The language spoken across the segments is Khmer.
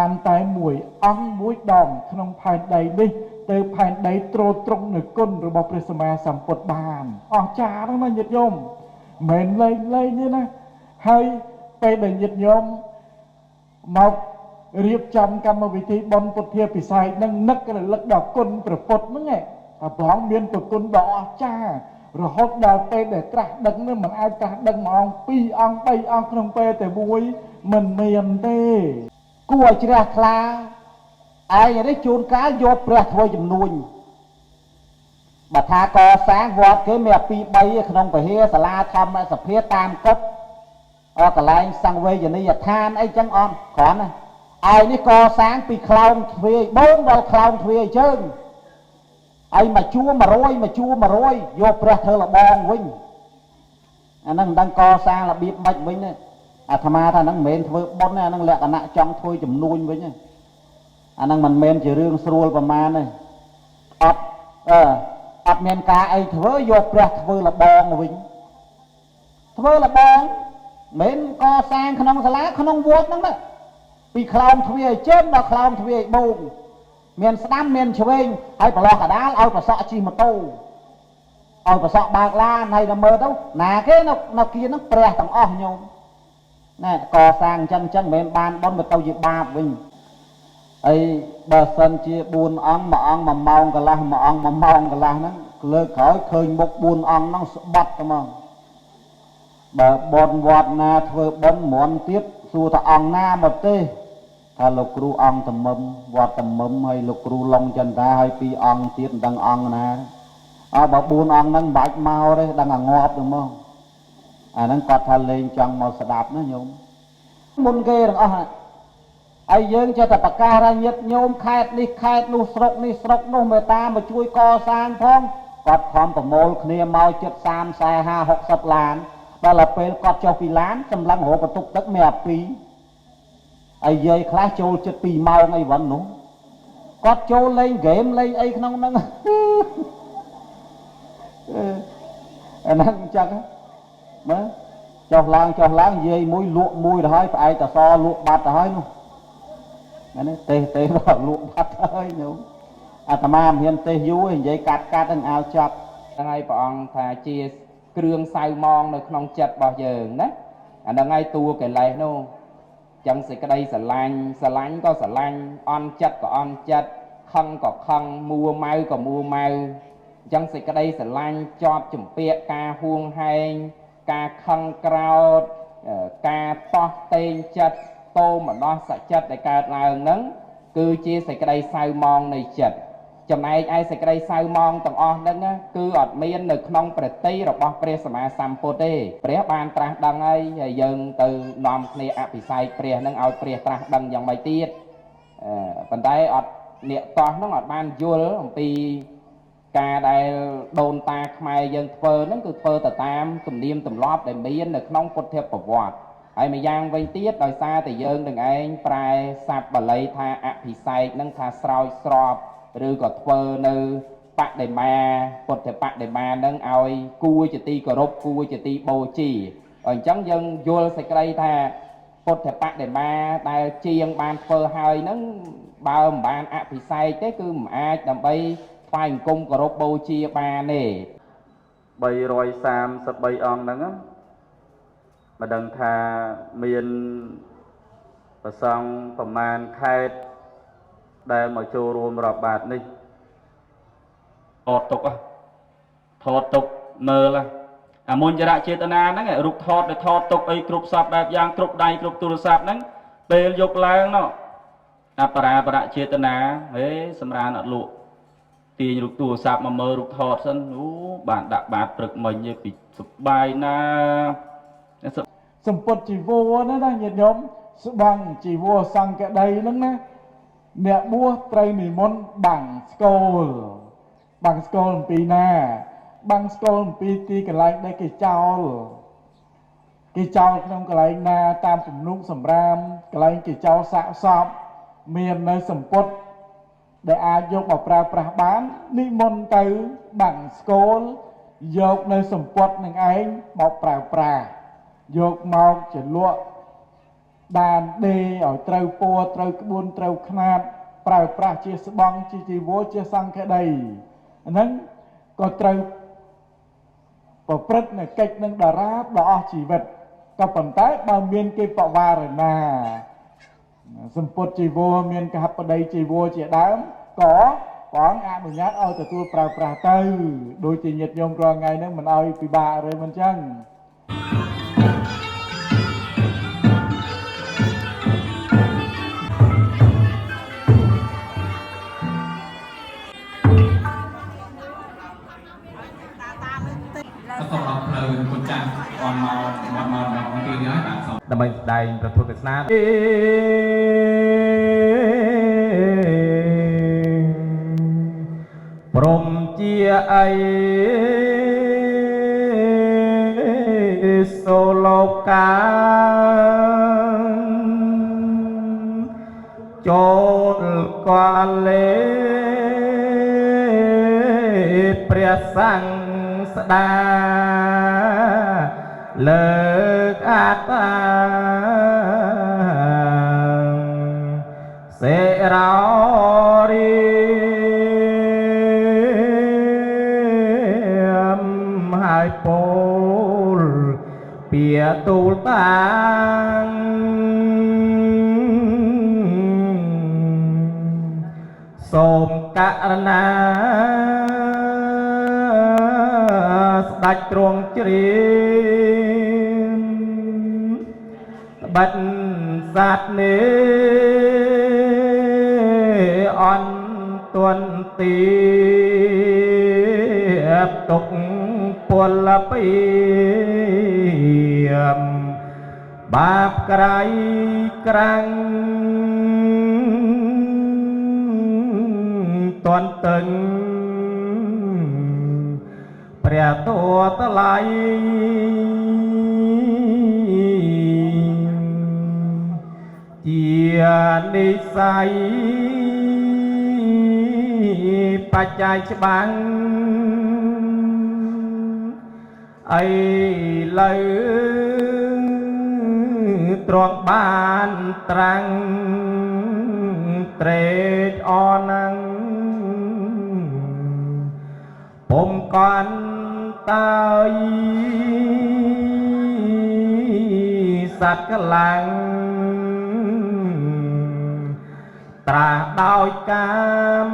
តាមតែមួយអង្គមួយដងក្នុងផែនដីនេះទៅផែនដីទ្រទ្រង់នៅគុណរបស់ព្រះសម្មាសម្ពុទ្ធបានអស្ចារ្យណាស់ញាតិញោមមិនលេងទេណាហើយពេលដែលញាតិញោមមករៀបចំកម្មវិធីបុណ្យពុទ្ធាពិស័យនឹងនឹករលឹកដល់គុណព្រះពុទ្ធហ្នឹងឯងព្រះអង្គមានប្រគុណដ៏អស្ចារ្យរហូតដល់ពេលដែលត្រាស់ដឹងនឹងមិនអាចត្រាស់ដឹង1អង្គ2អង្គ3អង្គក្នុងពេលតែមួយមិនមានទេគួរឲ្យជ្រះថ្លាឯងនេះជួនកាលយកព្រះធ្វើជំនួញបើថាកសាងវត្តគេមាន2 3ក្នុងពហិសាលាធម្មសភាតាមកុដកន្លែងសង្វេយនីយដ្ឋានអីចឹងអត់គ្រាន់ណាឯងនេះកសាងពីខ្លោងទ្វារបូនដល់ខ្លោងទ្វារជើងឯងមកជួ100មកជួ100យកព្រះធ្វើលបងវិញអាហ្នឹងមិនដឹងកសាងរបៀបម៉េចវិញទេអាត្មាថាហ្នឹងមិនមែនធ្វើបុណ្យទេអាហ្នឹងលក្ខណៈចង់ធ្វើជំនួញវិញទេអាហ្នឹងមិនមែនជារឿងស្រួលប្រមាណទេអត់មានការអីធ្វើយកព្រះធ្វើលបងវិញធ្វើលបងមិនកសាងក្នុងសាលាក្នុងវត្តហ្នឹងណាពីខ្លោងទ្វារជើងដល់ខ្លោងទ្វារបូនមានស្ដាំមានឆ្វេងហើយប្រឡោះកដាលឲ្យប្រសក់ជិះម៉ូតូឲ្យប្រសក់បើកឡានហើយដល់មើលទៅណាគេនៅគៀនហ្នឹងព្រះទាំងអស់ញោមណែកសាងអញ្ចឹងមិនមែនបានបុណ្យទៅជាបាបវិញហើយបើសិនជា4អង្គ1អង្គ1ម៉ោងកន្លះ1អង្គ1ម៉ោងកន្លះហ្នឹងលើកក្រោយឃើញមុខ4អង្គហ្នឹងស្បាត់ទៅមកបើបុណ្យវត្តណាធ្វើបុណ្យមន់ទៀតសួរថាអង្គណាមកទេថាលោកគ្រូអង្គតមឹមវត្តតមឹមហើយលោកគ្រូឡុងចន្ទាហើយ2អង្គទៀតមិនដឹងអង្គណាបើ4អង្គហ្នឹងមិនបាច់មកទេដឹងតែងាប់ទៅមកអាហ្នឹងគាត់ថាលេងចង់មកស្ដាប់ណាញោមមុនគេទាំងអស់ហើយយើងចេះតែប្រកាសថាញាតិញោមខេត្តនេះខេត្តនោះស្រុកនេះស្រុកនោះមេត្តាមកជួយកសាងផងគាត់ខំប្រមូលគ្នាមកជិត30 40 60ឡានដល់ពេលគាត់ចុះពីឡានសម្លឹងរកបន្ទប់ទឹកមានអា2ហើយយាយខ្លះចូលជិត2ម៉ោងអីវ៉ាន់នោះគាត់ចូលលេងហ្គេមលេងអីក្នុងហ្នឹងអាហ្នឹងអញ្ចឹងមើលចុះឡើងយាយមួយលក់មួយទៅហើយផ្អែកតសលក់បាត់ទៅហើយនោះអានេះទេលក់បាត់ទៅហើយនោះអាត្មាមិនហ៊ានទេយូរនិយាយកាត់ហ្នឹងអាលចាប់ហ្នឹងហើយព្រះអង្គថាជាគ្រឿងសៅមងនៅក្នុងចិត្តរបស់យើងណាអាហ្នឹងហើយតួកិលេសនោះចឹងសេចក្តីស្រឡាញ់ក៏ស្រឡាញ់អន់ចិត្តក៏អន់ចិត្តខឹងក៏ខឹងមួម៉ៅក៏មួម៉ៅចឹងសេចក្តីស្រឡាញ់ជាប់ជំពាក់ការហួងហែងការខឹងក្រោធការតោះតេងចិត្តតោមនស្សចិត្តដែលកើតឡើងហ្នឹងគឺជាសេចក្តីសៅមងនៃចិត្តចំណែកឯសេចក្តីសៅមងទាំងអស់ហ្នឹងគឺអត់មាននៅក្នុងប្រតិរបស់ព្រះសម្មាសម្ពុទ្ធទេព្រះបានត្រាស់ដឹងហើយយើងទៅនាំគ្នាអភិសេកព្រះហ្នឹងឲ្យព្រះត្រាស់ដឹងយ៉ាងម៉េចទៀតប៉ុន្តែអត់អ្នកតោះហ្នឹងអត់បានយល់អំពីការដែលដូនតាខ្មែរយើងធ្វើហ្នឹងគឺធ្វើទៅតាមទំនៀមទម្លាប់ដែលមាននៅក្នុងពុទ្ធប្រវត្តិហើយម្យ៉ាងវិញទៀតដោយសារតែយើងនឹងឯងប្រែស័ព្ទបាលីថាអភិសេកហ្នឹងថាស្រោចស្រពឬក៏ធ្វើនៅបដិមាពុទ្ធបដិមាហ្នឹងឲ្យគួរជាទីគោរពគួរជាទីបូជាអញ្ចឹងយើងយល់សេចក្តីថាពុទ្ធបដិមាដែលជាងបានធ្វើហើយហ្នឹងបើមិនបានអភិសេកទេគឺមិនអាចដើម្បីថ្វាយអង្គមគោរពបូជាបានទេ333អង្គហ្នឹងមិនដឹងថាមានប្រសង់ប្រមាណខេត្តដែលមកចូលរួមរាប់បាតនេះថតទុកមើលអាមុញ្ញរៈចេតនាហ្នឹងរូបថតដែលថតទុកអីគ្រប់សពបែបយ៉ាងគ្រប់ដៃគ្រប់ទូរស័ព្ទហ្នឹងពេលយកឡើងនោះអបរាបរៈចេតនាសម្រានអត់លក់ទាញរូបទូរស័ព្ទមកមើលរូបថតសិនបានដាក់បាតព្រឹកមិញពីសុបាយណាសម្ពុតជីវរណាញាតិញោមស្បង់ជីវរសង្កដីហ្នឹងណាអ្នកបួសត្រូវនិមន្តបាំងស្គលអំពីណាបាំងស្គលអំពីទីកន្លែងដែលគេចោលក្នុងកន្លែងណាតាមទំនុកសម្រាមកន្លែងគេចោលសាកសពមាននៅសម្ពុតដែលអាចយកមកប្រើប្រាស់បាននិមន្តទៅបាំងស្គលយកនៅសម្ពុតនឹងឯងមកប្រើប្រាស់យកមកជាលក់ đàn đê ở trâu pua trâu buôn trâu khátប្រើប្រាស់ជាស្បង់ជាជីវរជាសង្ឃដីហ្នឹងក៏ត្រូវប្រព្រឹត្តនៅកិច្ចនឹងតារាបដល់អស់ជីវិតក៏ប៉ុន្តែបើមានគេបវារណាសម្ពុតជីវរមានកហបដីជីវរជាដើមក៏ព្រះអង្គអនុញ្ញាតឲ្យទទួលប្រើប្រាស់ទៅដូចជាញាតិញោមរាល់ថ្ងៃហ្នឹងមិនឲ្យពិបាកឬមិនចឹងដើម្បីស្ដែងប្រពុទ្ធសាសនាព្រមជាអីសូលោកាចូលកាលេព្រះសង្ឃស្ដាលើកអាតាសេរោរីហើយពោលពីទូលតាងសូមករណាស្ដេចទ្រង់ជ្រាបបាត់សាទនេអន្តន្ទាទុកពលពីបាបក្រៃក្រាំងតន់តឹងព្រះតួតឡៃជានិស័យបច្ច័យច្បាំងអីលើទ្រង់បានត្រាំងត្រេកអរណាំងពុំកន់តើយសត្វកលាំងត្រាស់ដោយកាម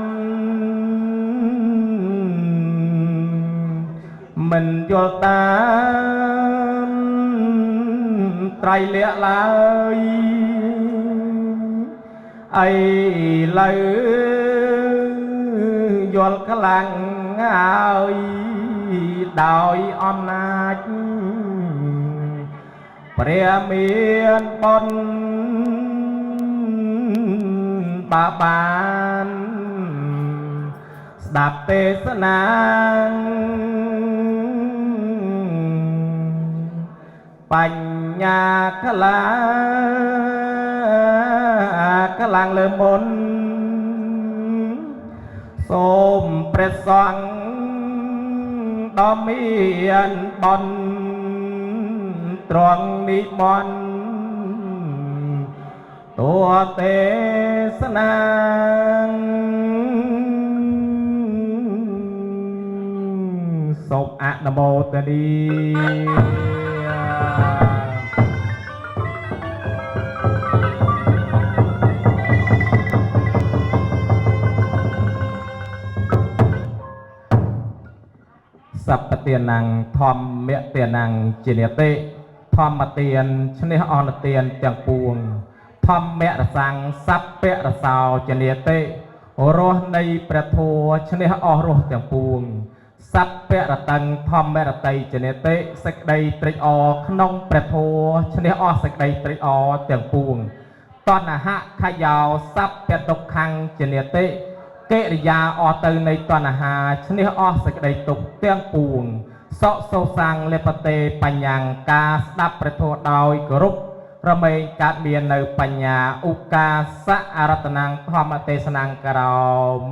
មិនយល់តាមត្រៃលក្ខឡើយអីលើយល់ខ្លាំងហើយដោយអំណាចព្រះមានបុណ្យបានស្ដាប់ទេសនាបញ្ញាខ្លាំងលើមុនសូមព្រះសង្ឃដ៏មានបុណ្យត្រង់និមន្តតួទេសនាសូមអនុមោទនាសព្វទានធម្មទានជានិតិធម្មទានឈ្នះអនទានទាំងពួងធម្មរសាំងសព្វរសោជានិតិរស់នៃព្រះធម៌ឈ្នះអស់រស់ទាំងពួងសព្វរតੰធម្មរតីជានិតិសេចក្តីត្រេកអរក្នុងព្រះធម៌ឈ្នះអស់សេចក្តីត្រេកអរទាំងពួងតណ្ហខយោសព្វទុក្ខំជានិតិកិរិយាអស់ទៅនៃតណ្ហាឈ្នះអស់សេចក្តីទុក្ខទាំងពួងសកសោសាំងលេបតេបញ្ញាការស្ដាប់ព្រះធម៌ដោយគោរពរមែងកើតមាននៅបញ្ញាឧកាសៈអរតនាងធម្មទេសនាងការោ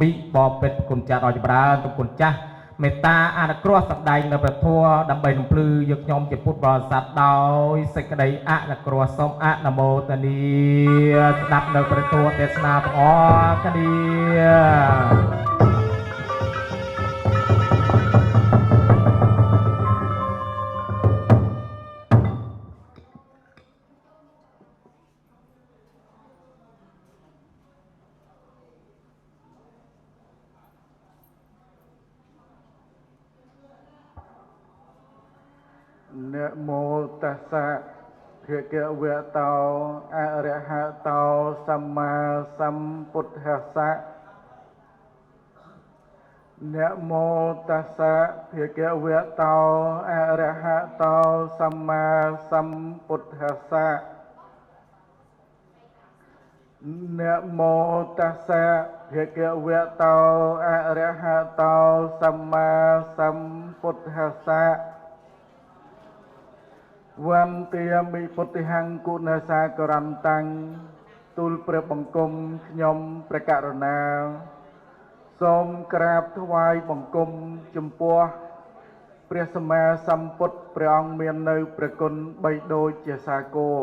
មិបបិទ្ធគុណចាស់ដល់ចម្រើនទុគុណចាស់ មេត្តាអនុគ្រោះសម្ដែងនៅព្រះធម៌ដើម្បីរំភ្លឺយកខ្ញុំជាពុទ្ធបរិស័ទដោយសេចក្តីអនុគ្រោះសូមអនុមោទនាស្ដាប់នៅព្រះធម៌ទេសនាទាំងអស់គ្នា นะโมตัสสะภะคะวะโตอะระหะโตสัมมาสัมพุทธัสสะนะโมตัสสะภะคะวะโตอะระหะโตสัมมาสัมพุทธัสสะนะโมตัสสะภะคะวะโตอะระหะโตสัมมาสัมพุทธัสสะวันเตียมิพุทธิหังกุณาสากรันตังទូលព្រះបង្គំខ្ញុំព្រះករុណាសូមក្រាបថ្វាយបង្គំចំពោះព្រះសម្មាសម្ពុទ្ធព្រះអង្គមាននៅព្រះគុណបីដូចជាសាគរ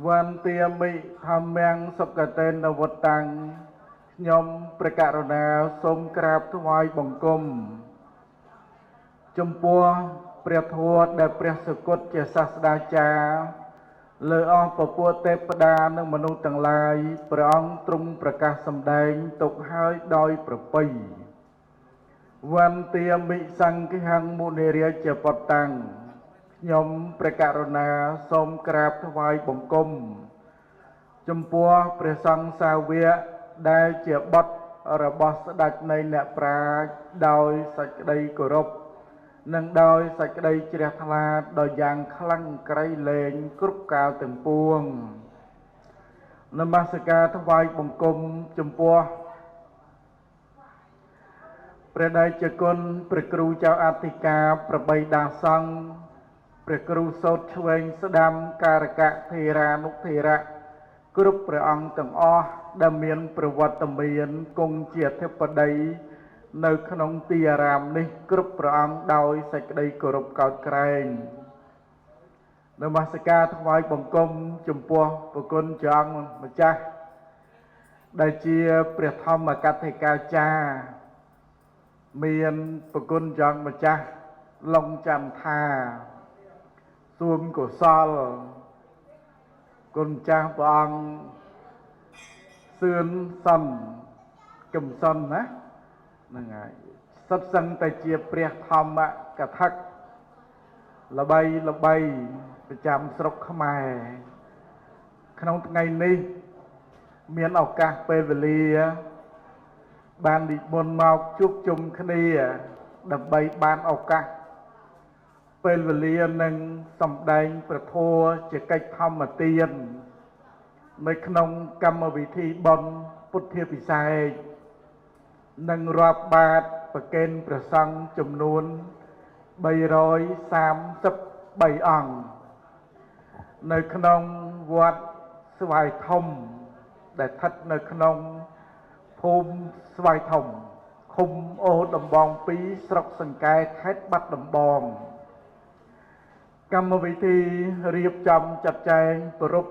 វន្ទាមិធម្មំសុគតេនវតੰខ្ញុំព្រះករុណាសូមក្រាបថ្វាយបង្គំចំពោះព្រះធម៌ដែលព្រះសុគតជាសាស្តាចារ្យលើអស់ពពួកទេពតានិងមនុស្សទាំងឡាយព្រះអង្គទ្រង់ប្រកាសសម្ដែងទុកហើយដោយប្រពៃវន្ទាមិសង្ឃហੰមុនិរាជបតੰខ្ញុំព្រះករុណាសូមក្រាបថ្វាយបង្គំចំពោះព្រះសង្ឃសាវកដែលជាបុត្ររបស់ស្ដេចនៃអ្នកប្រាជ្ញដោយសេចក្តីគោរពនិងដោយសេចក្តីជ្រះថ្លាដោយយ៉ាងខ្លាំងក្រៃលែងគ្រប់កាលទាំងពួងនមស្ការថ្វាយបង្គំចំពោះព្រះដេចគុណព្រះគ្រូចៅអធិការប្របីដាសង្ឃព្រះគ្រូសូត្រឆ្វេងស្ដាំការកៈធេរានុធេរៈគ្រប់ព្រះអង្គទាំងអស់ដែលមានប្រវត្តិមានគង់ជាអធិបតីនៅក្នុងទីអារាមនេះគ្រប់ព្រះអង្គដោយសេចក្តីគោរពកោតក្រែងនមស្ការថ្វាយបង្គំចំពោះព្រះគុណចង្គម្ចាស់ដែលជាព្រះធម្មកថាធិការចារ្យមានព្រះគុណចង្គម្ចាស់ឡុងចន្ទថាសួមកុសលគុណចាស់ព្រះអង្គសឿនសុនកំសុនណាហ្នឹងហើយសុទ្ធសឹងតែជាព្រះធម្មកថាល្បីប្រចាំស្រុកខ្មែរក្នុងថ្ងៃនេះមានឱកាសពេលវេលាបាននិមន្តមកជួបជុំគ្នាដើម្បីបានឱកាសពេលវេលានឹងសម្ដែងព្រះធម៌ជាកិច្ចធម្មទាននៅក្នុងកម្មវិធីបុណ្យពុទ្ធាភិសេកនិងរាប់បាតប្រគេនព្រះសង្ឃចំនួន333អង្គនៅក្នុងវត្តស្វាយធំដែលស្ថិតនៅក្នុងភូមិស្វាយធំឃុំអូដំបង2ស្រុកសង្កែខេត្តបាត់ដំបងកម្មវិធីរៀបចំចាត់ចែងប្រព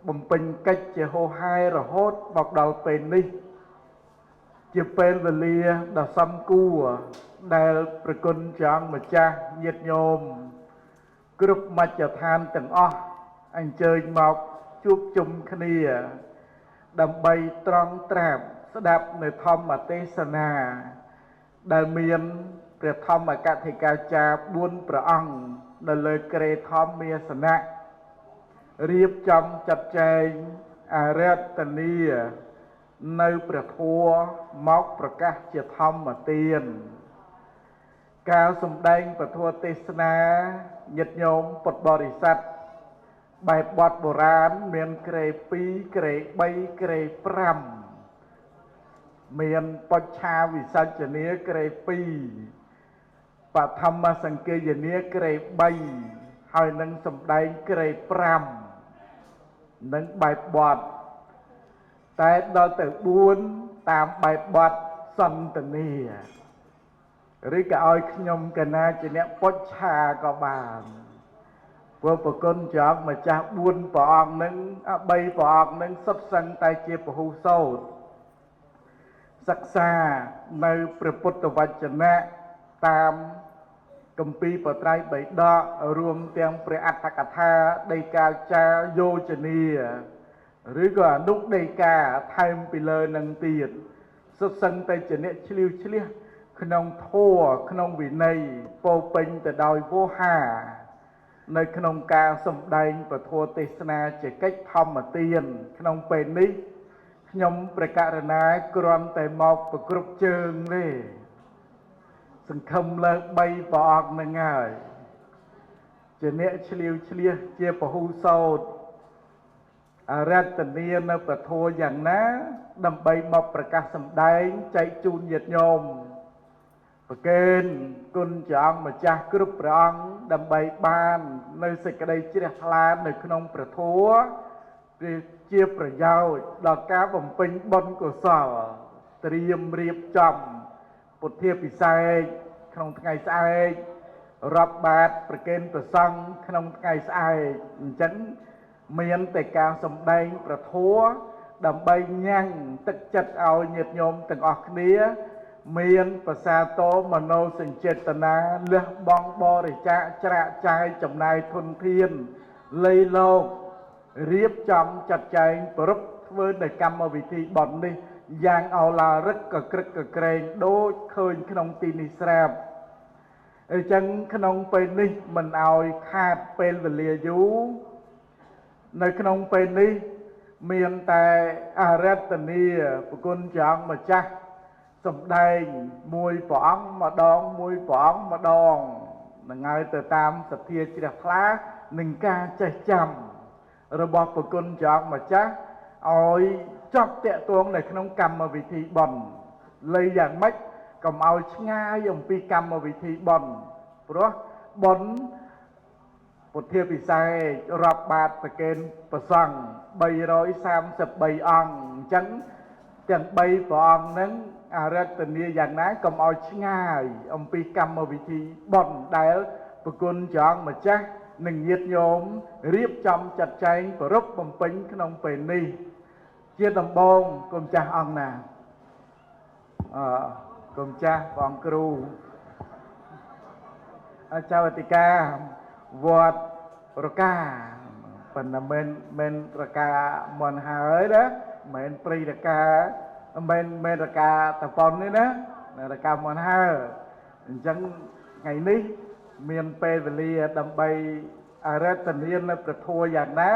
បំពេញកិច្ចជាហោហែរហូតមកដល់ពេលនេះជាពេលវេលាដ៏សំគួរដែលព្រះគុណចង្គម្ចាស់ញាតិញោមគ្រប់មជ្ឈដ្ឋានទាំងអស់អញ្ជើញមកជួបជុំគ្នាដើម្បីត្រង់ត្រាប់ស្ដាប់នៅធម្មទេសនាដែលមានព្រះធម្មកថាធិការចារ្យ4ព្រះអង្គនៅលើគ្រែធម្មាសនៈរៀបចំចាត់ចែងអរតនីនៅព្រះធម៌មកប្រកាសជាធម្មទានការសម្ដែងពធទេសនាញាតិញោមពុទ្ធបរិស័ទបែបបទបុរាណមានក្រេ2ក្រេ3ក្រេ5មានបច្ឆាវិសច្ចនីក្រេ2បឋមសង្កេយនីក្រេ3ហើយនឹងសម្ដែងក្រេ5នឹងបែបបទតែដល់ទៅ4តាមបែបបទសន្ទនា ឬក៏ឲ្យខ្ញុំកណាជាអ្នកពុតឆាក៏បានព្រោះប្រគុណចង់ម្ចាស់4ព្រះអង្គនឹង3ព្រះអង្គនឹងសុទ្ធសឹងតែជាពហុសោតសិក្សានៅព្រះពុទ្ធវចនៈតាមគម្ពីរបត្រៃបិដករួមទាំងព្រះអត្ថកថាដីកាចាយោជនីឬក៏អនុដីកាថែមពីលើនឹងទៀតសុទ្ធសឹងតែជាអ្នកឆ្លៀវឆ្លៀសក្នុងធម៌ក្នុងវិន័យពោពេញទៅដោយវោហានៅក្នុងការសម្ដែងពធទេសនាជាកិច្ចធម្មទានក្នុងពេលនេះខ្ញុំព្រះករុណាគ្រាន់តែមកប្រគ្រប់ជើងទេសង្ឃឹមលើ3ព្រះអង្គនឹងហើយជាអ្នកឆ្លៀវឆ្លៀសជាពហុសោតអរតនីនៅពធយ៉ាងណាដើម្បីមកប្រកាសសម្ដែងចែកជូនញាតិញោមប្រកេនគុណព្រះអង្គម្ចាស់គ្រប់ព្រះអង្គដើម្បីបាននៅសេចក្តីជ្រះថ្លានៅក្នុងព្រះធម៌ជាប្រយោជន៍ដល់ការបំពេញបុណ្យកុសលត្រៀមរៀបចំពុទ្ធាពិសេសក្នុងថ្ងៃស្អែករាប់បាតប្រកេនប្រសង់ក្នុងថ្ងៃស្អែកអញ្ចឹងមានតែការសម្ដែងព្រះធម៌ដើម្បីញ៉ាំងទឹកចិត្តឲ្យញាតិញោមទាំងអស់គ្នាមានប្រសាទមនោសញ្ចេតនាលះបង់បរិច្ចាគច្រាកចាយចំណាយធនធានលៃលោករៀបចំចាត់ចែងប្រពធ្វើនៅកម្មវិធីបុណ្យនេះយ៉ាងអឡារឹកកក្រឹកកក្រែងដូចឃើញក្នុងទីនេះស្រាប់អញ្ចឹងក្នុងពេលនេះមិនឲ្យខាតពេលវេលាយូរនៅក្នុងពេលនេះមានតែអរតនីប្រគុណព្រះអង្គម្ចាស់សម្ដែងមួយព្រះអង្គម្ដងមួយព្រះអង្គម្ដងនឹងហើយទៅតាមសទ្ធាជ្រះថ្លានឹងការចេះចាំរបស់ប្រគុណព្រះអង្គម្ចាស់ឲ្យចប់តាក់ទងនៅក្នុងកម្មវិធីបុណ្យលើយ៉ាងម៉េចកុំឲ្យឆ្ងាយអំពីកម្មវិធីបុណ្យព្រោះបុណ្យពុទ្ធាពិសេសរាប់បាតប្រកេនប្រសង់333អង្គអញ្ចឹងទាំង3ព្រះអង្គនឹងអរតនីយ៉ាងណាកុំឲ្យឆ្ងាយអំពីកម្មវិធីបុណ្យដែលប្រគុណព្រះអង្គម្ចាស់និងញាតិញោមរៀបចំចាត់ចែងប្រពបំពេញក្នុងពេលនេះជាដំបូងគុំចាស់អង្គណាគុំចាស់ព្រះអង្គគ្រូអចៅអធិការវត្តរកាប៉ុន្តែមិនរកាមនហើយណាមិនព្រៃរកាមិនរកាតប៉ុននេះណារកាមនហើអញ្ចឹងថ្ងៃនេះមានពេលវេលាដើម្បីអរតនានៅព្រះធម៌យ៉ាងណា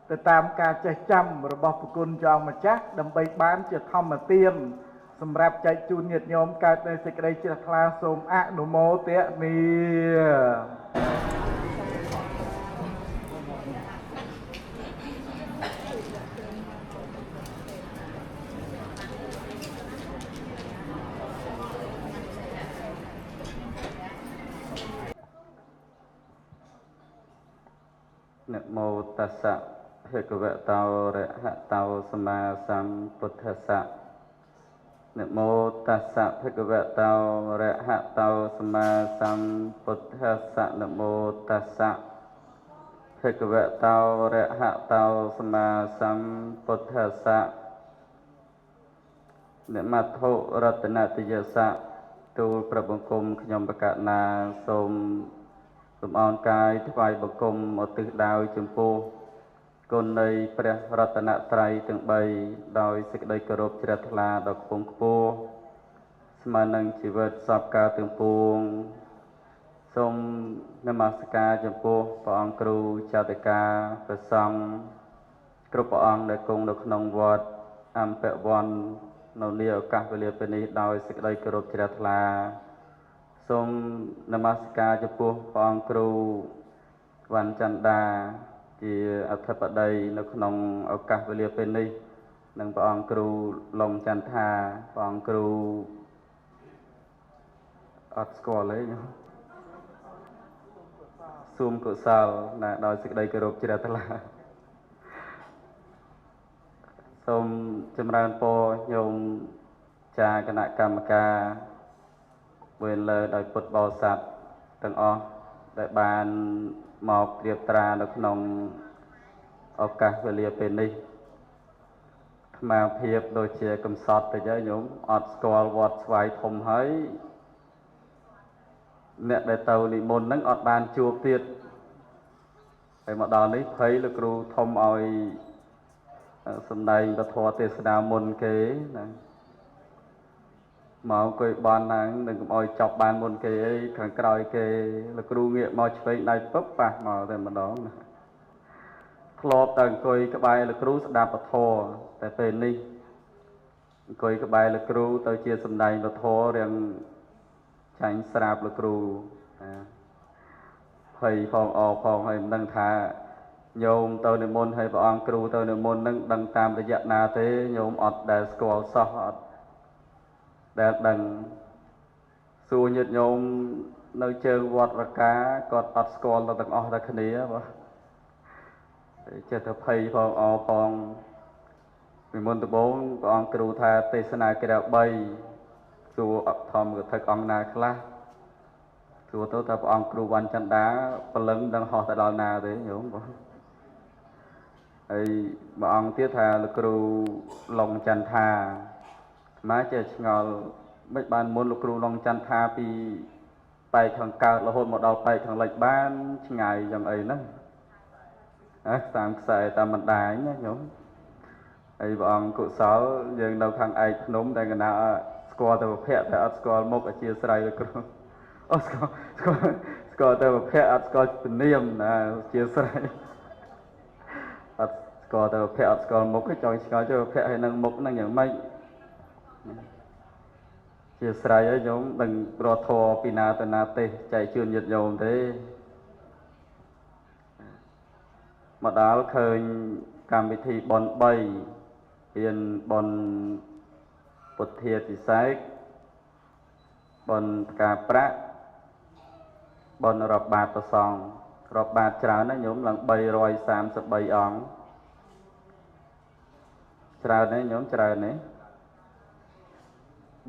ទៅតាមការចេះចាំរបស់ប្រគុណព្រះអង្គម្ចាស់ដើម្បីបានជាធម្មទានសម្រាប់ចែកជូនញាតិញោមកើតនៅសេចក្តីជ្រះថ្លាសូមអនុមោទនាนะโมตัสสะภะคะวะโตอะระหะโตสัมมาสัมพุทธัสสะนะโมตัสสะภะคะวะโตอะระหะโตสัมมาสัมพุทธัสสะนะโมตัสสะภะคะวะโตอะระหะโตสัมมาสัมพุทธัสสะนะมัทธุรัตนติยស័កទូលព្រះបង្គំខ្ញុំបកណាសូមលំអរកាយថ្វាយបង្គំឧទ្ទិសដោយចំពោះគុណនៃព្រះរតនត្រ័យទាំង3ដោយសេចក្តីគោរពជ្រះថ្លាដល់ខ្ពង់ខ្ពស់ស្មើនឹងជីវិតសពកាលទាំងពួងសូមនមស្ការចំពោះព្រះអង្គគ្រូចៅតិកាព្រះសង្ឃគ្រប់ព្រះអង្គដែលគង់នៅក្នុងវត្តអម្ពវ័ននៅនាឱកាសវេលាពេលនេះដោយសេចក្តីគោរពជ្រះថ្លាសូមនមស្ការចំពោះព្រះអង្គគ្រូវណ្ណចន្ទដាជាអធិបតីនៅក្នុងឱកាសវេលាពេលនេះនិងព្រះអង្គគ្រូឡុងចន្ទថាព្រះអង្គគ្រូអត់ស្គាល់ទេសូមកុសលណាដោយសេចក្តីគោរពជ្រះថ្លាសូមចម្រើនពរញោមចាគណៈកម្មការ វេនលើដោយពុទ្ធបរិស័ទទាំងអស់ដែលបានមកត្រៀបត្រានៅក្នុងឱកាសវេលាពេលនេះអាត្មាភាពដូចជាកំសត់តិចហើយញោមអត់ស្គាល់វត្តស្វាយធំហើយអ្នកដែលទៅនិមន្តហ្នឹងអត់បានជួបទៀតហើយមកដល់នេះភ័យលោកគ្រូធំឲ្យសំដែងពធទេសនាមុនគេណាមកអង្គុយបានហ្នឹងនឹងកុំឲ្យចប់បានមុនគេអីខាងក្រោយគេលោកគ្រូងាកមកឆ្វេងដៃពឹបប៉ះមកតែម្ដងណាធ្លាប់តែអង្គុយក្បែរលោកគ្រូស្ដាប់ពធតែពេលនេះអង្គុយក្បែរលោកគ្រូទៅជាសំដែងពធរៀងចាញ់ស្រាប់លោកគ្រូណាភ័យផងអផងហើយមិនដឹងថាញោមទៅនិមន្តឲ្យព្រះអង្គគ្រូទៅនិមន្តនឹងដឹងតាមរយៈណាទេញោមអត់ដែលស្គាល់សោះអត់ដែលដឹងសួរញាតិញោមនៅជើងវត្តរកាគាត់អត់ស្គាល់ទាំងអស់តែគ្នាបាទចិត្តទៅភ័យផងអផងពីមុនដំបូងព្រះអង្គគ្រូថាទេសនាគ្រា3សួរធម្មកថាអង្គណាខ្លះសួរទៅថាព្រះអង្គគ្រូវណ្ណចន្ទាព្រលឹងដឹងហោះទៅដល់ណាទេញោមបងហើយមួយអង្គទៀតថាលោកគ្រូឡុងចន្ទថាមកចេះឆ្ងល់មិនបានមុនលោកគ្រូឡុងចន្ទថាពីបែកខាងកើតរហូតមកដល់បែកខាងលិចបានឆ្ងាយយ៉ាងអីហ្នឹងតាមខ្សែតាមបណ្ដាញណាញោមហើយព្រះអង្គកុសលយើងនៅខាងឯកភ្នំតែកណ្ដាលស្គាល់តែប្រភពតែអត់ស្គាល់មុខអធិស្ឋានលោកគ្រូអូស្គាល់តែប្រភពអត់ស្គាល់ជំនាញណាអធិស្ឋានអត់ស្គាល់តែប្រភពអត់ស្គាល់មុខចង់ឆ្ងល់ទៅប្រភពហើយនឹងមុខហ្នឹងយ៉ាងម៉េចជាស្រ័យហើយញោមដឹងរត់ធរពីណាទៅណាទេចែកជូនញាតិញោមទេមកដល់ឃើញកម្មវិធីបុណ្យ3រៀនបុណ្យពុទ្ធាពិសេសបុណ្យផ្កាប្រាក់បុណ្យរាប់បាតប្រសងរាប់បាតច្រើនណាស់ញោមឡើង333អង្គច្រើនទេញោមច្រើនទេ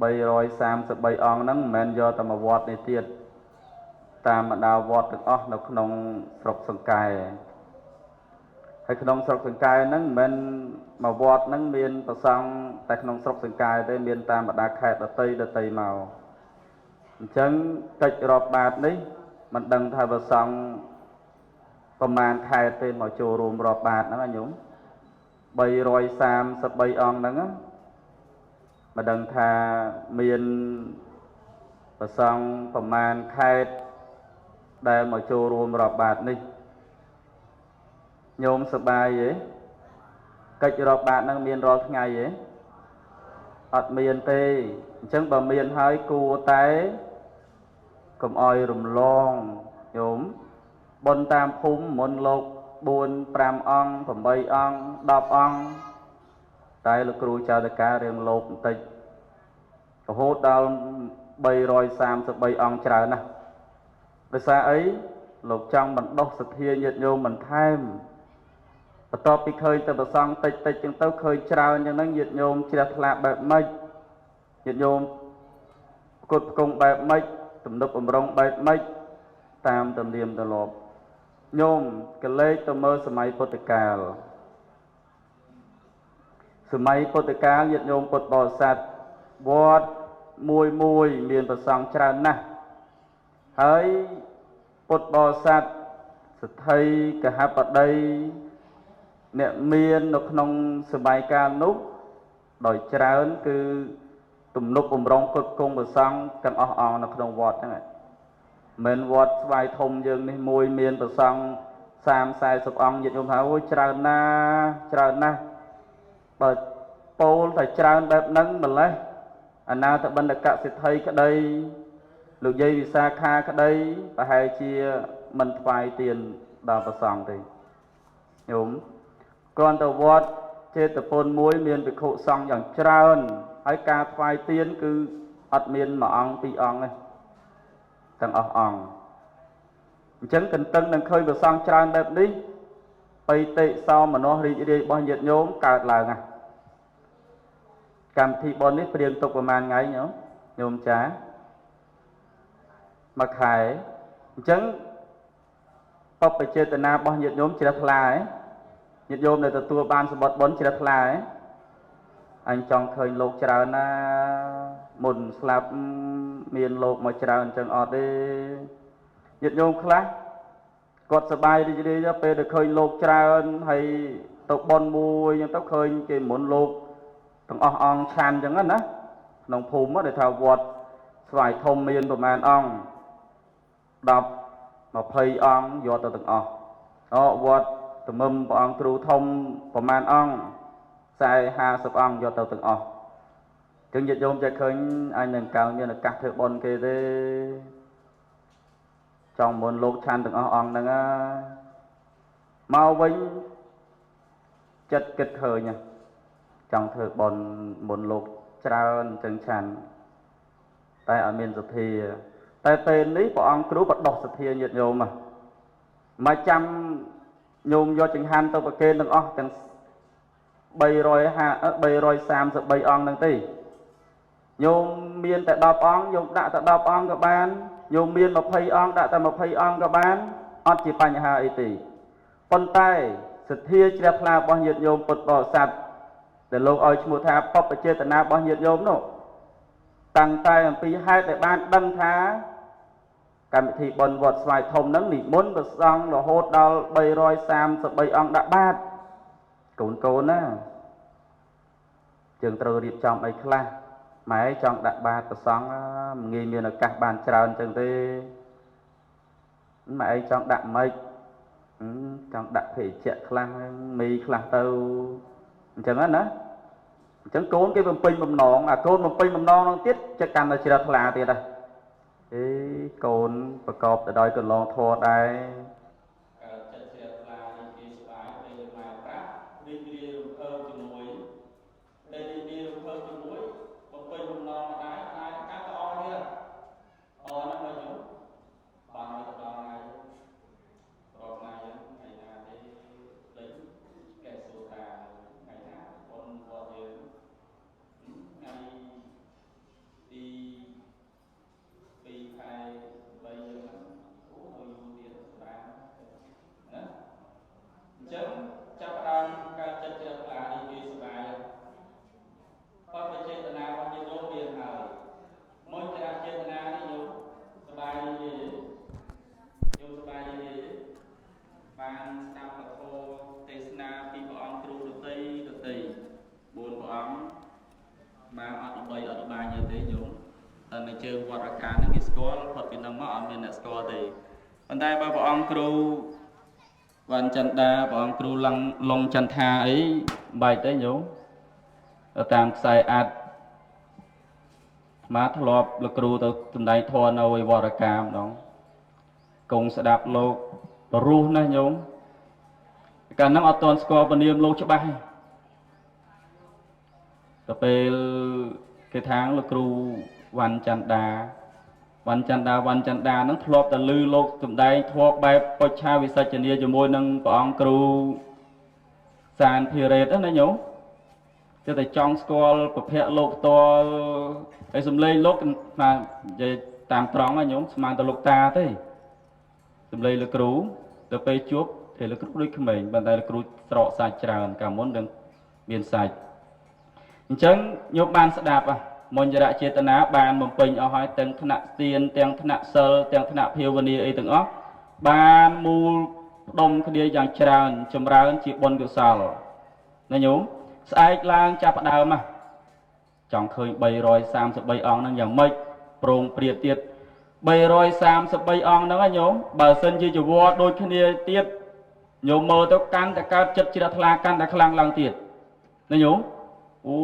333អង្គហ្នឹងមិនមែនយកតែមកវត្តនេះទៀតតាមបណ្ដាវត្តទាំងអស់នៅក្នុងស្រុកសង្កែហើយក្នុងស្រុកសង្កែហ្នឹងមិនមែនមកវត្តហ្នឹងមានប្រសង់តែក្នុងស្រុកសង្កែទេមានតាមបណ្ដាខេត្តដតីមកអញ្ចឹងកិច្ចរាប់បាតនេះមិនដឹងថាប្រសង់ប្រមាណខេត្តទេមកចូលរួមរាប់បាតហ្នឹងណាញោម333អង្គហ្នឹងមិនដឹងថាមានប្រសង់ប្រមាណខេត្តដែលមកចូលរួមរាប់បាតនេះញោមសប្បាយទេកិច្ចរាប់បាតហ្នឹងមានរាល់ថ្ងៃទេអត់មានទេអញ្ចឹងបើមានហើយគួរតែកុំអោយរំលងញោមបុណ្យតាមភូមិមុនលោក4 5អង្គ8អង្គ10អង្គតែលោកគ្រូចៅតការៀងលោកបន្តិចរហូតដល់333អង្គច្រើនណាស់ដោយសារអីលោកចង់បណ្ដុះសទ្ធាញាតិញោមបន្ថែមបន្ទាប់ពីឃើញតែប្រសង់តិចចឹងទៅឃើញច្រើនចឹងហ្នឹងញាតិញោមជ្រះថ្លាបែបម៉េចញាតិញោមផ្គត់ផ្គង់បែបម៉េចទំនុកបំរុងបែបម៉េចតាមទំនៀមទម្លាប់ញោមកលេចទៅមើលសម័យពុទ្ធកាលសម័យពុទ្ធកាលញាតិញោមពុទ្ធបរិស័ទវត្តមួយមានប្រសង់ច្រើនណាស់ហើយពុទ្ធបរិស័ទសទ្ធិកហបតីអ្នកមាននៅក្នុងសម័យកាលនោះដោយច្រើនគឺទំនុកបំរុងគុតគង់ប្រសង់ទាំងអស់អង្គនៅក្នុងវត្តហ្នឹងមិនវត្តស្វាយធំយើងនេះមួយមានប្រសង់30-40អង្គញាតិញោមថាអូយច្រើនណាស់បើពោលតែច្រើនបែបហ្នឹងម្លេះអនាថបណ្ឌកសិទ្ធិក្តីលោកយាយវិសាខាក្តីប្រហែលជាមិនថ្វាយទានដល់ប្រសង់ទេញោមគ្រាន់តែវត្តចេតពុនមួយមានភិក្ខុសង្ឃយ៉ាងច្រើនហើយការថ្វាយទានគឺអត់មាន1អង្គ2អង្គទេទាំងអស់អង្គអញ្ចឹងកន្ទឹងនឹងឃើញប្រសង់ច្រើនបែបនេះបិតិសោមនស្សរីករាយរបស់ញាតិញោមកើតឡើងណាកម្មវិធីបុណ្យនេះព្រៀងទុកប្រហែលថ្ងៃញោមចា មកខែអញ្ចឹងបព្វជេតនារបស់ញាតិញោមជ្រះថ្លាញាតិញោមដែលទទួលបានសម្បត្តិបុណ្យជ្រះថ្លាអញចង់ឃើញលោកច្រើនណាមុនស្លាប់មានលោកមកច្រើនអញ្ចឹងអត់ទេញាតិញោមខ្លះគាត់សប្បាយរីករាយពេលដែលឃើញលោកច្រើនហើយទៅបុណ្យមួយអញ្ចឹងទៅឃើញគេមុនលោកទាំងអស់អង្គឆានអញ្ចឹងណាក្នុងភូមិដែលថាវត្តស្វាយធំមានប្រមាណអង្គ10 20អង្គយកទៅទាំងអស់វត្តទំឹមព្រះអង្គគ្រូធំប្រមាណអង្គ40-50អង្គយកទៅទាំងអស់ចឹងញាតិញោមចេះឃើញអញនឹងកាលមានឱកាសធ្វើបុណ្យគេទេចង់មុនលោកឆានទាំងអស់អង្គហ្នឹងមកវិញចិត្តគិតឃើញចង់ធ្វើបុណ្យមុនលោកច្រើនចឹងឆានតែអត់មានសទ្ធាតែពេលនេះព្រះអង្គគ្រូបដោះសទ្ធាញាតិញោមមកចាំញោមយកចង្ហាន់ទៅប្រគេនទាំងអស់ទាំង333អង្គហ្នឹងទេញោមមានតែ10អង្គញោមដាក់តែ10អង្គក៏បានញោមមាន20អង្គដាក់តែ20អង្គក៏បានអត់ជាបញ្ហាអីទេប៉ុន្តែសទ្ធាជ្រះថ្លារបស់ញាតិញោមពុទ្ធបរិស័ទដែលលោកឲ្យឈ្មោះថាបព្វជេតនារបស់ញាតិញោមនោះតាំងតែអំពីហេតុដែលបានដឹងថាកម្មវិធីបុណ្យវត្តស្វាយធំហ្នឹងនិមន្តព្រះសង្ឃរហូតដល់333អង្គដាក់បាតកូនណាយើងត្រូវរៀបចំអីខ្លះម៉ែចង់ដាក់បាតព្រះសង្ឃមិនងាយមានឱកាសបានច្រើនចឹងទេម៉ែចង់ដាក់ម៉េចចង់ដាក់ភេសជ្ជៈខ្លះមីខ្លះទៅអញ្ចឹងណាអញ្ចឹងកូនគេបំពេញបំណងកូនបំពេញបំណងនោះទៀតចិត្តកាន់តែជ្រះថ្លាទៀតកូនប្រកបទៅដោយកន្លងធម៌ដែរចិត្តជ្រះថ្លានេះគេស្បាយពេលមកប្រាក់រីករាយរំភើបជាមួយដែលរីករាយរំភើបជាមួយបំពេញបំណងដែរអាចកាត់ទៅអស់ទៀតហ្នឹងមកយូរបានទៅដល់ថ្ងៃរកថ្ងៃថ្ងៃណាទេលេងកែសូតាថ្ងៃណាបុណ្យវត្តយើងថ្ងៃទី2 ខែ 3ហ្នឹងអូទៅយូរទៀតបានណាអញ្ចឹងចាប់ផ្ដើមការចិត្តជ្រះថ្លានេះគេសប្បាយបព្វជេតនារបស់ញាតិញោមមានហើយមុនចរចេតនានេះញោមសប្បាយនេះញោមសប្បាយនេះបានស្ដាប់ពធទេសនាពីព្រះអង្គគ្រូដតី4ព្រះអង្គបានអត់ល្បីអត់ល្បាញទេញោមតែនៅជើងវត្តអាការហ្នឹងគេស្គាល់ផុតពីហ្នឹងមកអត់មានអ្នកស្គាល់ទេប៉ុន្តែបើព្រះអង្គគ្រូវណ្ណចន្ទាព្រះអង្គគ្រូឡុងចន្ទថាអីបែកទេញោមតាមខ្សែអាចមកធ្លាប់លោកគ្រូទៅសំដែងធម៌នៅឯវត្តអាការម្ដងគង់ស្ដាប់លោករស់ណាស់ញោមកាលហ្នឹងអត់ទាន់ស្គាល់ពនាមលោកច្បាស់ទេទៅពេលគេថាងលោកគ្រូវណ្ណចន្ទាហ្នឹងធ្លាប់តែឮលោកសំដែងធម៌បែបពុច្ឆាវិសច្ចនីជាមួយនឹងព្រះអង្គគ្រូសានភិរេតណាញោមចេះតែចង់ស្គាល់ប្រភពលោកផ្ទាល់ហើយសំឡេងលោកថានិយាយតាមត្រង់ណាញោមស្មានតែលោកតាទេសំឡេងលោកគ្រូទៅពេលជួបតែលោកគ្រូដូចក្មេងប៉ុន្តែលោកគ្រូស្រកសាច់ច្រើនកាលមុននឹងមានសាច់អញ្ចឹងញោមបានស្ដាប់មញ្ញរចេតនាបានបំពេញអស់ហើយទាំងថ្នាក់ទានទាំងថ្នាក់សិលទាំងថ្នាក់ភាវនាអីទាំងអស់បានមូលផ្ដុំគ្នាយ៉ាងច្រើនចម្រើនជាបុណ្យកុសលណាញោមស្អែកឡើងចាប់ផ្ដើមចង់ឃើញ333អង្គហ្នឹងយ៉ាងម៉េចប្រងព្រាបទៀត333អង្គហ្នឹងញោមបើសិនជាជីវរដូចគ្នាទៀតញោមមើលទៅកាន់តែកើតចិត្តជ្រះថ្លាកាន់តែខ្លាំងឡើងទៀតណាញោមអូ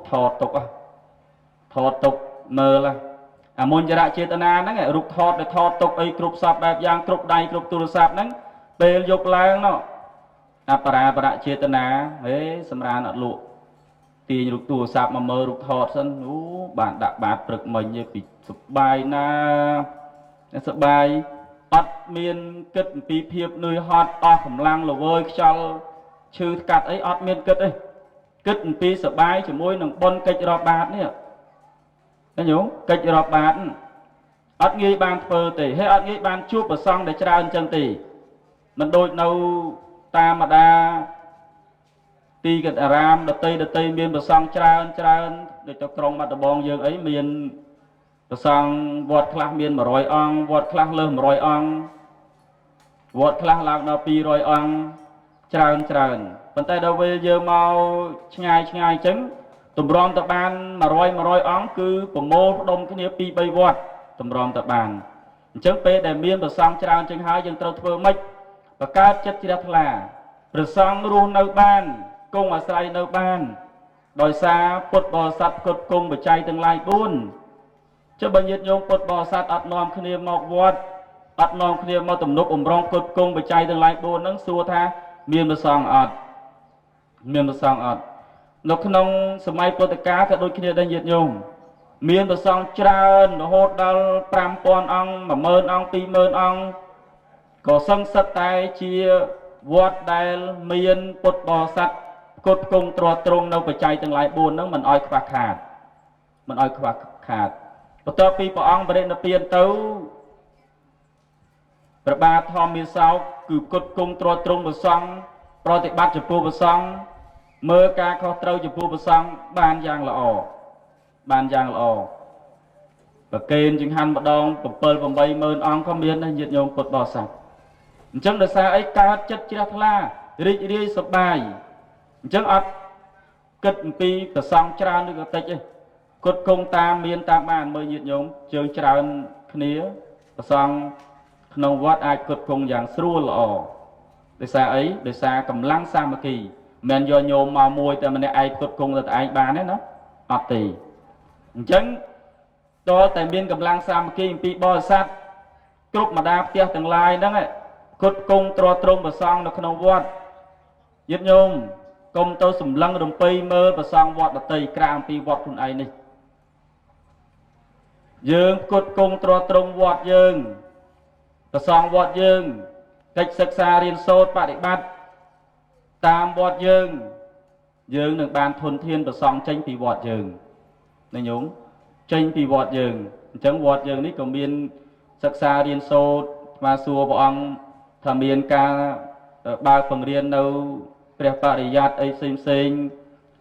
ថតទុកមើលអាមុញ្ញរចេតនាហ្នឹងរូបថតដែលថតទុកអីគ្រប់សពបែបយ៉ាងគ្រប់ដៃគ្រប់ទូរស័ព្ទហ្នឹងពេលយកឡើងនោះអបរាបរចេតនាសម្រានអត់លក់ទាញរូបទូរស័ព្ទមកមើលរូបថតសិនអូបានដាក់បាតព្រឹកមិញពីសបាយណាសបាយអត់មានគិតអំពីភាពនឿយហត់អស់កម្លាំងល្វើយខ្យល់ឈឺកាត់អីអត់មានគិតទេគិតអំពីសបាយជាមួយនឹងបុណ្យកិច្ចរាប់បាតនេះណាញោមកិច្ចរាប់បាត អត់ងាយបានធ្វើទេហើយអត់ងាយបានជួបប្រសង់ដែលច្រើនចឹងទេមិនដូចនៅតាមម្ដាទីកណ្ដាលអារាមដតីមានប្រសង់ច្រើនដូចទៅក្រុងបាត់ដំបងយើងអីមានប្រសង់វត្តខ្លះមាន100អង្គវត្តខ្លះលើស100អង្គវត្តខ្លះឡើងដល់200អង្គច្រើនប៉ុន្តែដល់ពេលយើងមកឆ្ងាយអញ្ចឹងតម្រាំទៅបាន100អង្គគឺប្រមូលផ្ដុំគ្នា2 3វត្តតម្រាំទៅបានអញ្ចឹងពេលដែលមានប្រសង់ច្រើនចឹងហើយយើងត្រូវធ្វើម៉េចបង្កើតចិត្តជ្រះថ្លាប្រសង់រស់នៅបានគង់អាស្រ័យនៅបានដោយសារពុទ្ធបរិស័ទផ្គត់ផ្គង់បច្ច័យទាំងឡាយ4ចុះបើញាតិញោមពុទ្ធបរិស័ទអត់នាំគ្នាមកវត្តអត់នាំគ្នាមកទំនុកបំរុងផ្គត់ផ្គង់បច្ច័យទាំងឡាយ4ហ្នឹងសួរថាមានប្រសង់អត់នៅក្នុងសម័យពុទ្ធកាលក៏ដូចគ្នាដែរញាតិញោមមានប្រសង់ច្រើនរហូតដល់5000អង្គ10000អង្គ20000អង្គក៏សឹងសិតតែជាវត្តដែលមានពុទ្ធបរិស័ទផ្គត់ផ្គង់ទ្រទ្រង់នៅបច្ច័យទាំងឡាយ4ហ្នឹងមិនឲ្យខ្វះខាតបន្ទាប់ពីព្រះអង្គបរិនិព្វានទៅព្រះបាទធម្មមាសោកគឺផ្គត់ផ្គង់ទ្រទ្រង់ព្រះសង្ឃប្រតិបត្តិចំពោះព្រះសង្ឃមើលការខុសត្រូវចំពោះព្រះសង្ឃបានយ៉ាងល្អប្រកេនចង្ហាន់ម្ដង 7-80000 អង្គក៏មានដែរញាតិញោមពុទ្ធបរិស័ទអញ្ចឹងដោយសារអីកើតចិត្តជ្រះថ្លារីករាយសប្បាយអញ្ចឹងអត់គិតអំពីប្រសង់ច្រើនឬក៏តិចទេគត់គង់តាមមានតាមបានមើលញាតិញោមជើងច្រើនគ្នាប្រសង់ក្នុងវត្តអាចគត់គង់យ៉ាងស្រួលល្អដោយសារអីដោយសារកម្លាំងសាមគ្គីមិនយកញោមមកមួយតែម្នាក់ឯងគត់គង់តែឯងបានទេណាអត់ទេអញ្ចឹងតើតែមានកម្លាំងសាមគ្គីអំពីបរិស័ទគ្រប់ម្ដាផ្ទះទាំងឡាយហ្នឹងគត់គង់ទ្រទ្រង់ប្រសង់នៅក្នុងវត្តញាតិញោមកុំទៅសម្លឹងរំពៃមើលប្រសង់វត្តដតីក្រៅអំពីវត្តខ្លួនឯងនេះយើងគត់គង់ទ្រទ្រង់វត្តយើងប្រសង់វត្តយើងកិច្ចសិក្សារៀនសូត្របប្រតិបត្តិតាមវត្តយើងនឹងបានធនធានប្រសង់ចេញពីវត្តយើងណាញោមចេញពីវត្តយើងអញ្ចឹងវត្តយើងនេះក៏មានសិក្សារៀនសូត្រស្មាសួរព្រះអង្គថាមានការបើកបង្រៀននៅព្រះបរិយ័តអីផ្សេង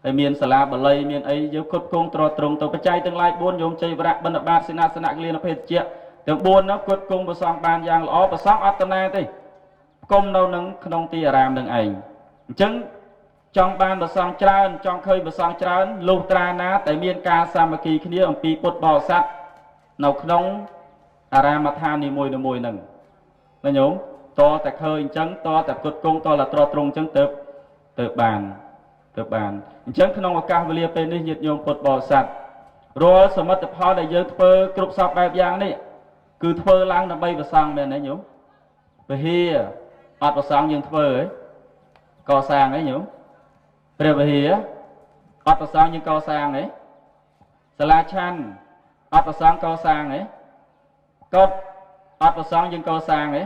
ហើយមានសាលាបាលីមានអីយើងគត់គង់ទ្រទ្រង់ទៅបច្ច័យទាំងឡាយ4ញោមជ័យវរៈបណ្ឌបាតសេនាសនៈគលានភេទជ្ជៈទាំង4នោះគត់គង់ប្រសង់បានយ៉ាងល្អប្រសង់អត់តណាទេគុំនៅនឹងក្នុងទីអារាមនឹងឯងអញ្ចឹងចង់បានប្រសង់ច្រើនចង់ឃើញប្រសង់ច្រើនលុះត្រាណាតែមានការសាមគ្គីគ្នាអំពីពុទ្ធបរិស័ទនៅក្នុងអារាមដ្ឋាននីមួយហ្នឹងណាញោមតតែឃើញអញ្ចឹងតតែគត់គង់តតែត្រត្រង់អញ្ចឹងទៅបានអញ្ចឹងក្នុងឱកាសវេលាពេលនេះញាតិញោមពុទ្ធបរិស័ទរាល់សមិទ្ធផលដែលយើងធ្វើគ្រប់សពបែបយ៉ាងនេះគឺធ្វើឡើងដើម្បីប្រសង់មែនទេញោមពហិអត់ប្រសង់យើងធ្វើហ៎កសាងហ៎ញោមព្រះវិហារអត់ប្រសង់យើងកសាងហ៎សាលាឆាន់អត់ប្រសង់កសាងហ៎កុដិអត់ប្រសង់យើងកសាងហ៎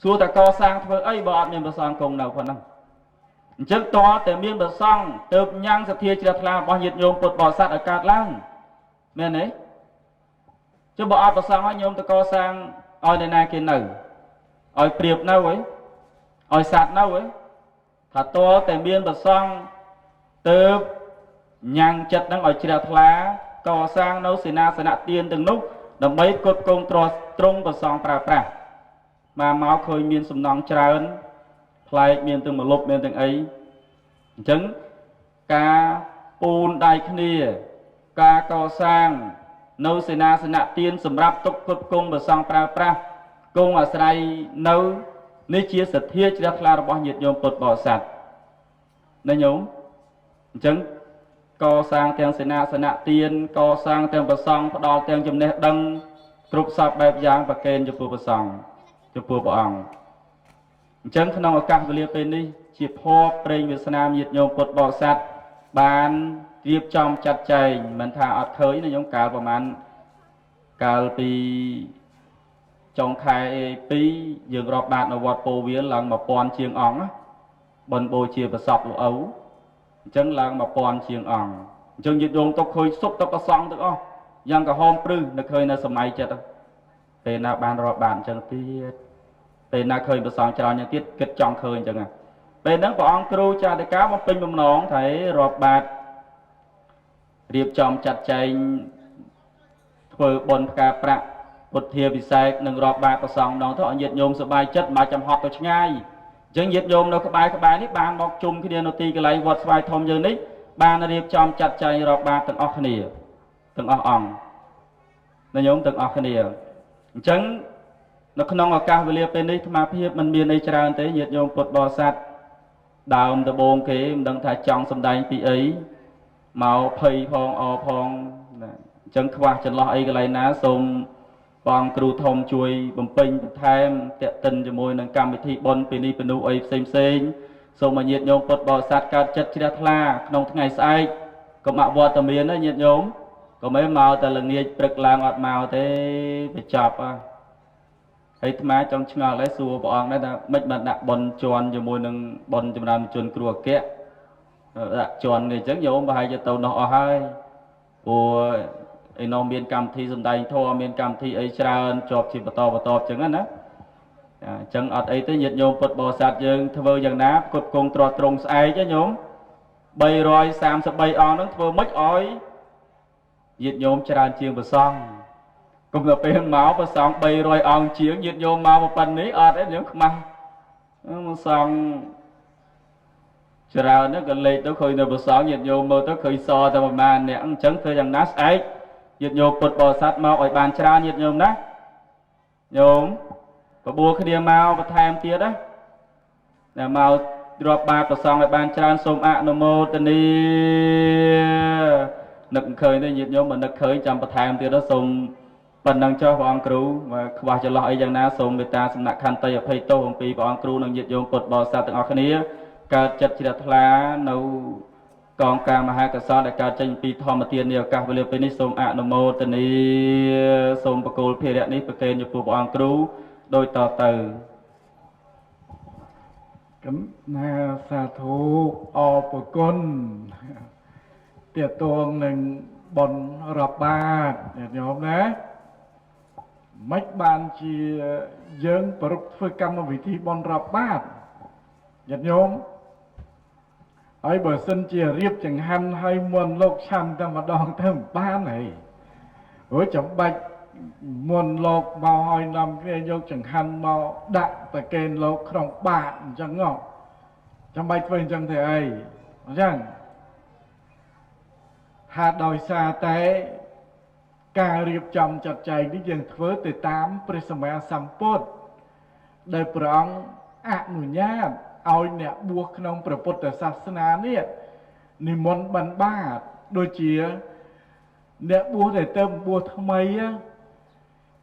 សួរតែកសាងធ្វើអីបើអត់មានប្រសង់គង់នៅប៉ុណ្ណឹងអញ្ចឹងតើតែមានប្រសង់ទៅញ៉ាំងសទ្ធាជ្រះថ្លារបស់ញាតិញោមពុទ្ធបរិស័ទឲ្យកើតឡើងមែនទេចុះបើអត់ប្រសង់ឲ្យញោមទៅកសាងឲ្យអ្នកណាគេនៅឲ្យព្រៀបនៅហ៎ឲ្យសត្វនៅហ៎ថាតើតែមានប្រសង់ទៅញ៉ាំងចិត្តនឹងឲ្យជ្រះថ្លាកសាងនៅសេនាសនៈទានទាំងនោះដើម្បីគត់គង់ទ្រទ្រង់ប្រសង់ប្រើប្រាស់មកឃើញមានសំណង់ច្រើនផ្លែកមានទាំងម្លប់មានទាំងអីអញ្ចឹងការពូនដៃគ្នាការកសាងនៅសេនាសនៈទានសម្រាប់ទុកគត់គង់ប្រសង់ប្រើប្រាស់គង់អាស្រ័យនៅនេះជាសទ្ធាជ្រះថ្លារបស់ញាតិញោមពុទ្ធបរិស័ទណាញោមអញ្ចឹងកសាងទាំងសេនាសនៈទានកសាងទាំងប្រសង់ផ្ដល់ទាំងចំណេះដឹងគ្រប់សពបែបយ៉ាងប្រកេនចំពោះប្រសង់ចំពោះព្រះអង្គអញ្ចឹងក្នុងឱកាសវេលាពេលនេះជាភ័ព្វព្រេងវាសនាញាតិញោមពុទ្ធបរិស័ទបានរៀបចំចាត់ចែងមិនថាអត់ឃើញណាញោមកាលប្រហែលកាលពីចុងខែ2យើងរាប់បាតនៅវត្តពោធិ៍វាលឡើង1000ជាងអង្គបិណ្ឌបូជាប្រសពលោកឪអញ្ចឹងឡើង1000ជាងអង្គអញ្ចឹងញាតិញោមទៅឃើញសុទ្ធទៅប្រសង់ទាំងអស់យ៉ាងក្រហមព្រឹសនៅឃើញនៅសម័យចិត្ត ពេលណាបានរាប់បានអញ្ចឹងទៀតពេលណាឃើញប្រសងច្រើនយ៉ាងទៀតគិតចង់ឃើញអញ្ចឹងពេលហ្នឹងព្រះអង្គគ្រូចាតិកាមកពេញបំណងថារាប់បាតរៀបចំចាត់ចែងធ្វើបុណ្យផ្កាប្រាក់ពុទ្ធាពិសេសនិងរាប់បាតប្រសងម្ដងទៅឲ្យញាតិញោមសប្បាយចិត្តមិនចាំហត់ទៅឆ្ងាយអញ្ចឹងញាតិញោមនៅក្បែរនេះបានមកជុំគ្នានៅទីកន្លែងវត្តស្វាយធំយើងនេះបានរៀបចំចាត់ចែងរាប់បាតទាំងអស់គ្នាទាំងអស់អង្គណាញោមទាំងអស់គ្នាអញ្ចឹងនៅក្នុងឱកាសវេលាពេលនេះអាត្មាភាពមិនមានអីច្រើនទេញាតិញោមពុទ្ធបរិស័ទដើមដំបូងគេមិនដឹងថាចង់សម្ដែងពីអីមកភ័យផងអផងណាអញ្ចឹងខ្វះចន្លោះអីកន្លែងណាសូមបងគ្រូធំជួយបំពេញបន្ថែមតេតិនជាមួយនឹងកម្មវិធីបុណ្យពេលនេះពនុអីផ្សេងសូមឲ្យញាតិញោមពុទ្ធបរិស័ទកើតចិត្តជ្រះថ្លាក្នុងថ្ងៃស្អែកកុំអវត្តមានណាញាតិញោមកុំឲ្យមកតែល្ងាចព្រឹកឡើងអត់មកទេបញ្ចប់ហើយអាត្មាចង់ឆ្ងល់ដែរសួរព្រះអង្គដែរថាមិនបានដាក់បុណ្យជន់ជាមួយនឹងបុណ្យចម្រើនជនគ្រូអគ្គដាក់ជន់នេះអញ្ចឹងញោមប្រហែលជាទៅនោះអស់ហើយព្រោះឯនោះមានកម្មវិធីសម្ដែងធម៌មានកម្មវិធីអីច្រើនជាប់ជាបន្តអញ្ចឹងណាអញ្ចឹងអត់អីទេញាតិញោមពុទ្ធបរិស័ទយើងធ្វើយ៉ាងណាផ្គត់ផ្គង់ទ្រទ្រង់ស្អែកញោម333អង្គហ្នឹងធ្វើម៉េចឲ្យញាតិញោមច្រើនជាងព្រះសង្ឃគុំទៅពេលមកព្រះសង្ឃ300អង្គជាងញាតិញោមមកប៉ុណ្នេះអត់ទេញោមខ្មាស់ព្រះសង្ឃច្រើនណាស់ក៏លេខទៅឃើញនៅព្រះសង្ឃញាតិញោមមើលទៅឃើញសតែប្រហែលអ្នកអញ្ចឹងធ្វើយ៉ាងណាស្អែកញាតិញោមពុទ្ធបរិស័ទមកឲ្យបានច្រើនញាតិញោមណាញោមបបួលគ្នាមកបន្ថែមទៀតណាតែមករាប់បាតព្រះសង្ឃឲ្យបានច្រើនសូមអនុមោទនានឹកឃើញទេញាតិញោមមិននឹកឃើញចាំបន្ថែមទៀតទៅសូមប៉ុណ្ណឹងចុះព្រះអង្គគ្រូមកខ្វះចន្លោះអីយ៉ាងណាសូមមេត្តាសំណាក់ខន្តីអភ័យទោសអំពីព្រះអង្គគ្រូនិងញាតិញោមពុទ្ធបរិស័ទទាំងអស់គ្នាកើតចិត្តជ្រះថ្លានៅកងការមហាកសលដែលកើតចេញពីធម្មទាននៃឱកាសវេលាពេលនេះសូមអនុមោទនាសូមបកគោលភារៈនេះប្រគេនចំពោះព្រះអង្គគ្រូដោយតទៅកំណាសាធុអរប្រគុណទាក់ទងនឹងបុណ្យរាប់បាតញាតិញោមណាមិនបានជាយើងប្រពធ្វើកម្មវិធីបុណ្យរាប់បាតញាតិញោមហើយបើសិនជារៀបចង្ហាន់ឲ្យមុនលោកឆាន់តែម្ដងទៅបានហើយព្រោះចាំបាច់មុនលោកមកឲ្យនាំគ្នាយកចង្ហាន់មកដាក់ប្រគេនលោកក្នុងបាតអញ្ចឹងចាំបាច់ធ្វើអញ្ចឹងទេអីអញ្ចឹងហាក់ដោយសារតែការរៀបចំចាត់ចែងនេះយើងធ្វើទៅតាមព្រះសម្មាសម្ពុទ្ធដែលព្រះអង្គអនុញ្ញាតឲ្យអ្នកបួសក្នុងព្រះពុទ្ធសាសនានេះនិមន្តបិណ្ឌបាតដូចជាអ្នកបួសដែលទៅបួសថ្មី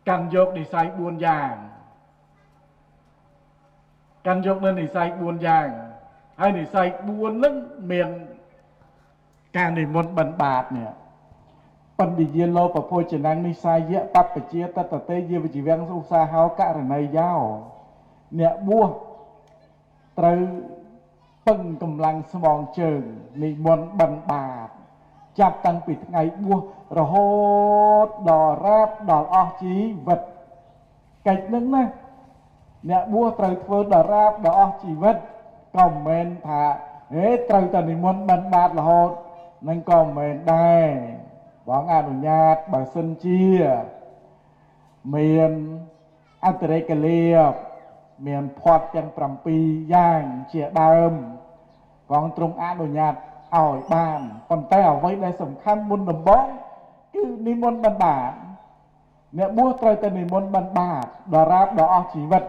កាន់យកនិស័យ4យ៉ាងកាន់យកនៅនិស័យ4យ៉ាងហើយនិស័យ4ហ្នឹងមានការនិមន្តបិណ្ឌបាតនេះបណ្ឌិយាលោពភោចនំនិស័យបព្វជាតតតេយវជីវង្សឧស្សាហោករណីយោអ្នកបួសត្រូវពឹងកម្លាំងស្មងជើងនិមន្តបិណ្ឌបាតចាប់តាំងពីថ្ងៃបួសរហូតដល់រាបដល់អស់ជីវិតកិច្ចនឹងណាអ្នកបួសត្រូវធ្វើដល់រាបដល់អស់ជីវិតក៏មិនមែនថាត្រូវតែនិមន្តបិណ្ឌបាតរហូតនឹងក៏មិនមែនដែរបងអនុញ្ញាតបើសិនជាមានអន្តរេកលាភមានផាត់ទាំង7យ៉ាងជាដើមផងទ្រង់អនុញ្ញាតឲ្យបានប៉ុន្តែអ្វីដែលសំខាន់មុនដំបូងគឺនិមន្តបិណ្ឌបាតអ្នកបួសត្រូវតែនិមន្តបិណ្ឌបាតដល់រាបដល់អស់ជីវិត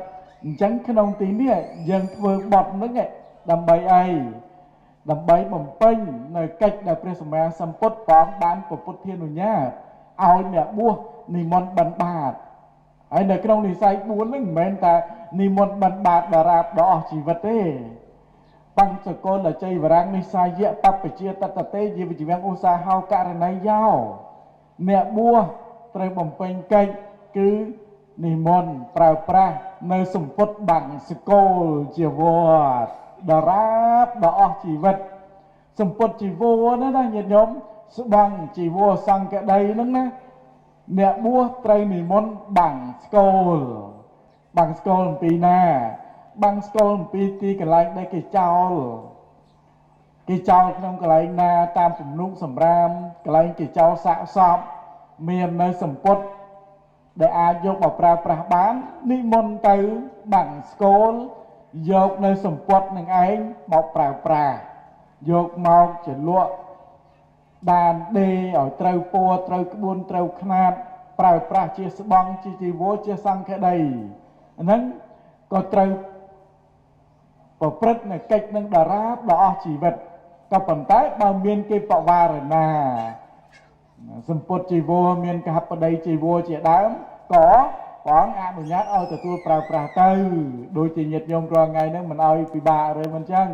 អញ្ចឹងក្នុងទីនេះយើងធ្វើបទហ្នឹងដើម្បីអីដើម្បីបំពេញនៅកិច្ចដែលព្រះសម្មាសម្ពុទ្ធព្រះអង្គបានប្រពុទ្ធានុញ្ញាតឲ្យអ្នកបួសនិមន្តបិណ្ឌបាតហើយនៅក្នុងនិស័យ4ហ្នឹងមិនមែនតែនិមន្តបិណ្ឌបាតដល់រាបដល់អស់ជីវិតទេបញ្ចកលជ័យវរាំងនិស័យបព្វជាតតតេយវជីវង្សឧស្សាហោករណីយោអ្នកបួសត្រូវបំពេញកិច្ចគឺនិមន្តប្រើប្រាស់នៅសម្ពុតបង្សកលជាវត្តដល់រាបដល់អស់ជីវិតសម្ពុតជីវរណាញាតិញោមស្បង់ជីវរសង្កដីហ្នឹងណា អ្នកបួសត្រូវនិមន្តបាំងស្គលអំពីណាបាំងស្គលអំពីទីកន្លែងដែលគេចោលក្នុងកន្លែងណាតាមទំនុកសម្រាមកន្លែងគេចោលសាកសពមាននៅសម្ពុតដែលអាចយកមកប្រើប្រាស់បាននិមន្តទៅបាំងស្គលយកនៅសម្ពុតនឹងឯងមកប្រើប្រាស់យកមកជាលក់ដានដេឲ្យត្រូវពណ៌ត្រូវក្បួនត្រូវខ្នាតប្រើប្រាស់ជាស្បង់ជាជីវរជាសង្ឃដីហ្នឹងក៏ត្រូវប្រព្រឹត្តនៅកិច្ចនឹងតារាបដ៏អស់ជីវិតក៏ប៉ុន្តែបើមានគេបវារណាសម្ពុតជីវរមានកហបដីជីវរជាដើមក៏ព្រះអង្គអនុញ្ញាតឲ្យទទួលប្រើប្រាស់ទៅដូចជាញាតិញោមរាល់ថ្ងៃហ្នឹងមិនឲ្យពិបាកឬមិនចឹង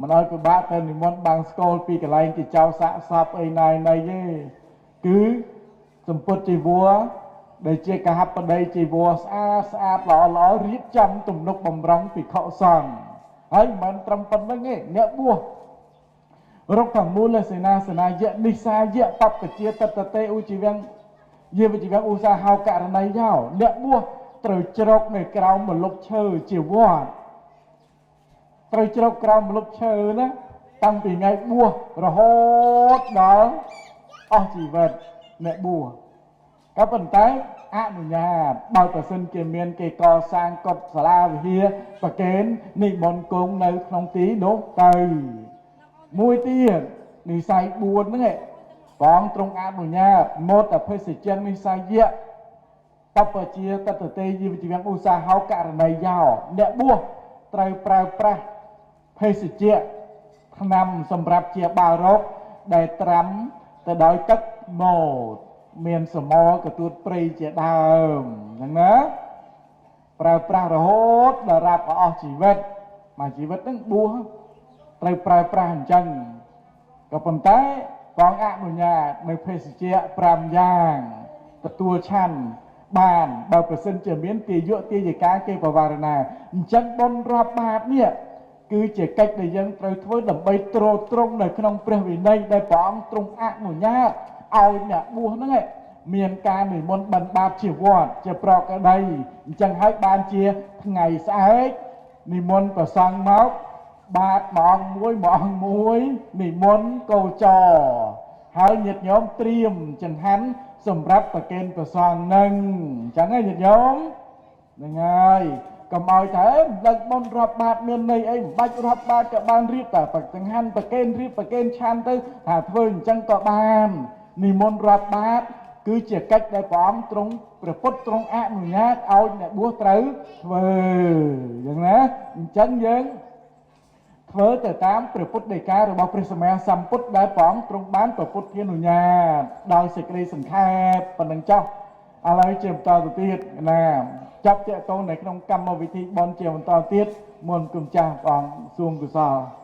មិនឲ្យពិបាកទៅនិមន្តបាំងស្គលពីកន្លែងគេចោលសាកសពអីណៃទេគឺសម្ពុតជីវរដែលជាកហបដីជីវរស្អាតល្អរៀបចំទំនុកបំរុងភិក្ខុសង្ឃហើយមិនត្រឹមប៉ុណ្្នឹងទេអ្នកបួសរកមូលសេនាសនាយៈនិសាយៈបព្វជាតតតេឧជីវੰយាវជីវឧស្សាហោករណីយោអ្នកបួសត្រូវជ្រកនៅក្រោមម្លប់ឈើជាវត្តត្រូវជ្រកក្រោមម្លប់ឈើណាតាំងពីថ្ងៃបួសរហូតដល់អស់ជីវិតអ្នកបួសក៏ប៉ុន្តែអនុញ្ញាតបើប្រសិនជាមានគេកសាងកុដិសាលាវិហារប្រកេននិមន្តគង់នៅក្នុងទីនោះទៅមួយទៀតនិស័យ4ហ្នឹងឯងព្រះអង្គទ្រង់អនុញ្ញាតមោតភេសជ្ជនិស័យៈបព្វជាតតតេជីវជីវឧស្សាហោករណីយោអ្នកបួសត្រូវប្រើប្រាស់ភេសជ្ជៈថ្នាំសម្រាប់ជាបារោគដែលត្រាំទៅដោយទឹកម៉ូតមានសមរកទួតព្រៃជាដើមហ្នឹងណាប្រើប្រាស់រហូតដល់រាប់អស់ជីវិតមួយជីវិតហ្នឹងបួសត្រូវប្រើប្រាស់អញ្ចឹងក៏ប៉ុន្តែព្រះអង្គអនុញ្ញាតនៅភេសជ្ជៈ5យ៉ាងទទួលឆាន់បានបើប្រសិនជាមានទាយកទាយិកាគេបវារណាអញ្ចឹងបុណ្យរាប់បាតនេះគឺជាកិច្ចដែលយើងត្រូវធ្វើដើម្បីទ្រទ្រង់នៅក្នុងព្រះវិន័យដែលព្រះអង្គទ្រង់អនុញ្ញាតឲ្យអ្នកបួសហ្នឹងមានការនិមន្តបិណ្ឌបាតជាវត្តជាប្រកដីអញ្ចឹងហើយបានជាថ្ងៃស្អែកនិមន្តប្រសង់មកបាតមួយនិមន្តកោចរហើយញាតិញោមត្រៀមចង្ហាន់សម្រាប់ប្រគេនប្រសង់នឹងអញ្ចឹងហើយញាតិញោមហ្នឹងហើយកុំឲ្យតែដឹកបុណ្យរាប់បាតមានន័យអីមិនបាច់រាប់បាតក៏បានរៀបតែចង្ហាន់ប្រគេនរៀបប្រគេនឆាន់ទៅថាធ្វើអញ្ចឹងក៏បាននិមន្តរាប់បាតគឺជាកិច្ចដែលព្រះអង្គទ្រង់ព្រះពុទ្ធទ្រង់អនុញ្ញាតឲ្យអ្នកបួសត្រូវធ្វើយ៉ាងណាអញ្ចឹងយើងធ្វើទៅតាមព្រះពុទ្ធដីការបស់ព្រះសម្មាសម្ពុទ្ធដែលព្រះអង្គទ្រង់បានព្រះពុទ្ធធានុញ្ញាតដោយសេចក្តីសង្ខេបប៉ុណ្ណឹងចុះឥឡូវជាបន្តទៅទៀតណាចាប់តាក់ទងនៅក្នុងកម្មវិធីបុណ្យជាបន្តទៀតមុនគុំចាស់ព្រះអង្គសួងកុសល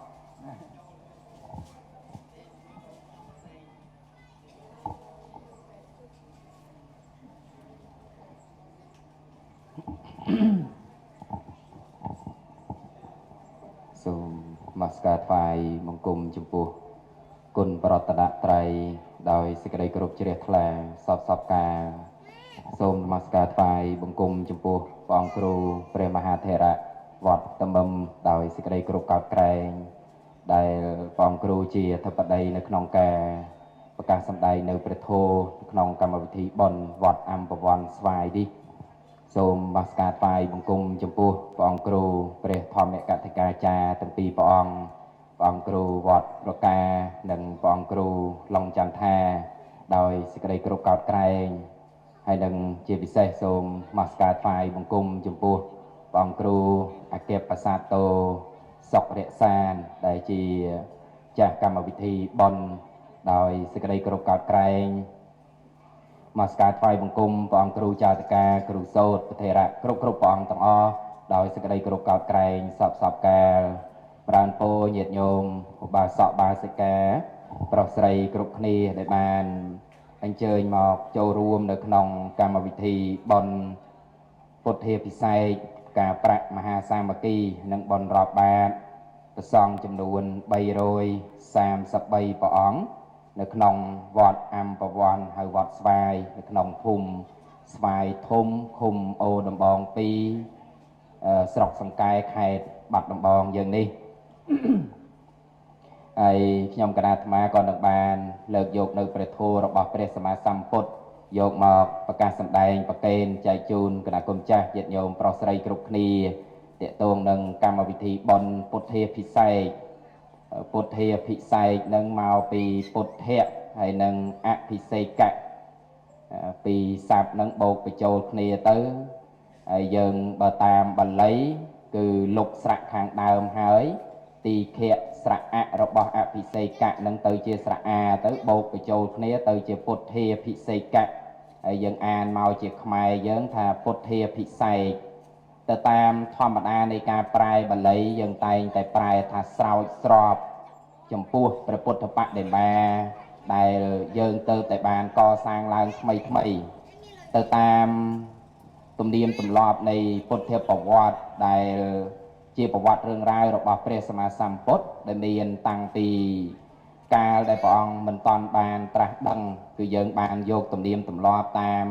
សូមនមស្ការថ្វាយបង្គំចំពោះគុណប្រតនត្រ័យដោយសេចក្តីគោរពជ្រះថ្លាសពការសូមនមស្ការថ្វាយបង្គំចំពោះព្រះអង្គគ្រូព្រះមហាថេរៈវត្តតមឹមដោយសេចក្តីគោរពកោតក្រែងដែលព្រះអង្គគ្រូជាអធិបតីនៅក្នុងការប្រកាសសម្ដែងនៅព្រះធម៌ក្នុងកម្មវិធីបុណ្យវត្តអមពវ័នស្វាយនេះសូមនមស្ការថ្វាយបង្គំចំពោះព្រះអង្គគ្រូព្រះធម្មកថាចារ្យទាំងពីរព្រះអង្គគ្រូវត្តប្រកានិងព្រះអង្គគ្រូឡុងចន្ទថាដោយសេចក្តីគោរពកោតក្រែងហើយនឹងជាពិសេសសូមនមស្ការថ្វាយបង្គំចំពោះព្រះអង្គគ្រូអគ្គប្រាសាទតោសុករក្សានដែលជាចាស់កម្មវិធីបុណ្យដោយសេចក្តីគោរពកោតក្រែងនមស្ការថ្វាយបង្គំព្រះអង្គគ្រូចាតកាគ្រូសូត្រប្រធេរៈគ្រប់ព្រះអង្គទាំងអស់ដោយសេចក្តីគោរពកោតក្រែងសពកាលប្រានពោញាតិញោមឧបាសកបាសិកាប្រុសស្រីគ្រប់គ្នាដែលបានអញ្ជើញមកចូលរួមនៅក្នុងកម្មវិធីបុណ្យពុទ្ធាភិសេកការប្រាក់មហាសាមគ្គីនិងបុណ្យរាប់បាតព្រះសង្ឃចំនួន333ព្រះអង្គ នៅក្នុងវត្តអំបវ័នហើយវត្តស្វាយនៅក្នុងភូមិស្វាយធំឃុំអូដំបង2ស្រុកសង្កែខេត្តបាត់ដំបងយើងនេះ ហើយខ្ញុំគណៈអាត្មាក៏នឹងបានលើកយកនៅព្រះធម៌របស់ព្រះសម្មាសម្ពុទ្ធយកមកប្រកាសសម្ដែងប្រកេនចែកជូនគណៈគុណចាស់ញាតិញោមប្រុសស្រីគ្រប់គ្នាទាក់ទងនឹងកម្មវិធីបុណ្យពុទ្ធាភិសេកពុទ្ធាភិសេកនឹងមកពីពុទ្ធៈហើយនឹងអភិសេកៈពីស័ព្ទនឹងបូកបញ្ចូលគ្នាទៅហើយយើងបើតាមបាលីគឺលុបស្រៈខាងដើមហើយទីខៈស្រៈអរបស់អភិសេកៈនឹងទៅជាស្រៈអាទៅបូកបញ្ចូលគ្នាទៅជាពុទ្ធាភិសេកៈហើយយើងអានមកជាខ្មែរយើងថាពុទ្ធាភិសេកទៅតាមធម្មតានៃការប្រែបាលីយើងតែងតែប្រែថាស្រោចស្រពចំពោះព្រះពុទ្ធបដិមាដែលយើងទៅតែបានកសាងឡើងថ្មីទៅតាមទំនៀមទម្លាប់នៃពុទ្ធប្រវត្តិដែលជាប្រវត្តិរឿងរ៉ាវរបស់ព្រះសម្មាសម្ពុទ្ធដែលមានតាំងពីកាលដែលព្រះអង្គមិនតាន់បានត្រាស់ដឹងគឺយើងបានយកទំនៀមទម្លាប់តាម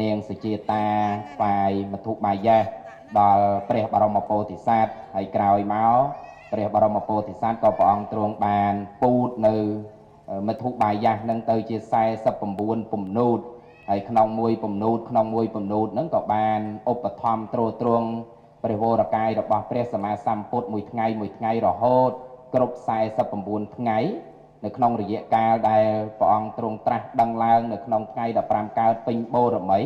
នាងសុជាតាស្វាយមធុបាយៈដល់ព្រះបរមពោធិសត្វហើយក្រោយមកព្រះបរមពោធិសត្វក៏ព្រះអង្គទ្រង់បានពូតនៅមធុបាយៈនឹងទៅជា49ពំនូតហើយក្នុងមួយពំនូតហ្នឹងក៏បានឧបត្ថម្ភទ្រទ្រង់ព្រះវរកាយរបស់ព្រះសម្មាសម្ពុទ្ធមួយថ្ងៃរហូតគ្រប់49ថ្ងៃនៅក្នុងរយៈកាលដែលព្រះអង្គទ្រង់ត្រាស់ដឹងឡើងនៅក្នុងថ្ងៃ15កើតពេញបូរមី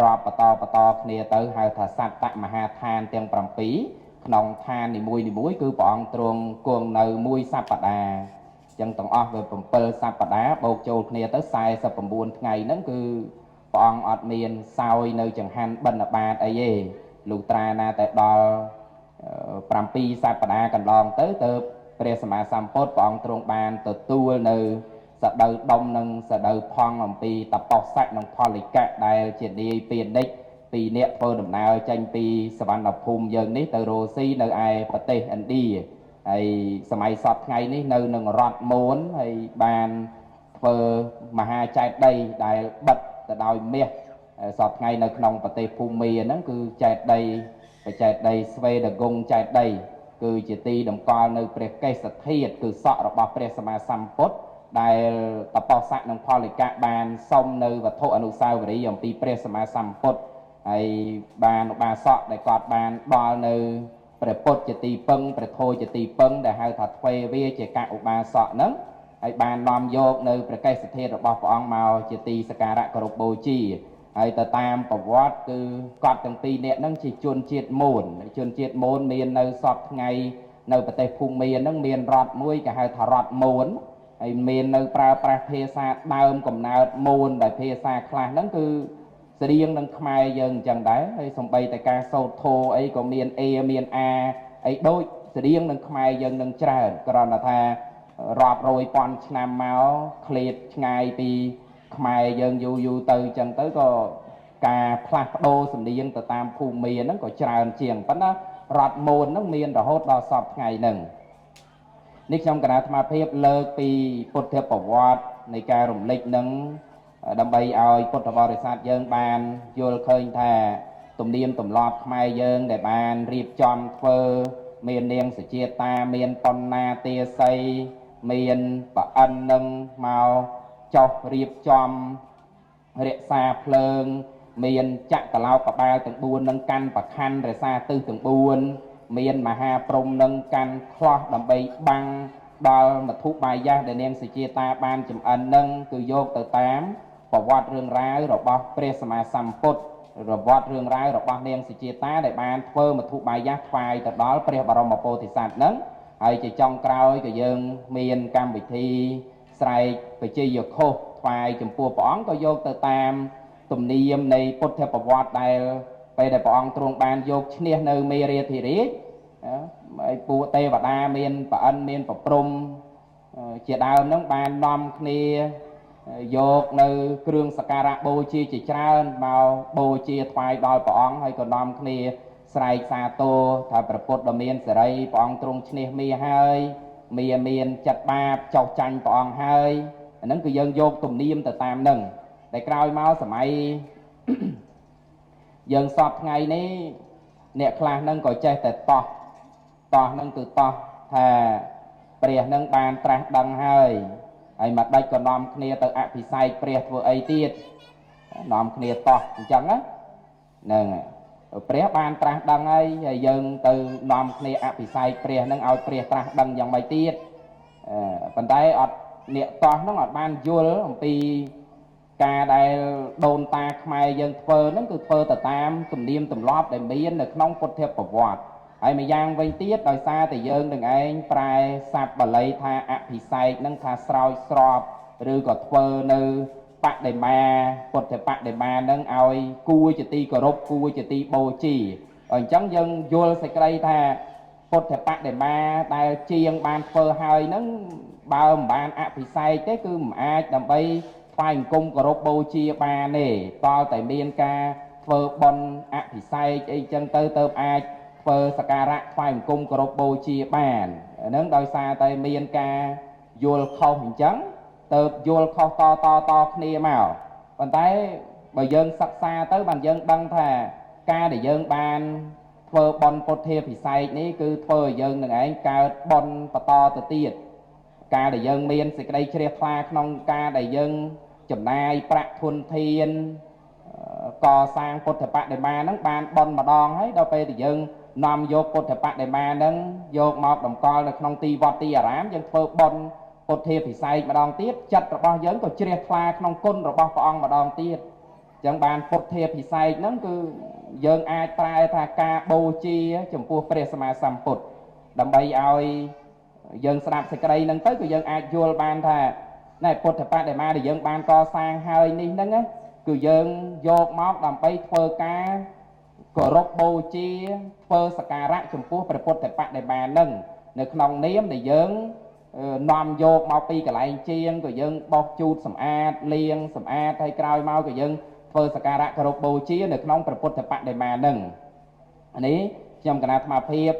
រាប់បន្តគ្នាទៅហៅថាសត្តមហាឋានទាំង7ក្នុងឋាននីមួយគឺព្រះអង្គទ្រង់គង់នៅមួយសប្តាហ៍អញ្ចឹងទាំងអស់វា7សប្តាហ៍បូកចូលគ្នាទៅ49ថ្ងៃហ្នឹងគឺព្រះអង្គអត់មានសោយនៅចង្ហាន់បិណ្ឌបាតអីទេលុះត្រាណាតែដល់7សប្តាហ៍កន្លងទៅព្រះសម្មាសម្ពុទ្ធព្រះអង្គទ្រង់បានទទួលនៅសដៅដុំនិងសដៅផង់អំពីតបោសៈនិងផលិកៈដែលជានាយពាណិជ្ជពីអ្នកធ្វើដំណើរចេញពីសវណ្ណភូមិយើងនេះទៅរស់ស៊ីនៅឯប្រទេសឥណ្ឌាហើយសម័យសពថ្ងៃនេះនៅនឹងរដ្ឋមូនហើយបានធ្វើមហាចេតិយដែលបិទទៅដោយមាសសពថ្ងៃនៅក្នុងប្រទេសភូមាហ្នឹងគឺចេតិយបច្ចេតិយស្វេដកុងចេតិយគឺជាទីតម្កល់នៅព្រះកេសធាតុគឺសក់របស់ព្រះសម្មាសម្ពុទ្ធដែលតបោសៈនិងផលិកៈបានសុំនៅវត្ថុអនុស្សាវរីយ៍អំពីព្រះសម្មាសម្ពុទ្ធហើយបានឧបាសកដែលគាត់បានដល់នៅព្រះពុទ្ធជាទីពឹងព្រះធម៌ជាទីពឹងដែលហៅថាទ្វេវាជាកឧបាសកហ្នឹងហើយបាននាំយកនៅព្រះកេសធាតុរបស់ព្រះអង្គមកជាទីសក្ការៈគោរពបូជាហើយទៅតាមប្រវត្តិគឺគាត់ទាំងពីរនាក់ហ្នឹងជាជនជាតិមូនមាននៅសពថ្ងៃនៅប្រទេសភូមាហ្នឹងមានរដ្ឋមួយគេហៅថារដ្ឋមូនហើយមាននៅប្រើប្រាស់ភាសាដើមកំណើតមូនដែលភាសាខ្លះហ្នឹងគឺស្រៀងនឹងខ្មែរយើងអញ្ចឹងដែរហើយសំបីតែការសូត្រធម៌អីក៏មានអេមានអាអីដូចស្រៀងនឹងខ្មែរយើងនឹងច្រើនគ្រាន់តែថារាប់រយពាន់ឆ្នាំមកឃ្លាតឆ្ងាយពីខ្មែរយើងយូរទៅអញ្ចឹងទៅក៏ការផ្លាស់ប្ដូរសំនៀងទៅតាមភូមិមាហ្នឹងក៏ច្រើនជាងប៉ុន្តែរដ្ឋមូនហ្នឹងមានរហូតដល់សពថ្ងៃហ្នឹងនេះខ្ញុំគណៈអាត្មាភាពលើកពីពុទ្ធប្រវត្តិនៃការរំលេចហ្នឹងដើម្បីឲ្យពុទ្ធបរិស័ទយើងបានយល់ឃើញថាទំនៀមទម្លាប់ខ្មែរយើងដែលបានរៀបចំធ្វើមាននាងសុជាតាមានបណ្ណាទាស័យមានប្រអិននឹងមកចុះរៀបចំរក្សាភ្លើងមានចក្រឡោកបាលទាំង4នឹងកាន់ប្រខ័ណ្ឌរក្សាទិសទាំង4មានមហាព្រំនឹងកាន់ខ្លោះដើម្បីបាំងដល់មធុបាយៈដែលនាងសុជាតាបានចំអិននឹងគឺយកទៅតាមប្រវត្តិរឿងរ៉ាវរបស់ព្រះសម្មាសម្ពុទ្ធប្រវត្តិរឿងរ៉ាវរបស់នាងសុជាតាដែលបានធ្វើមធុបាយៈថ្វាយទៅដល់ព្រះបរមពោធិសត្វនឹងហើយជាចុងក្រោយក៏យើងមានកម្មវិធីស្រែកបច្ច័យខុសថ្វាយចំពោះព្រះអង្គក៏យកទៅតាមទំនៀមនៃពុទ្ធប្រវត្តិដែលពេលដែលព្រះអង្គទ្រង់បានយកឈ្នះនៅមេរាធិរាជហើយពួកទេវតាមានប្រអិនមានប្រព្រំជាដើមនឹងបាននាំគ្នាយកនៅគ្រឿងសក្ការៈបូជាជាច្រើនមកបូជាថ្វាយដល់ព្រះអង្គហើយក៏នាំគ្នាស្រែកសាទរថាព្រះពុទ្ធដ៏មានសេរីព្រះអង្គទ្រង់ឈ្នះមារហើយមារមានចិត្តបាបចោះចាញ់ព្រះអង្គហើយ អាហ្នឹងគឺយើងយកទំនៀមទៅតាមហ្នឹងតែក្រោយមកសម័យ យើងសពថ្ងៃនេះអ្នកខ្លះហ្នឹងក៏ចេះតែតោះហ្នឹងគឺតោះថាព្រះហ្នឹងបានត្រាស់ដឹងហើយមកដាច់ក៏នាំគ្នាទៅអភិសេកព្រះធ្វើអីទៀតនាំគ្នាតោះអញ្ចឹងណាហ្នឹងព្រះបានត្រាស់ដឹងហើយយើងទៅនាំគ្នាអភិសេកព្រះហ្នឹងឲ្យព្រះត្រាស់ដឹងយ៉ាងម៉េចទៀតប៉ុន្តែអត់អ្នកតោះហ្នឹងអត់បានយល់អំពីការដែលដូនតាខ្មែរយើងធ្វើហ្នឹងគឺធ្វើទៅតាមទំនៀមទម្លាប់ដែលមាននៅក្នុងពុទ្ធប្រវត្តិហើយម្យ៉ាងវិញទៀតដោយសារតែយើងនឹងឯងប្រែស័ព្ទបាលីថាអភិសេកហ្នឹងថាស្រោចស្រពឬក៏ធ្វើនៅបដិមាពុទ្ធបដិមាហ្នឹងឲ្យគួរជាទីគោរពគួរជាទីបូជាអញ្ចឹងយើងយល់សេចក្តីថាពុទ្ធបដិមាដែលជាងបានធ្វើហើយហ្នឹងបើមិនបានអភិសេកទេគឺមិនអាចដើម្បីថ្វាយអង្គមគោរពបូជាបានទេតើតែមានការធ្វើបុណ្យអភិសេកអីចឹងទៅអាចធ្វើសក្ការៈថ្វាយអង្គមគោរពបូជាបានហ្នឹងដោយសារតែមានការយល់ខុសអញ្ចឹងទៅយល់ខុសតគ្នាមកប៉ុន្តែបើយើងសិក្សាទៅបានយើងដឹងថាការដែលយើងបានធ្វើបុណ្យពុទ្ធាភិសេកនេះគឺធ្វើឲ្យយើងនឹងឯងកើតបុណ្យបន្តទៅទៀតការដែលយើងមានសេចក្តីជ្រះថ្លាក្នុងការដែលយើងចំណាយប្រាក់ធនធានកសាងពុទ្ធបដិមាហ្នឹងបានបុណ្យម្ដងហើយដល់ពេលដែលយើងនាំយកពុទ្ធបដិមាហ្នឹងយកមកតម្កល់នៅក្នុងទីវត្តទីអារាមយើងធ្វើបុណ្យពុទ្ធាភិសេកម្ដងទៀតចិត្តរបស់យើងក៏ជ្រះថ្លាក្នុងគុណរបស់ព្រះអង្គម្ដងទៀតអញ្ចឹងបានពុទ្ធាភិសេកហ្នឹងគឺយើងអាចប្រែថាការបូជាចំពោះព្រះសម្មាសម្ពុទ្ធដើម្បីឲ្យយើងស្ដាប់សេចក្តីហ្នឹងទៅគឺយើងអាចយល់បានថាណែពុទ្ធបដិមាដែលយើងបានកសាងហើយនេះហ្នឹងគឺយើងយកមកដើម្បីធ្វើការគោរពបូជាធ្វើសក្ការៈចំពោះព្រះពុទ្ធបដិមាហ្នឹងនៅក្នុងនាមដែលយើងនាំយកមកពីកន្លែងជាងក៏យើងបោះជូតសម្អាតលាងសម្អាតហើយក្រោយមកក៏យើងធ្វើសក្ការៈគោរពបូជានៅក្នុងព្រះពុទ្ធបដិមាហ្នឹងនេះខ្ញុំគណៈអាត្មាភាព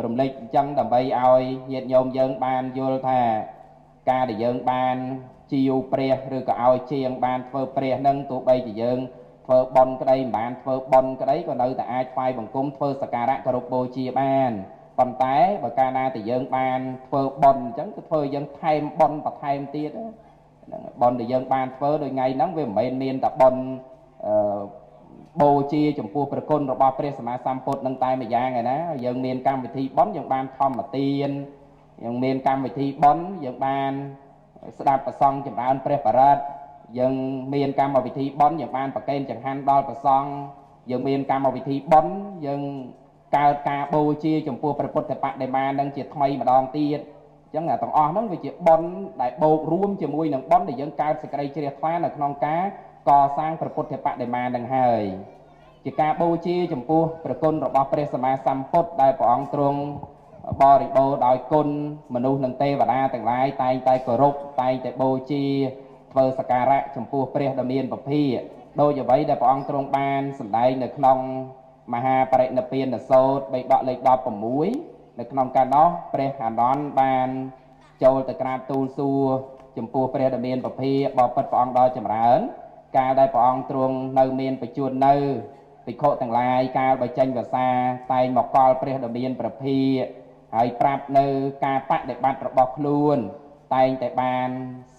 រំលេចអញ្ចឹងដើម្បីឲ្យញាតិញោមយើងបានយល់ថាការដែលយើងបានជាវព្រះឬក៏ឲ្យជាងបានធ្វើព្រះហ្នឹងទោះបីជាយើងធ្វើបុណ្យក្តីមិនបានធ្វើបុណ្យក្តីក៏នៅតែអាចថ្វាយបង្គំធ្វើសក្ការៈគោរពបូជាបានប៉ុន្តែបើកាលណាតែយើងបានធ្វើបុណ្យអញ្ចឹងគឺធ្វើយើងថែមបុណ្យបន្ថែមទៀតហ្នឹងបុណ្យដែលយើងបានធ្វើដោយថ្ងៃហ្នឹងវាមិនមែនមានតែបុណ្យបូជាចំពោះព្រះគុណរបស់ព្រះសម្មាសម្ពុទ្ធនឹងតែម្យ៉ាងឯណាយើងមានកម្មវិធីបុណ្យយើងបានធម្មទានយើងមានកម្មវិធីបុណ្យយើងបានស្ដាប់ប្រសង់ចម្រើនព្រះបរិត្តយើងមានកម្មវិធីបុណ្យយើងបានប្រគេនចង្ហាន់ដល់ព្រះសង្ឃយើងមានកម្មវិធីបុណ្យយើងកើតការបូជាចំពោះព្រះពុទ្ធបដិមានឹងជាថ្មីម្ដងទៀតអញ្ចឹងទាំងអស់ហ្នឹងវាជាបុណ្យដែលបូករួមជាមួយនឹងបុណ្យដែលយើងកើតសេចក្តីជ្រះថ្លានៅក្នុងការកសាងព្រះពុទ្ធបដិមានឹងហើយជាការបូជាចំពោះព្រះគុណរបស់ព្រះសម្មាសម្ពុទ្ធដែលព្រះអង្គទ្រង់បរិបូរណ៍ដោយគុណមនុស្សនិងទេវតាទាំងឡាយតែងតែគោរពតែងតែបូជាធ្វើសក្ការៈចំពោះព្រះដ៏មានពភាដោយអ្វីដែលព្រះអង្គទ្រង់បានសម្ដែងនៅក្នុងមហាបរិនិព្វានសូត្របេដកលេខ16នៅក្នុងកាលនោះព្រះអានន្ទបានចូលទៅក្រាបទូលសួរចំពោះព្រះដ៏មានពភាបបិទ្ធព្រះអង្គដ៏ចម្រើនកាលដែលព្រះអង្គទ្រង់នៅមានបច្ចុប្បន្ននៅភិក្ខុទាំងឡាយកាលបើចេញវសាតែងមកកល់ព្រះដ៏មានព្រះភាហើយប្រាប់នៅការបដិបត្តិរបស់ខ្លួនតែងតែបាន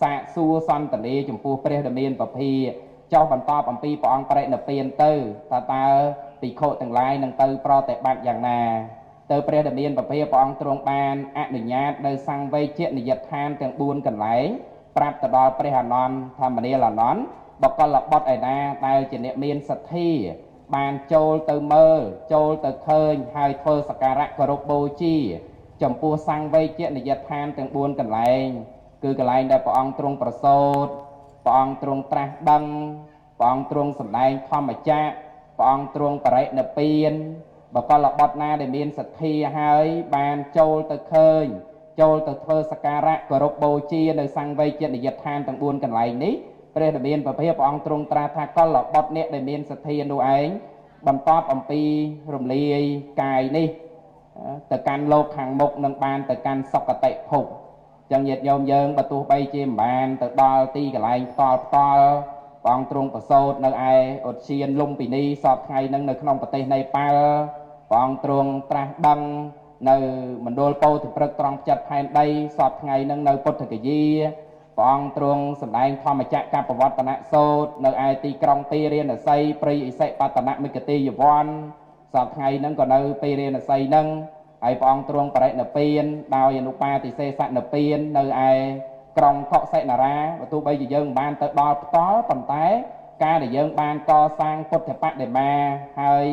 សាកសួរសន្តានាចំពោះព្រះដ៏មានព្រះភាចុះបន្តអំពីព្រះអង្គបរិនិព្វានទៅថាតើភិក្ខុទាំងឡាយនឹងទៅប្រតិបត្តិយ៉ាងណាទៅព្រះដ៏មានព្រះភាព្រះអង្គទ្រង់បានអនុញ្ញាតនៅសង្វេជ្ជនិយដ្ឋានទាំង4កន្លែងប្រាប់ទៅដល់ព្រះអានន្ទថាមនាលអានន្ទបកលបុត្រឯណាដែលជាអ្នកមានសទ្ធាបានចូលទៅមើលចូលទៅឃើញហើយធ្វើសក្ការៈគោរពបូជាចំពោះសង្វេជ្ជនិយដ្ឋានទាំង4កន្លែងគឺកន្លែងដែលព្រះអង្គទ្រង់ប្រសូតព្រះអង្គទ្រង់ត្រាស់ដឹងព្រះអង្គទ្រង់សម្ដែងធម្មចក្រព្រះអង្គទ្រង់បរិនិព្វានបកលបុត្រណាដែលមានសទ្ធាហើយបានចូលទៅឃើញចូលទៅធ្វើសក្ការៈគោរពបូជានៅសង្វេជ្ជនិយដ្ឋានទាំង4កន្លែងនេះព្រះដ៏មានពភាព្រះអង្គទ្រង់ត្រាស់ថាកលបុត្រអ្នកដែលមានសទ្ធានោះឯងបន្តអំពីរំលាយកាយនេះទៅកាន់លោកខាងមុខនឹងបានទៅកាន់សុគតិភព ចឹងញាតិញោមយើងបើទោះបីជាមិនបានទៅដល់ទីកន្លែងផ្ទាល់ព្រះអង្គទ្រង់ប្រសូតនៅឯឧទ្យានលំពិនីសពថ្ងៃហ្នឹងនៅក្នុងប្រទេសនេប៉ាល់ព្រះអង្គទ្រង់ត្រាស់ដឹងនៅមណ្ឌលពោធិព្រឹកត្រង់ផ្ចិតផែនដីសពថ្ងៃហ្នឹងនៅពុទ្ធគយាព្រះអង្គទ្រង់សម្ដែងធម្មចក្រកបវត្តនសូត្រនៅឯទីក្រុងពេរាណសីព្រៃអិសិបតនមិគតិយវ័នសពថ្ងៃហ្នឹងក៏នៅពេរាណសីហ្នឹងហើយព្រះអង្គទ្រង់បរិនិព្វានដោយអនុបាទិសេសនិព្វាននៅឯក្រុងកុសិនារាបើទោះបីជាយើងមិនបានទៅដល់ផ្ទាល់ប៉ុន្តែការដែលយើងបានកសាងពុទ្ធបដិមាហើយ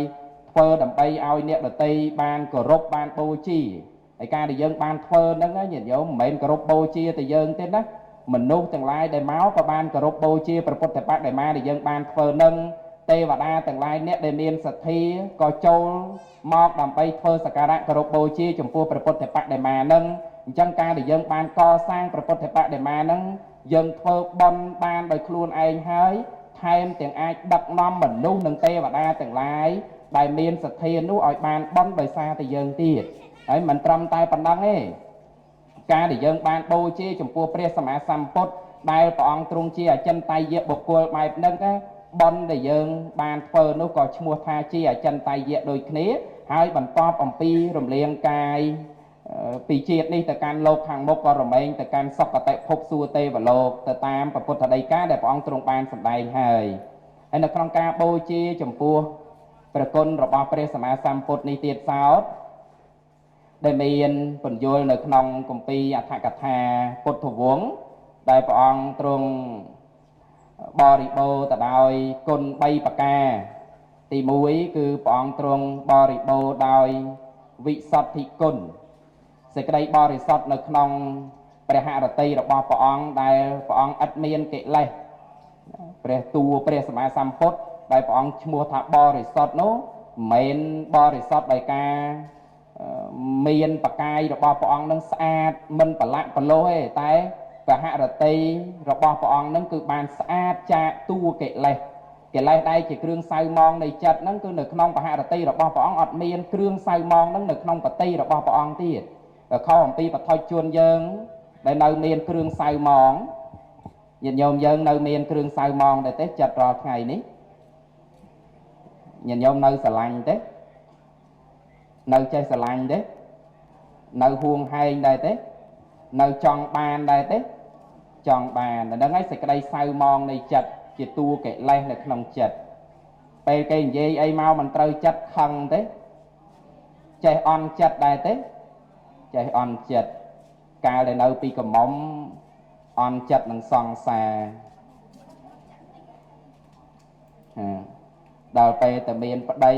ធ្វើដើម្បីឲ្យអ្នកដទៃបានគោរពបានបូជាហើយការដែលយើងបានធ្វើហ្នឹងញាតិញោមមិនមែនគោរពបូជាតែយើងទេណាមនុស្សទាំងឡាយដែលមកក៏បានគោរពបូជាព្រះពុទ្ធបដិមាដែលយើងបានធ្វើហ្នឹងទេវតាទាំងឡាយអ្នកដែលមានសទ្ធាក៏ចូលមកដើម្បីធ្វើសក្ការៈគោរពបូជាចំពោះព្រះពុទ្ធបដិមាហ្នឹងអញ្ចឹងការដែលយើងបានកសាងព្រះពុទ្ធបដិមាហ្នឹងយើងធ្វើបុណ្យបានដោយខ្លួនឯងហើយថែមទាំងអាចដឹកនាំមនុស្សនិងទេវតាទាំងឡាយដែលមានសទ្ធានោះឲ្យបានបុណ្យដោយសារតែយើងទៀតហើយមិនត្រឹមតែប៉ុណ្ណឹងទេការដែលយើងបានបូជាចំពោះព្រះសម្មាសម្ពុទ្ធដែលព្រះអង្គទ្រង់ជាអចិន្ត្រៃយៈបុគ្គលបែបហ្នឹងបុណ្យដែលយើងបានធ្វើនោះក៏ឈ្មោះថាជាអចិន្ត្រៃយៈដូចគ្នាហើយបន្ទាប់អំពីរំលាងកាយពីជាតិនេះទៅកាន់លោកខាងមុខក៏រមែងទៅកាន់សុគតិភពសួគ៌ទេវលោកទៅតាមពុទ្ធដីកាដែលព្រះអង្គទ្រង់បានសម្ដែងហើយនៅក្នុងការបូជាចំពោះព្រះគុណរបស់ព្រះសម្មាសម្ពុទ្ធនេះទៀតសោតដែលមានពន្យល់នៅក្នុងគម្ពីរអដ្ឋកថាពុទ្ធវង្សដែលព្រះអង្គទ្រង់បរិបូរទៅដោយគុណ3ប្រការទី1គឺព្រះអង្គទ្រង់បរិបូរដោយវិសុទ្ធិគុណសេចក្តីបរិសុទ្ធនៅក្នុងព្រះហឫទ័យរបស់ព្រះអង្គដែលព្រះអង្គឥតមានកិលេសព្រះតួព្រះសម្មាសម្ពុទ្ធដែលព្រះអង្គឈ្មោះថាបរិសុទ្ធនោះមិនមែនបរិសុទ្ធដោយការមានបកាយរបស់ព្រះអង្គនឹងស្អាតមិនប្រឡាក់ប្រឡោះទេតែព្រះហឫទ័យរបស់ព្រះអង្គនឹងគឺបានស្អាតចាកតួកិលេសដែលជាគ្រឿងសៅមងនៃចិត្តហ្នឹងគឺនៅក្នុងព្រះហឫទ័យរបស់ព្រះអង្គអត់មានគ្រឿងសៅមងហ្នឹងនៅក្នុងបតីរបស់ព្រះអង្គទៀតខុសអំពីបឋិជនយើងដែលនៅមានគ្រឿងសៅមងញាតិញោមយើងនៅមានគ្រឿងសៅមងដែរទេចិត្តរាល់ថ្ងៃនេះញាតិញោមនៅស្រឡាញ់ទេនៅចេះស្រឡាញ់ទេនៅហួងហែងដែរទេនៅចង់បានដែរទេចង់បានដល់ហ្នឹងហើយសេចក្តីសៅមងនៃចិត្តជាតួកិលេសនៅក្នុងចិត្តពេលគេនិយាយអីមកមិនត្រូវចិត្តខឹងទេចេះអន់ចិត្តដែរទេចេះអន់ចិត្តកាលដែលនៅពីកំមុំអន់ចិត្តនឹងសង្សារដល់ពេលតែមានប្តី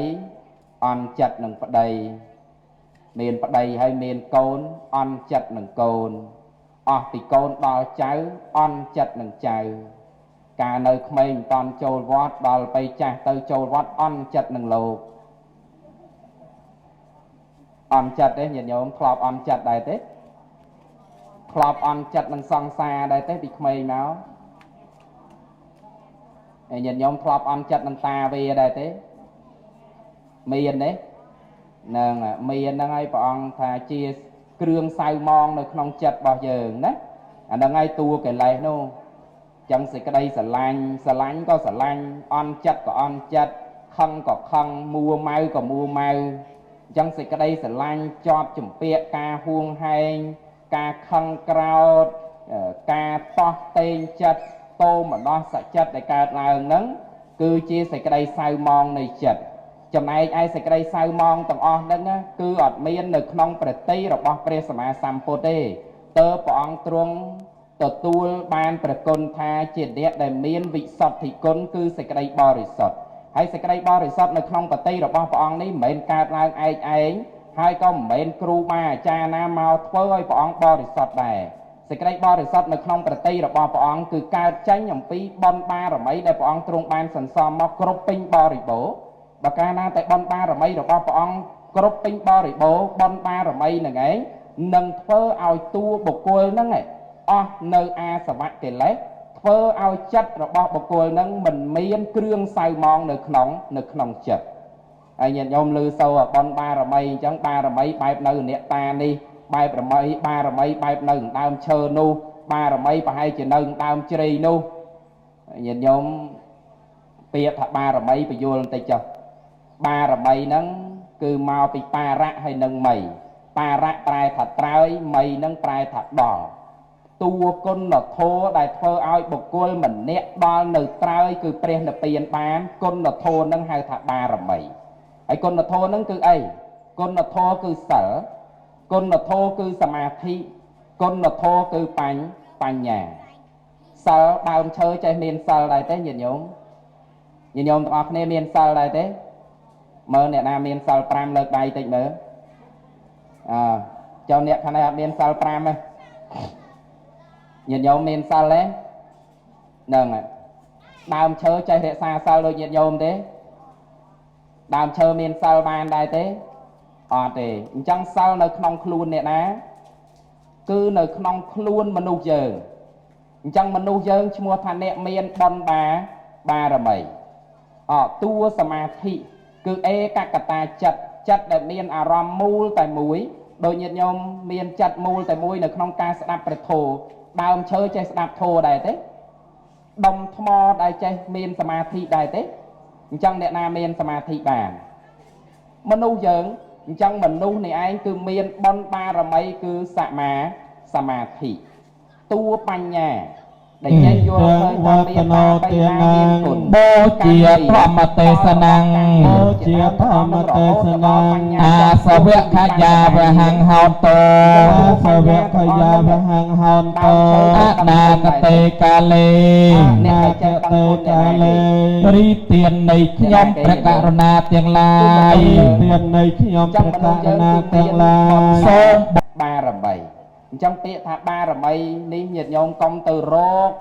អន់ចិត្តនឹងប្តីមានប្តីហើយមានកូនអន់ចិត្តនឹងកូនអស់ពីកូនដល់ចៅអន់ចិត្តនឹងចៅកាលនៅក្មេងមិនតាន់ចូលវត្តដល់ពេលចាស់ទៅចូលវត្តអន់ចិត្តនឹងលោកអន់ចិត្តទេញាតិញោមធ្លាប់អន់ចិត្តដែរទេធ្លាប់អន់ចិត្តនឹងសង្សារដែរទេពីក្មេងមកហើយញាតិញោមធ្លាប់អន់ចិត្តនឹងតាវាដែរទេមានទេនឹងមានហ្នឹងហើយព្រះអង្គថាជាគ្រឿងសៅមងនៅក្នុងចិត្តរបស់យើងណាអាហ្នឹងហើយតួកិលេសនោះចឹងសេចក្តីស្រឡាញ់ក៏ស្រឡាញ់អន់ចិត្តក៏អន់ចិត្តខឹងក៏ខឹងមួម៉ៅក៏មួម៉ៅចឹងសេចក្តីស្រឡាញ់ជាប់ជំពាក់ការហួងហែងការខឹងក្រោធការតោះតេងចិត្តតោមនស្សចិត្តដែលកើតឡើងហ្នឹងគឺជាសេចក្តីសៅមងនៃចិត្តចំណែកឯសេចក្តីសៅមងទាំងអស់ហ្នឹងគឺអត់មាននៅក្នុងប្រតិរបស់ព្រះសម្មាសម្ពុទ្ធទេតើព្រះអង្គទ្រង់ទទួលបានព្រះគុណថាជាអ្នកដែលមានវិសុទ្ធិគុណគឺសេចក្តីបរិសុទ្ធហើយសេចក្តីបរិសុទ្ធនៅក្នុងបតិរបស់ព្រះអង្គនេះមិនមែនកើតឡើងឯងហើយក៏មិនមែនគ្រូបាអាចារ្យណាមកធ្វើឲ្យព្រះអង្គបរិសុទ្ធដែរសេចក្តីបរិសុទ្ធនៅក្នុងប្រតិរបស់ព្រះអង្គគឺកើតចេញអំពីបុណ្យបារមីដែលព្រះអង្គទ្រង់បានសន្សំមកគ្រប់ពេញបរិបូរណ៍បើកាលណាតែបុណ្យបារមីរបស់ព្រះអង្គគ្រប់ពេញបរិបូរណ៍បុណ្យបារមីហ្នឹងឯងនឹងធ្វើឲ្យតួបុគ្គលហ្នឹងអស់នៅអាសវៈកិលេសធ្វើឲ្យចិត្តរបស់បុគ្គលហ្នឹងមិនមានគ្រឿងសៅមងនៅក្នុងចិត្តហើយញាតិញោមឮសូរបុណ្យបារមីអញ្ចឹងបារមីបែបនៅអ្នកតានេះ បែបរមីបារមីបែបនៅដើមឈើនោះបារមីប្រហែលជានៅដើមជ្រៃនោះញាតិញោមពាក្យថាបារមីបញ្យល់បន្តិចចុះបារមីហ្នឹងគឺមកពីបារៈហើយនឹងមីបារៈប្រែថាត្រើយមីហ្នឹងប្រែថាដល់តួគុណធម៌ដែលធ្វើឲ្យបុគ្គលម្នាក់ដល់នៅត្រើយគឺព្រះនិព្វានបានគុណធម៌ហ្នឹងហៅថាបារមីហើយគុណធម៌ហ្នឹងគឺអីគុណធម៌គឺសិលគុណធម៌គឺសមាធិគុណធម៌គឺបញ្ញាសិលដើមឈើចេះមានសិលដែរទេញាតិញោមទាំងអស់គ្នាមានសិលដែរទេមើលអ្នកណាមានសិល5លើកដៃតិចមើលចុះអ្នកខាងនេះអត់មានសិល5ទេញាតិញោមមានសិលទេហ្នឹងដើមឈើចេះរក្សាសិលដូចញាតិញោមទេដើមឈើមានសិលបានដែរទេអត់ទេអញ្ចឹងសិលនៅក្នុងខ្លួនអ្នកណាគឺនៅក្នុងខ្លួនមនុស្សយើងអញ្ចឹងមនុស្សយើងឈ្មោះថាអ្នកមានបុណ្យបារមីតួសមាធិគឺឯកកតាចិត្តដែលមានអារម្មណ៍មូលតែមួយដោយញាតិញោមមានចិត្តមូលតែមួយនៅក្នុងការស្ដាប់ព្រះធម៌ដើមឈើចេះស្ដាប់ធម៌ដែរទេដុំថ្មដែលចេះមានសមាធិដែរទេអញ្ចឹងអ្នកណាមានសមាធិបានមនុស្សយើងអញ្ចឹងមនុស្សនេះឯងគឺមានបុណ្យបារមីគឺសមាធិតួបញ្ញាដែលចេះយល់ឃើញថាមានបាបៃតាមានគុណបូជាធម្មទេសនាងបូជាធម្មទេសនាងអាសវៈខយាវហង្ហោតោអាសវៈខយាវហង្ហោតោអនាគតេកាលេអ្នកចេះតេកាលេរីទាននៃខ្ញុំព្រះករុណាទាំងឡាយទាននៃខ្ញុំព្រះករុណាទាំងឡាយសូមបារមីអញ្ចឹងពាក្យថាបារមីនេះញាតិញោមកុំទៅរក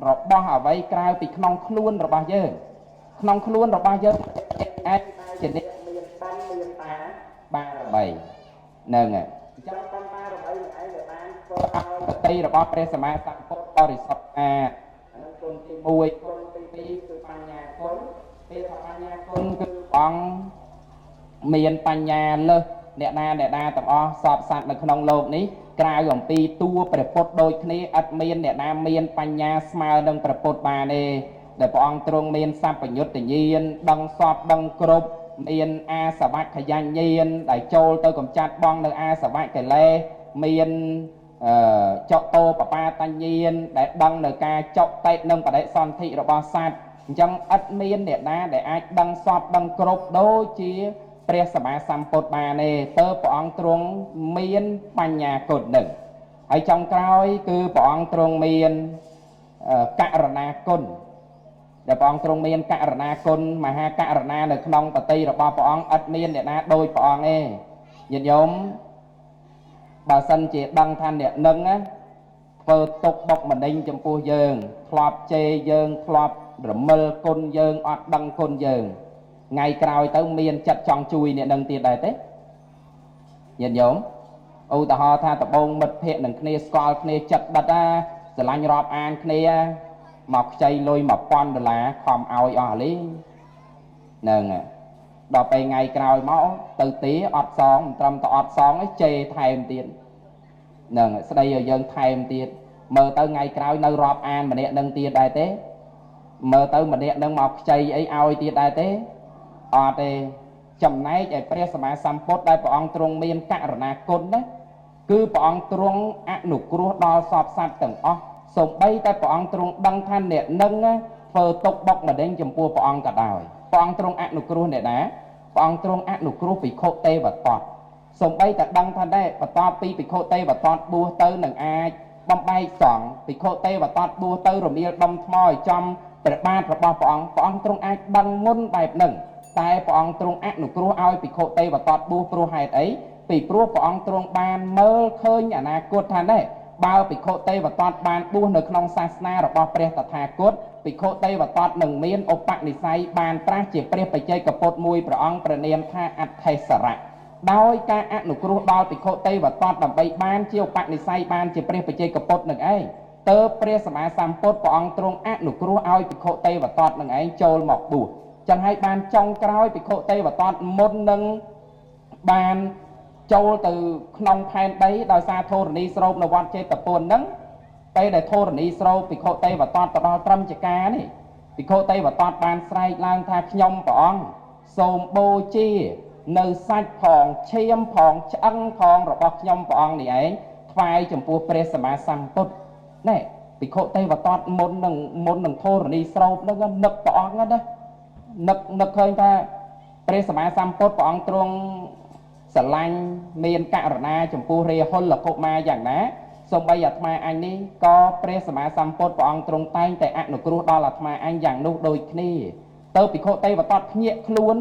របស់អ្វីក្រៅពីក្នុងខ្លួនរបស់យើងក្នុងខ្លួនរបស់យើងអាចជាអ្នកមានបានមានបារមីហ្នឹងហើយអញ្ចឹងបានបារមីនឹងឯងដែលបានធ្វើឲ្យបតីរបស់ព្រះសម្មាសម្ពុទ្ធបរិសុទ្ធអាហ្នឹងគុណទី1គុណទី2គឺបញ្ញាគុណពាក្យថាបញ្ញាគុណគឺអង្គមានបញ្ញាលើសអ្នកណាទាំងអស់សពសត្វនៅក្នុងโลกនេះក្រៅអំពីតួព្រះពុទ្ធដូចគ្នាឥតមានអ្នកណាមានបញ្ញាស្មើនឹងព្រះពុទ្ធបានទេដែលព្រះអង្គទ្រង់មានសម្បយុត្តញ្ញាណដឹងសពដឹងគ្រប់មានអាសវៈខយញ្ញាណដែលចូលទៅកម្ចាត់បងនៅអាសវៈកិលេសមានចតោបបាតញ្ញាណដែលដឹងនៅការចុតិនិងបដិសន្ធិរបស់សត្វអញ្ចឹងឥតមានអ្នកណាដែលអាចដឹងសពដឹងគ្រប់ដូចជាព្រះសម្មាសម្ពុទ្ធបានទេតើព្រះអង្គទ្រង់មានបញ្ញាគុណនឹងហើយចុងក្រោយគឺព្រះអង្គទ្រង់មានករុណាគុណដែលព្រះអង្គទ្រង់មានករុណាគុណមហាករុណានៅក្នុងបតីរបស់ព្រះអង្គឥតមានអ្នកណាដូចព្រះអង្គទេញាតិញោមបើសិនជាដឹងថាអ្នកនឹងធ្វើទុកបុកម្នេញចំពោះយើងធ្លាប់ជេរយើងធ្លាប់រមិលគុណយើងអត់ដឹងគុណយើងថ្ងៃក្រោយទៅមានចិត្តចង់ជួយអ្នកនឹងទៀតដែរទេញាតិញោមឧទាហរណ៍ថាដបងមិត្តភ័ក្តិនឹងគ្នាស្គាល់គ្នាចិត្តដិតស្រឡាញ់រាប់អានគ្នាមកខ្ចីលុយ$1000ខំឲ្យអស់លីហ្នឹងដល់ពេលថ្ងៃក្រោយមកទៅទីអត់សងមិនត្រឹមតែអត់សងឯងជេរថែមទៀតហ្នឹងស្ដីឲ្យយើងថែមទៀតមើលទៅថ្ងៃក្រោយនៅរាប់អានម្នាក់នឹងទៀតដែរទេមើលទៅម្នាក់នឹងមកខ្ចីអីឲ្យទៀតដែរទេអត់ទេចំណែកឯព្រះសម្មាសម្ពុទ្ធដែលព្រះអង្គទ្រង់មានករុណាគុណណាគឺព្រះអង្គទ្រង់អនុគ្រោះដល់សពសត្វទាំងអស់សូម្បីតែព្រះអង្គទ្រង់ដឹងថាអ្នកនឹងធ្វើទុកបុកម្នេញចំពោះព្រះអង្គក៏ដោយព្រះអង្គទ្រង់អនុគ្រោះអ្នកណាព្រះអង្គទ្រង់អនុគ្រោះភិក្ខុទេវទត្តសូម្បីតែដឹងថាដែរបន្ទាប់ពីភិក្ខុទេវទត្តបួសទៅនឹងអាចបំបែកសង្ឃភិក្ខុទេវទត្តបួសទៅរមៀលដុំថ្មឲ្យចំព្រះបាទរបស់ព្រះអង្គទ្រង់អាចដឹងមុនបែបហ្នឹងតែព្រះអង្គទ្រង់អនុគ្រោះឲ្យភិក្ខុទេវទត្តបួសព្រោះហេតុអីពីព្រោះព្រះអង្គទ្រង់បានមើលឃើញអនាគតថាណែបើភិក្ខុទេវទត្តបានបួសនៅក្នុងសាសនារបស់ព្រះតថាគតភិក្ខុទេវទត្តនឹងមានឧបនិស្ស័យបានត្រាស់ជាព្រះបច្ចេកពុទ្ធមួយព្រះអង្គព្រះនាមថាអដ្ឋេសរៈដោយការអនុគ្រោះដល់ភិក្ខុទេវទត្តដើម្បីបានជាឧបនិស្ស័យបានជាព្រះបច្ចេកពុទ្ធនឹងឯងទើបព្រះសម្មាសម្ពុទ្ធព្រះអង្គទ្រង់អនុគ្រោះឲ្យភិក្ខុទេវទត្តនឹងឯងចូលមកបួសចឹងហើយបានចុងក្រោយភិក្ខុទេវទត្តមុននឹងបាន ចូលទៅក្នុងផែនដីដោយសារធរណីស្រូបនៅវត្តចេតពុនហ្នឹងពេលដែលធរណីស្រូបភិក្ខុទេវតតទៅដល់ត្រឹមចកានេះភិក្ខុទេវតតបានស្រែកឡើងថាខ្ញុំព្រះអង្គសូមបូជានៅសាច់ផងឈាមផងឆ្អឹងផងរបស់ខ្ញុំព្រះអង្គនេះឯងថ្វាយចំពោះព្រះសម្មាសម្ពុទ្ធណែភិក្ខុទេវតតមុននឹងធរណីស្រូបហ្នឹងនឹកព្រះអង្គណានឹកឃើញថាព្រះសម្មាសម្ពុទ្ធព្រះអង្គទ្រង់ស្រឡាញ់មានករណាចំពោះរាហុលកុមារយ៉ាងណាសូម្បីអាត្មាអញនេះក៏ព្រះសម្មាសម្ពុទ្ធព្រះអង្គទ្រង់តែងតែអនុគ្រោះដល់អាត្មាអញយ៉ាងនោះដូចគ្នាទៅភិក្ខុទេវតតភ្ញាក់ខ្លួន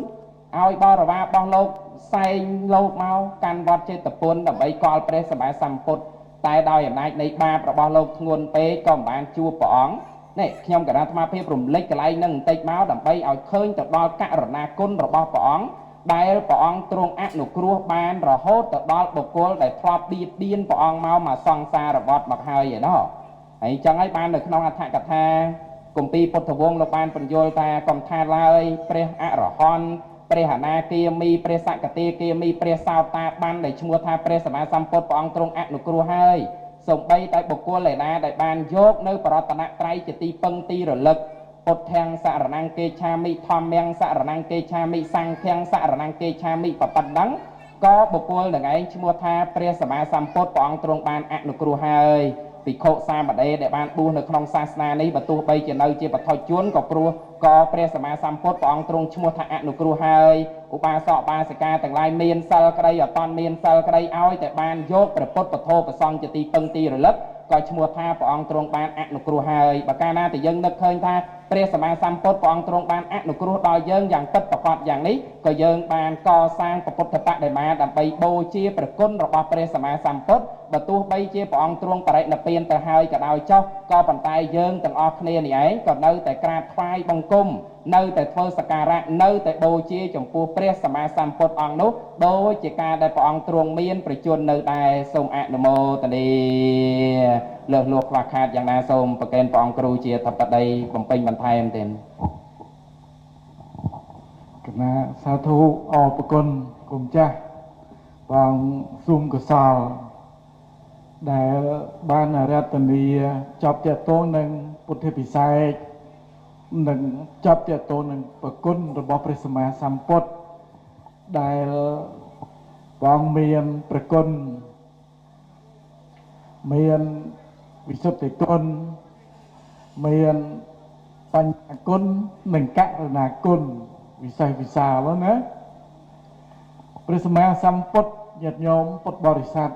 ឲ្យបរិវាររបស់លោកសែងលោកមកកាន់វត្តចេតពុនដើម្បីកល់ព្រះសម្មាសម្ពុទ្ធតែដោយអំណាចនៃបាបរបស់លោកធ្ងន់ពេកក៏មិនបានជួបព្រះអង្គនេះខ្ញុំកណាអាត្មាភាពរំលេចកន្លែងហ្នឹងបន្តិចមកដើម្បីឲ្យឃើញទៅដល់ករណាគុណរបស់ព្រះអង្គដែលព្រះអង្គទ្រង់អនុគ្រោះបានរហូតទៅដល់បុគ្គលដែលធ្លាប់បៀតបៀនព្រះអង្គមកសង្សារវដ្តមកហើយឯណោះហើយចឹងហើយបាននៅក្នុងអត្ថកថាគម្ពីរពុទ្ធវង្សលោកបានបញ្យល់ថាកំថាឡើយព្រះអរហន្តព្រះអនាគាមីព្រះសកតាគាមីព្រះសោតាបានដែលឈ្មោះថាព្រះសម្មាសម្ពុទ្ធព្រះអង្គទ្រង់អនុគ្រោះហើយសូម្បីតែបុគ្គលឯណាដែលបានយកនៅបរតនត្រ័យជាទីពឹងទីរលឹកពុទ្ធាំងសរណង្គេឆាមិធម្មាំងសរណង្គេឆាមិសង្ឃាំងសរណង្គេឆាមិបបិណ្ណក៏បុគ្គលនឹងឯងឈ្មោះថាព្រះសម្មាសម្ពុទ្ធព្រះអង្គទ្រង់បានអនុគ្រោះហើយភិក្ខុសាមណេរដែលបានបួសនៅក្នុងសាសនានេះបើទោះបីជានៅជាបឋមជនក៏ព្រោះក៏ព្រះសម្មាសម្ពុទ្ធព្រះអង្គទ្រង់ឈ្មោះថាអនុគ្រោះហើយឧបាសកបាសិកាទាំងឡាយមានសិលក្តីអត់តាន់មានសិលក្តីឲ្យតែបានយកព្រះពុទ្ធពធប្រសង្ឃជាទីពឹងទីរលឹកក៏ឈ្មោះថាព្រះអង្គទ្រង់បានអនុគ្រោះហើយបើកាលណាតែយើងនឹកឃើញថាព្រះសម្មាសម្ពុទ្ធព្រះអង្គទ្រង់បានអនុគ្រោះដល់យើងយ៉ាងពិតប្រាកដយ៉ាងនេះក៏យើងបានកសាងពុទ្ធបដិមាដើម្បីបូជាព្រះគុណរបស់ព្រះសម្មាសម្ពុទ្ធបើទោះបីជាព្រះអង្គទ្រង់បរិនិព្វានទៅហើយក៏ដោយចុះក៏ប៉ុន្តែយើងទាំងអស់គ្នានេះឯងក៏នៅតែក្រាបថ្វាយបង្គំនៅតែធ្វើសក្ការៈនៅតែបូជាចំពោះព្រះសម្មាសម្ពុទ្ធអង្គនោះដោយជាការដែលព្រះអង្គទ្រង់មានប្រជញ្ញនៅដែរសូមអនុមោទនាលើសលួសខ្វះខាតយ៉ាងណាសូមប្រកេនព្រះអង្គគ្រូជាធិបតីបំពេញបន្ថែមទេគណៈសាធុអរគុណគុំចាស់បងស៊ុំកសលដែលបានរតនីចាប់ទាក់ទងនឹងពុទ្ធិពិសេសនឹងចាប់ទាក់ទងនឹងប្រគុណរបស់ព្រះសម្មាសម្ពុទ្ធដែលបងមានប្រគុណមានវិសុទ្ធិគុណមានបញ្ញគុណនិងករណាគុណវិសេសវិសាលណាព្រះសម្មាសម្ពុទ្ធញាតិញោមពុទ្ធបរិស័ទ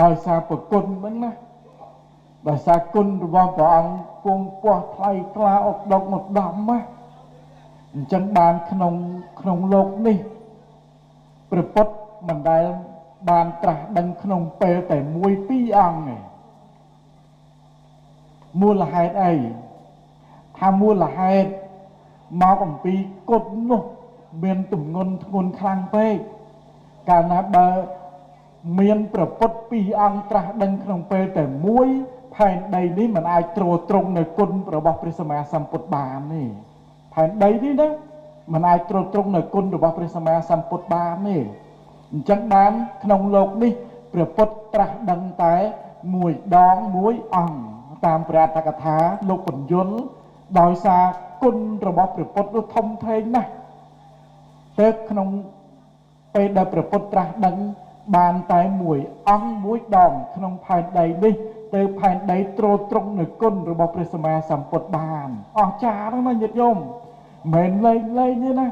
ដោយសារប្រគុណហ្នឹងណាដោយសារគុណរបស់ព្រះអង្គគង់ពោះថ្លៃថ្លាឧត្តមឧត្តមណាអញ្ចឹងបានក្នុងលោកនេះព្រះពុទ្ធមិនដែលបានត្រាស់ដឹងក្នុងពេលតែមួយពីរអង្គទេមូលហេតុអីថាមូលហេតុមកអំពីគុណនោះមានទម្ងន់ធ្ងន់ខ្លាំងពេកកាលណាបើមានព្រះពុទ្ធពីរអង្គត្រាស់ដឹងក្នុងពេលតែមួយផែនដីនេះមិនអាចទ្រទ្រង់នៅគុណរបស់ព្រះសម្មាសម្ពុទ្ធបានទេផែនដីនេះណាមិនអាចទ្រទ្រង់នៅគុណរបស់ព្រះសម្មាសម្ពុទ្ធបានទេអញ្ចឹងបានក្នុងលោកនេះព្រះពុទ្ធត្រាស់ដឹងតែមួយដងមួយអង្គតាមព្រះអត្ថកថាលោកបញ្យលដោយសារគុណរបស់ព្រះពុទ្ធនោះធំធេងណាស់តែក្នុងពេលដែលព្រះពុទ្ធត្រាស់ដឹងបានតែមួយអង្គមួយដងក្នុងផែនដីនេះទៅផែនដីទ្រទ្រង់នៅគុណរបស់ព្រះសម្មាសម្ពុទ្ធបានអស្ចារ្យណាស់ញាតិញោមមិនលេងទេណា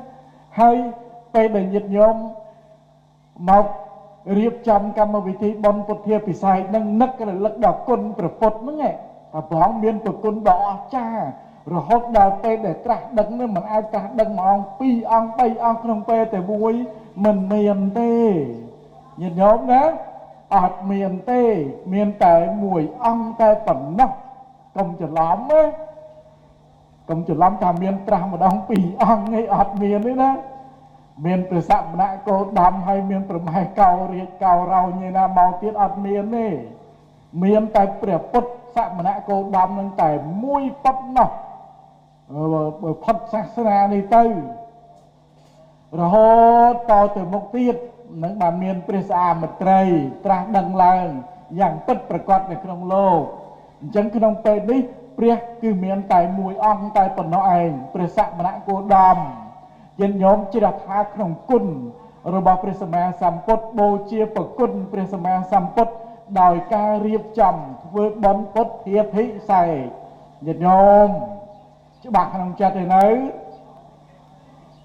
ហើយពេលដែលញាតិញោមមករៀបចំកម្មវិធីបុណ្យពុទ្ធាពិសេសនឹងនឹករលឹកដល់គុណព្រះពុទ្ធហ្នឹងឯងតែព្រះអង្គមានប្រគុណដ៏អស្ចារ្យរហូតដល់ពេលដែលត្រាស់ដឹងនឹងមិនអាចត្រាស់ដឹងមួយអង្គពីរអង្គបីអង្គក្នុងពេលតែមួយមិនមានទេញាតិញោមណាអត់មានទេមានតែមួយអង្គតែប៉ុណ្ណោះកុំច្រឡំណាកុំច្រឡំថាមានត្រាស់ម្ដងពីរអង្គឯងអត់មានទេណាមានព្រះសមណគោតមហើយមានប្រម៉ែកោរាជកោរោញឯណាមកទៀតអត់មានទេមានតែព្រះពុទ្ធសមណគោតមនឹងតែមួយប៉ុណ្ណោះបើផុតសាសនានេះទៅរហូតតទៅមុខទៀត នឹងបានមានព្រះសាមត្រីត្រាស់ដឹងឡើងយ៉ាងពិតប្រាកដនៅក្នុងលោកអញ្ចឹងក្នុងពេលនេះព្រះគឺមានតែមួយអង្គតែប៉ុណ្ណោះឯងព្រះសមណគោតមញាតិញោមជ្រះថ្លាក្នុងគុណរបស់ព្រះសម្មាសម្ពុទ្ធបូជាប្រគុណព្រះសម្មាសម្ពុទ្ធដោយការរៀបចំធ្វើបុណ្យពុទ្ធភាភិសេកញាតិញោមច្បាស់ក្នុងចិត្តឯនៅ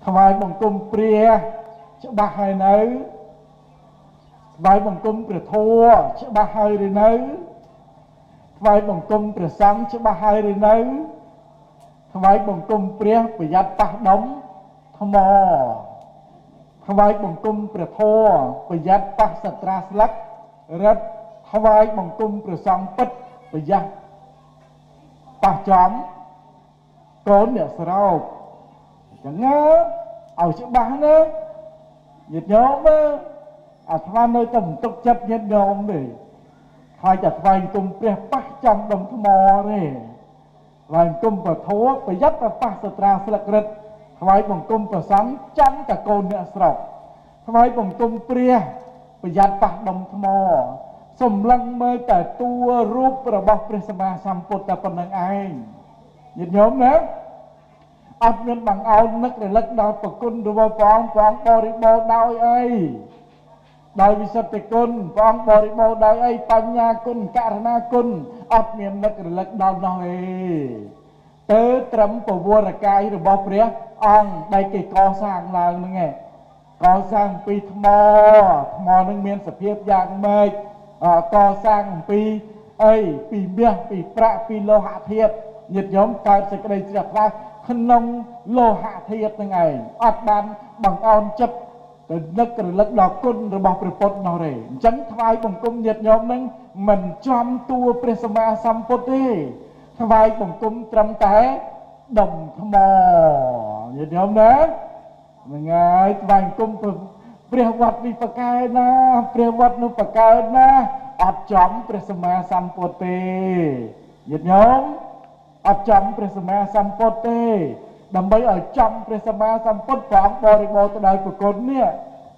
ថ្វាយបង្គំព្រះច្បាស់ហើយនៅថ្វាយបង្គំព្រះធម៌ច្បាស់ហើយឬនៅថ្វាយបង្គំព្រះសង្ឃច្បាស់ហើយឬនៅថ្វាយបង្គំព្រះប្រយ័ត្នប៉ះដុំថ្មថ្វាយបង្គំព្រះធម៌ប្រយ័ត្នប៉ះសត្រាស្លឹករឹតថ្វាយបង្គំព្រះសង្ឃពិតប្រយ័ត្នប៉ះចំកូនអ្នកស្រោបចឹងឲ្យច្បាស់ណាញាតិញោមអាត្មានៅតែមិនទុកចិត្តញាតិញោមទេខ្លាចតែថ្វាយបង្គំព្រះប៉ះចំដុំថ្មទេថ្វាយបង្គំព្រះធម៌ប្រយ័ត្នតែប៉ះសត្រាស្លឹករឹតថ្វាយបង្គំព្រះសង្ឃចាំតែកូនអ្នកស្រោបថ្វាយបង្គំព្រះប្រយ័ត្នប៉ះដុំថ្មសម្លឹងមើលតែតួរូបរបស់ព្រះសម្មាសម្ពុទ្ធតែប៉ុណ្្នឹងឯងញាតិញោមណាអត់មានបង្អោននឹករលឹកដល់ប្រគុណរបស់ព្រះអង្គបរិបូរណ៍ដោយអីដោយវិសុទ្ធិគុណព្រះអង្គបរិបូរណ៍ដោយអីបញ្ញាគុណករណាគុណអត់មាននឹករលឹកដល់នោះឯងទៅត្រឹមពវរកាយរបស់ព្រះអង្គដែលគេកសាងឡើងហ្នឹងឯងកសាងអំពីថ្មនឹងមានសភាពយ៉ាងម៉េចកសាងអំពីអីពីមាសពីប្រាក់ពីលោហៈធាតុញាតិញោមកើតសេចក្តីជ្រះថ្លាក្នុងលោហៈធាតុហ្នឹងឯងអត់បានបង្អោនចិត្តទៅនឹករលឹកដល់គុណរបស់ព្រះពុទ្ធនោះទេអញ្ចឹងថ្វាយបង្គំញាតិញោមហ្នឹងមិនចំតួព្រះសម្មាសម្ពុទ្ធទេថ្វាយបង្គំត្រឹមតែដុំថ្មញាតិញោមណាហ្នឹងហើយថ្វាយបង្គំព្រះវត្តនេះបកែណាព្រះវត្តនោះបកែណាអត់ចំព្រះសម្មាសម្ពុទ្ធទេញាតិញោមអត់ចំព្រះសម្មាសម្ពុទ្ធទេដើម្បីឲ្យចំព្រះសម្មាសម្ពុទ្ធព្រះអង្គបរិបូរណ៍ទៅដោយប្រគុណនេះ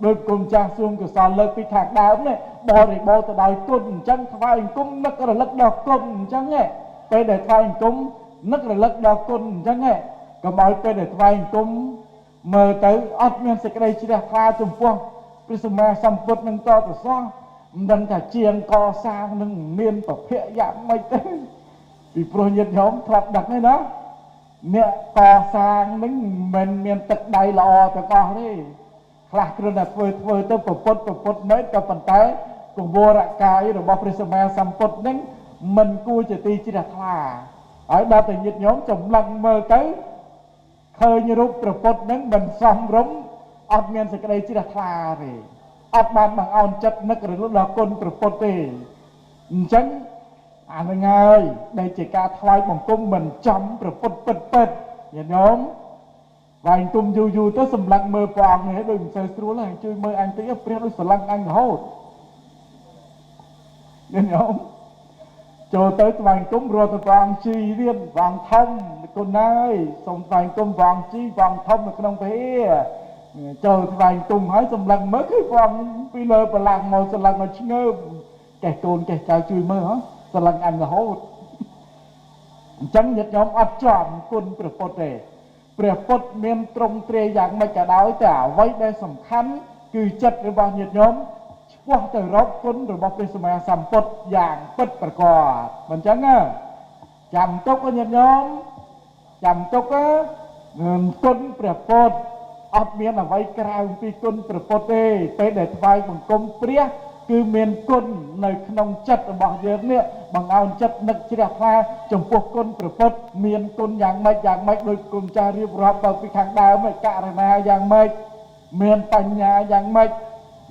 ដោយគុណចាស់សួងកុសលលើកពីខាងដើមនេះបរិបូរណ៍ទៅដោយគុណអញ្ចឹងថ្វាយអង្គមនឹករលឹកដល់គុណអញ្ចឹងពេលដែលថ្វាយអង្គមនឹករលឹកដល់គុណអញ្ចឹងកុំឲ្យពេលដែលថ្វាយអង្គមមើលទៅអត់មានសេចក្តីជ្រះថ្លាចំពោះព្រះសម្មាសម្ពុទ្ធនឹងតទៅសោះមិនដឹងថាជាងកសាងនឹងមានប្រភពយ៉ាងម៉េចទេពីព្រោះញាតិញោមធ្លាប់ដឹងទេណាអ្នកកសាងនឹងមិនមានទឹកដៃល្អទាំងអស់ទេខ្លះគ្រាន់តែធ្វើទៅប្រពុតមែនក៏ប៉ុន្តែកង្វរកាយរបស់ព្រះសម្មាសម្ពុទ្ធនឹងមិនគួរជាទីជ្រះថ្លាហើយដល់តែញាតិញោមចម្លងមើលទៅឃើញរូបព្រះពុទ្ធនឹងមិនសមរម្យអត់មានសេចក្តីជ្រះថ្លាទេអត់បានបង្អោនចិត្តនឹករលឹកដល់គុណព្រះពុទ្ធទេអញ្ចឹងអានឹងហើយដែលជាការថ្វាយបង្គំមិនចំព្រះពុទ្ធពិតញាតិញោមថ្វាយបង្គំយូរទៅសម្លឹងមើលព្រះអង្គនេះដូចមិនសូវស្រួលហើយជួយមើលអញតិចព្រះដូចស្រឡាញ់អញរហូតញាតិញោមចូលទៅថ្វាយបង្គំរត់ទៅព្រះអង្គជីរៀនព្រះអង្គធំគុណហើយសូមថ្វាយបង្គំព្រះអង្គជីព្រះអង្គធំនៅក្នុងពហិចូលថ្វាយបង្គំហើយសម្លឹងមើលគឺព្រះអង្គពីលើបលាំងមកស្រឡាញ់មកឆ្ងើមកេះកូនកេះចៅជួយមើលហ៎ស្រឡាញ់អញរហូតអញ្ចឹងញាតិញោមអត់ចំគុណព្រះពុទ្ធទេព្រះពុទ្ធមានទ្រង់ទ្រាយយ៉ាងម៉េចក៏ដោយតែអ្វីដែលសំខាន់គឺចិត្តរបស់ញាតិញោមឆ្ពោះទៅរកគុណរបស់ព្រះសម្មាសម្ពុទ្ធយ៉ាងពិតប្រាកដមិនអញ្ចឹងចាំទុកញាតិញោមចាំទុកគុណព្រះពុទ្ធអត់មានអ្វីក្រៅពីគុណព្រះពុទ្ធទេពេលដែលថ្វាយបង្គំព្រះគឺមានគុណនៅក្នុងចិត្តរបស់យើងនេះបង្អោនចិត្តនឹកជ្រះថ្លាចំពោះគុណព្រះពុទ្ធមានគុណយ៉ាងម៉េចដោយគុណចាស់រៀបរាប់ទៅពីខាងដើមករណាយ៉ាងម៉េចមានបញ្ញាយ៉ាងម៉េច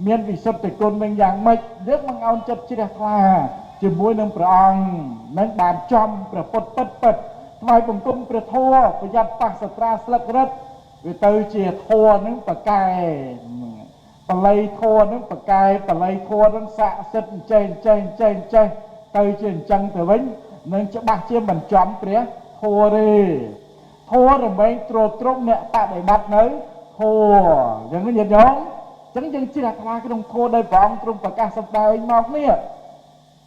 មានវិសុទ្ធិគុណនឹងយ៉ាងម៉េចយើងបង្អោនចិត្តជ្រះថ្លាជាមួយនឹងព្រះអង្គនឹងបានចំព្រះពុទ្ធពិតថ្វាយបង្គំព្រះធម៌ប្រយ័ត្នប៉ះសត្រាស្លឹករឹតវាទៅជាធម៌នឹងប្រកែបល័យធម៌នឹងប្រកែបល័យធម៌នឹងស័ក្តិសិទ្ធិចេះទៅជាអញ្ចឹងទៅវិញនឹងច្បាស់ជាមិនចំព្រះធម៌ទេធម៌រមែងទ្រទ្រង់អ្នកបដិបត្តិនៅធម៌អញ្ចឹងញាតិញោម ចឹងយើងជ្រះថ្លាក្នុងធម៌ដោយព្រះអង្គទ្រង់ប្រកាសសម្ដែងមកនេះ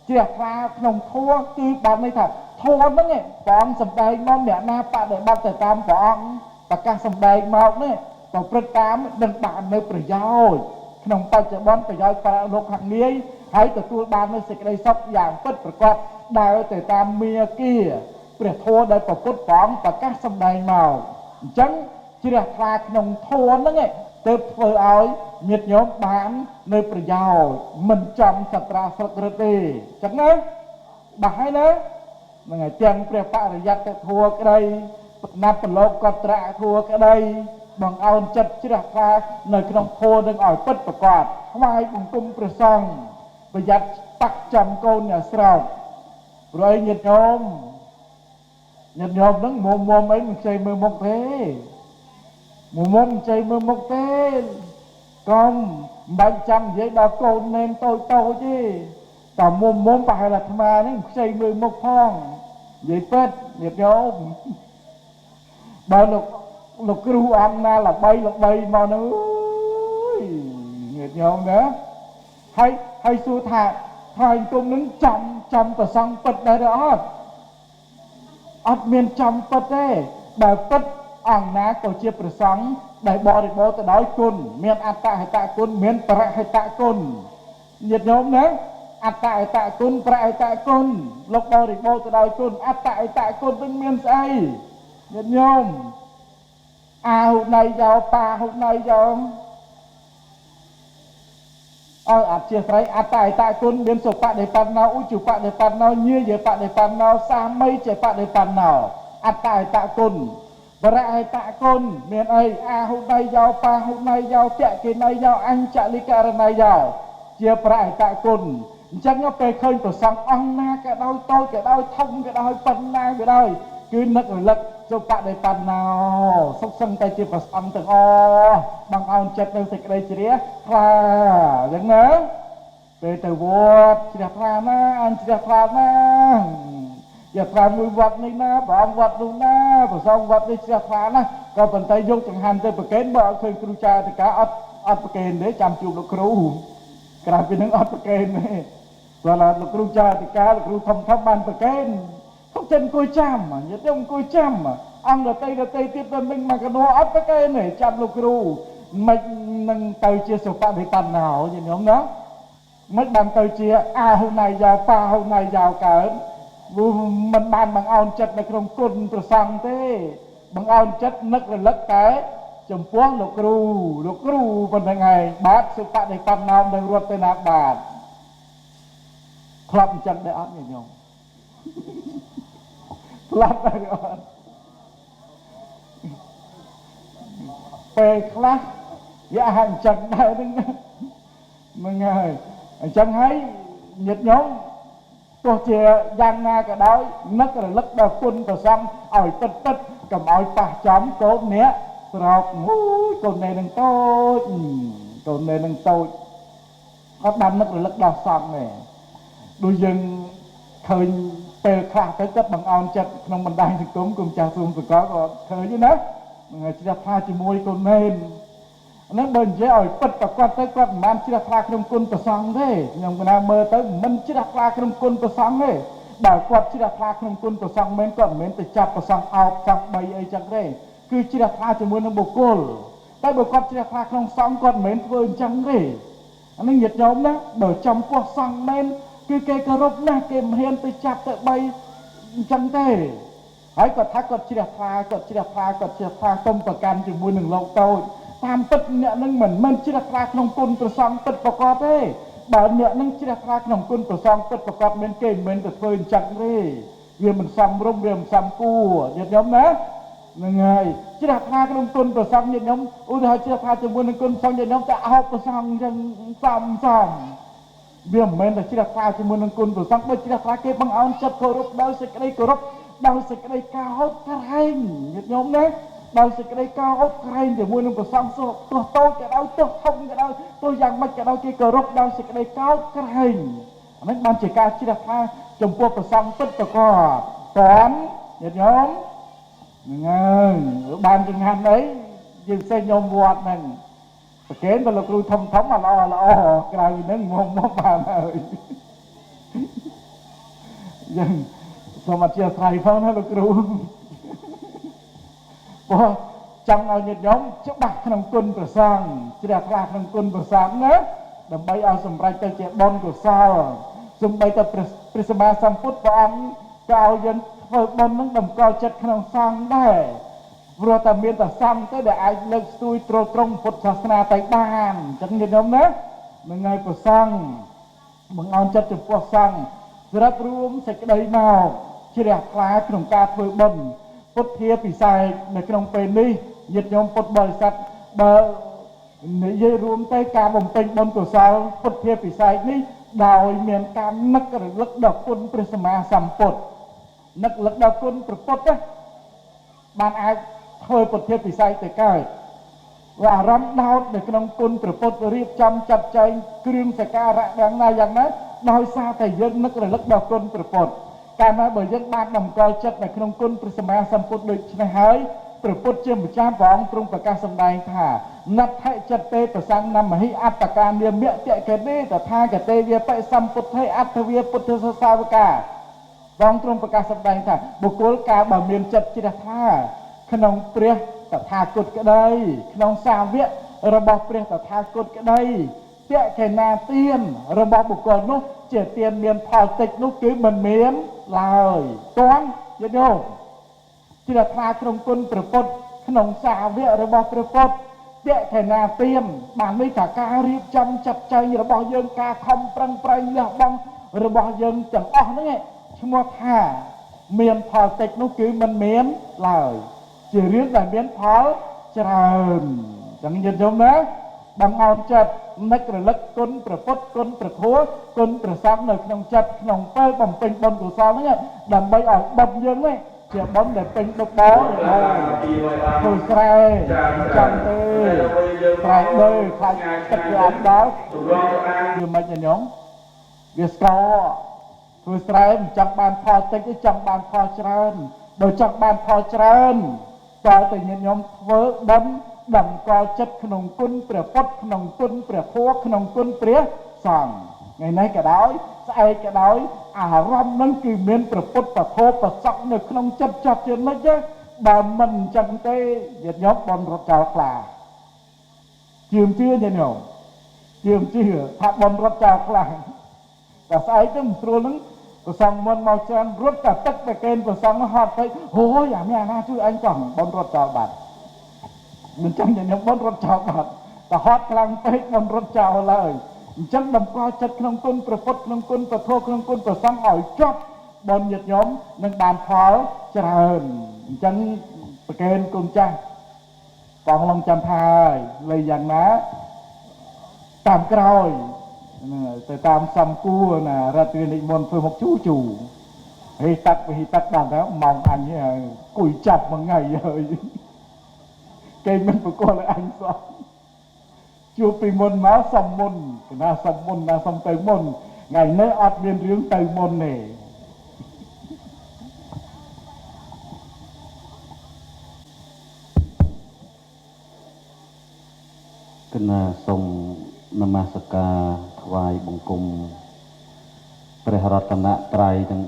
ជ្រះថ្លាក្នុងធម៌គឺបានន័យថាធម៌ហ្នឹងព្រះអង្គសម្ដែងមកអ្នកណាបដិបត្តិទៅតាមព្រះអង្គប្រកាសសម្ដែងមកនេះប្រព្រឹត្តតាមនឹងបាននៅប្រយោជន៍ក្នុងបច្ចុប្បន្នប្រយោជន៍បរលោកខាងនាយហើយទទួលបាននូវសេចក្តីសុខយ៉ាងពិតប្រាកដដើរទៅតាមមាគាព្រះធម៌ដែលព្រះពុទ្ធព្រះអង្គប្រកាសសម្ដែងមកអញ្ចឹងជ្រះថ្លាក្នុងធម៌ហ្នឹងទើបធ្វើឲ្យញាតិញោមបាននៅប្រយោជន៍មិនចំសត្រាស្រុករឹតទេអញ្ចឹងណាបាទហើយណាហ្នឹងហើយទាំងព្រះបរិយត្តិធម៌ក្តីណាត់ប្រឡោកកត្រៈធម៌ក្តីបង្អោនចិត្តជ្រះថ្លានៅក្នុងធម៌នឹងឲ្យពិតប្រាកដថ្វាយបង្គំព្រះសង្ឃប្រយ័ត្នតាក់ចំកូនអ្នកស្រោចព្រោះញាតិញោមហ្នឹងមុំអីមិនខ្ចីមើលមុខទេមុំមិនខ្ចីមើលមុខទេកុំមិនបាច់ចាំនិយាយដល់កូននេនតូចទេតែមុំប្រហែលអាត្មាហ្នឹងខ្ចីមើលមុខផងនិយាយពិតញាតិញោមបើលោកគ្រូអង្គណាល្បីមកហ្នឹងញាតិញោមណាហើយសួរថាហើយគុំនឹងចំប្រសងពិតដែរឬអត់មានចំពិតទេបើពិតអង្គណាក៏ជាប្រសងដែលបរិបូរទៅដោយគុណមានអត្តហេតុគុណមានបរហេតុគុណញាតិញោមណាអត្តហេតុគុណបរហេតុគុណលោកបរិបូរទៅដោយគុណអត្តហេតុគុណនឹងមានស្អីញាតិញោមអាហុណៃយោប៉ាហុណៃយោអត់ជាស្រីអត្តហេតុគុណមានសុបដិបណ្ណោឧជបដិបណ្ណោញាយបដិបណ្ណោសាមីជាបដិបណ្ណោអត្តហេតុគុណបរហេតុគុណមានអីអាហុណៃយោប៉ាហុណៃយោតេកិណៃយោអញ្ចលិករណៃយោជាបរហេតុគុណអញ្ចឹងពេលឃើញប្រសង្ឃអង្គណាក៏ដោយតូចក៏ដោយធំក៏ដោយប៉ុណ្ណាក៏ដោយគឺនឹករលឹកសុបដិបណ្ណោសុខសឹងតែជាប្រសង្ឃទាំងអស់បងអោនចិត្តនៅសេចក្តីជ្រះថ្លាអញ្ចឹងណាពេលទៅវត្តជ្រះថ្លាណាអញជ្រះថ្លាណាជាថ្លាមួយវត្តនេះណាព្រះអង្គវត្តនោះណាប្រសងវត្តនេះជ្រះថ្លាណាក៏ប៉ុន្តែយកចង្ហាន់ទៅប្រគេនបើអត់ឃើញគ្រូចារតកាអត់ប្រគេនទេចាំជួបលោកគ្រូក្រៅពីនឹងអត់ប្រគេនទេព្រោះលោកគ្រូចារតកាលោកគ្រូធំបានប្រគេនទុកចិត្តអង្គុយចាំញាតិញោមអង្គុយចាំអង្គដតីទៀតទៅនឹងមកកណោអត់ប្រគេនទេចាំលោកគ្រូមិននឹងទៅជាសុបដិបណ្ណោញាតិញោមណាមិនបានទៅជាអាហុណៃយោប៉ាហុណៃយោកើតមិនបានបង្អោនចិត្តនៅក្នុងគុណប្រសង្ឃទេបង្អោនចិត្តនឹករលឹកតែចំពោះលោកគ្រូប៉ុណ្្នឹងឯងបាទសុបដិបណ្ណោនឹងរត់ទៅណាបាទខ្លប់អញ្ចឹងដែរអត់ញាតិញោមខ្លប់ដែរអត់ពេលខ្លះវាអញ្ចឹងដែរហ្នឹងហើយអញ្ចឹងហើយញាតិញោមទោះជាយ៉ាងណាក៏ដោយនឹករលឹកដល់គុណប្រសង្ឃឲ្យពិតកុំឲ្យប៉ះចំកូនអ្នកស្រោបកូននេះនឹងតូចអត់បាននឹករលឹកដល់សង្ឃទេដូចយើងឃើញពេលខ្លះទៅគាត់បង្អោនចិត្តក្នុងបណ្ដាញសង្គមគុំចាស់ស៊ុំសកលក៏ឃើញណានឹងជ្រះថ្លាជាមួយកូននេនហ្នឹងបើនិយាយឲ្យពិតប្រកបទៅគាត់មិនបានជ្រះថ្លាក្នុងគុណប្រសង្ឃទេខ្ញុំកណាមើលទៅមិនជ្រះថ្លាក្នុងគុណប្រសង្ឃទេបើគាត់ជ្រះថ្លាក្នុងគុណប្រសង្ឃមែនគាត់មិនមែនទៅចាប់ប្រសង្ឃអោបចាប់បីអីចឹងទេគឺជ្រះថ្លាជាមួយនឹងបុគ្គលតែបើគាត់ជ្រះថ្លាក្នុងសង្ឃគាត់មិនមែនធ្វើអញ្ចឹងទេអានេះញាតិញោមណាបើចំពោះសង្ឃមែនគឺគេគោរពណាស់គេមិនហ៊ានទៅចាប់ទៅបីអញ្ចឹងទេហើយគាត់ថាគាត់ជ្រះថ្លាទុំប្រកាន់ជាមួយនឹងលោកតូចតាមពិតអ្នកនឹងមិនមែនជ្រះថ្លាក្នុងគុណប្រសង្ឃពិតប្រកបទេបើអ្នកនឹងជ្រះថ្លាក្នុងគុណប្រសង្ឃពិតប្រកបមានគេមិនមែនទៅធ្វើអញ្ចឹងទេវាមិនសមរម្យវាមិនសមគួរញាតិញោមណាហ្នឹងហើយជ្រះថ្លាក្នុងគុណប្រសង្ឃញាតិញោមឧទាហរណ៍ជ្រះថ្លាជាមួយនឹងគុណប្រសង្ឃញាតិញោមតែអោបប្រសង្ឃអញ្ចឹងសមវាមិនមែនតែជ្រះថ្លាជាមួយនឹងគុណប្រសង្ឃបើជ្រះថ្លាគេបង្អោនចិត្តគោរពដោយសេចក្តីគោរពដោយសេចក្តីកោតក្រែងញាតិញោមណាដោយសេចក្តីកោតក្រែងជាមួយនឹងប្រសង្ឃទោះតូចក៏ដោយទោះធំក៏ដោយទោះយ៉ាងម៉េចក៏ដោយគេគោរពដោយសេចក្តីកោតក្រែងអានេះបានជាការជ្រះថ្លាចំពោះប្រសង្ឃពិតប្រកបតាមញាតិញោមហ្នឹងហើយបានចង្ហាន់អីយើងផ្សេងញោមវត្តហ្នឹងហ ប្រកេនទៅលោកគ្រូធំអាល្អក្រៅហ្នឹងមកបានហើយយ៉ាងសូមអធិស្ឋានផងណាលោកគ្រូព្រោះចង់ឲ្យញាតិញោមច្បាស់ក្នុងគុណព្រះសង្ឃជ្រះថ្លាក្នុងគុណព្រះសង្ឃណាដើម្បីឲ្យសម្រេចទៅជាបុណ្យកុសលសូម្បីតែព្រះសម្មាសម្ពុទ្ធព្រះអង្គក៏ឲ្យយើងធ្វើបុណ្យនឹងតម្កល់ចិត្តក្នុងសង្ឃដែរព្រោះតែមានតែសង្ឃទៅដែលអាចលើកស្ទួយទ្រទ្រង់ពុទ្ធសាសនាទៅបានអញ្ចឹងញាតិញោមណានឹងឲ្យព្រះសង្ឃបង្អន់ចិត្តចំពោះសង្ឃស្រាប់រួមសេចក្តីមកជ្រះថ្លាក្នុងការធ្វើបុណ្យពុទ្ធាពិសេសនៅក្នុងពេលនេះញាតិញោមពុទ្ធបរិស័ទបើនិយាយរួមទៅការបំពេញបុណ្យកុសលពុទ្ធាពិសេសនេះដោយមានការនឹករលឹកដល់គុណព្រះសម្មាសម្ពុទ្ធនឹករលឹកដល់គុណព្រះពុទ្ធបានអាចធ្វើពុទ្ធាពិសេសទៅកើតវាអារម្មណ៍ដោតនៅក្នុងគុណព្រះពុទ្ធរៀបចំចាត់ចែងគ្រឿងសក្ការៈយ៉ាងណាដោយសារតែយើងនឹករលឹកដល់គុណព្រះពុទ្ធកាលណាបើយើងបានតម្កល់ចិត្តនៅក្នុងគុណព្រះសម្មាសម្ពុទ្ធដូច្នេះហើយព្រះពុទ្ធជាម្ចាស់ព្រះអង្គទ្រង់ប្រកាសសម្ដែងថាណដ្ឋិចិត្តេប្រសង្ឃនមហិអត្តកានាមៈតកេនេតថាកតេវាបិសម្ពុទ្ធិអត្តវាពុទ្ធសាវកាព្រះអង្គទ្រង់ប្រកាសសម្ដែងថាបុគ្គលកាលបើមានចិត្តជ្រះថ្លាក្នុងព្រះតថាគតក្តីក្នុងសាវករបស់ព្រះតថាគតក្តីតកេណាទានរបស់បុគ្គលនោះជាទានមានផលតិចនោះគឺមិនមានឡើយទាន់យល់ទេជ្រះថ្លាក្នុងគុណព្រះពុទ្ធក្នុងសាវករបស់ព្រះពុទ្ធតកេណាទានបានន័យថាការរៀបចំចាត់ចែងរបស់យើងការខំប្រឹងប្រែងលះបង់របស់យើងទាំងអស់ហ្នឹងឈ្មោះថាមានផលតិចនោះគឺមិនមានឡើយជារឿងដែលមានផលច្រើនចឹងយល់យល់ណាបងអោនចិត្តនឹករលឹកគុណព្រះពុទ្ធគុណព្រះធម៌គុណព្រះសង្ឃនៅក្នុងចិត្តក្នុងពេលបំពេញបុណ្យកុសលហ្នឹងដើម្បីឲ្យបុណ្យយើងនេះជាបុណ្យដែលពេញដុបដោធ្វើស្រែចាំទេស្រែលើខ្លាចទឹកវាអត់ដល់វាមិនញងវាស្គរធ្វើស្រែមិនចង់បានផលតិចទេចង់បានផលច្រើនបើចង់បានផលច្រើនតើតែញាតិញោមធ្វើបុណ្យតម្កល់ចិត្តក្នុងគុណព្រះពុទ្ធក្នុងគុណព្រះធម៌ក្នុងគុណព្រះសង្ឃថ្ងៃនេះក៏ដោយស្អែកក៏ដោយអារម្មណ៍នឹងគឺមានព្រះពុទ្ធធម៌ប្រសក់នៅក្នុងចិត្តចត់ជានិច្ចបើមិនអញ្ចឹងទេញាតិញោមបនរត់ចោលខ្លាជឿមជឿញាតិញោមជឿមជឿថាបនរត់ចោលខ្លាតែស្អែកទៅមិនស្រួលនឹងប្រសងមុនមកច្រើនរត់តែទឹកតែកេនប្រសងហត់ទៅអូយអាមានអាណាជួយអញកោះបនរត់ចោលបាត់មិនចឹងញាតិញោមបនរត់ចោលបាត់តែហត់ខ្លាំងពេកបនរត់ចោលឡើយអញ្ចឹងតម្កល់ចិត្តក្នុងគុណព្រះពុទ្ធក្នុងគុណព្រះធម៌ក្នុងគុណព្រះសង្ឃឲ្យចប់បនញាតិញោមនឹងបានផលច្រើនអញ្ចឹងប្រកេនគុណចាស់បងឡងចាំថាហើយលេយ៉ាងណាតាមក្រោយទៅតាមសំគួរណារតនិមន្តធ្វើមកជូហេតាក់វិតាក់ដល់ម៉ោងអញគួយចាប់មួយថ្ងៃហើយគេមិនប្រកល់ឲ្យអញសោះជួបពីមុនមកសំមុនគេណាសំមុនណាសំទៅមុនថ្ងៃនេះអត់មានរឿងទៅមុនទេគណៈសូមនមស្ការថ្វាយបង្គំព្រះរតនត្រ័យទាំង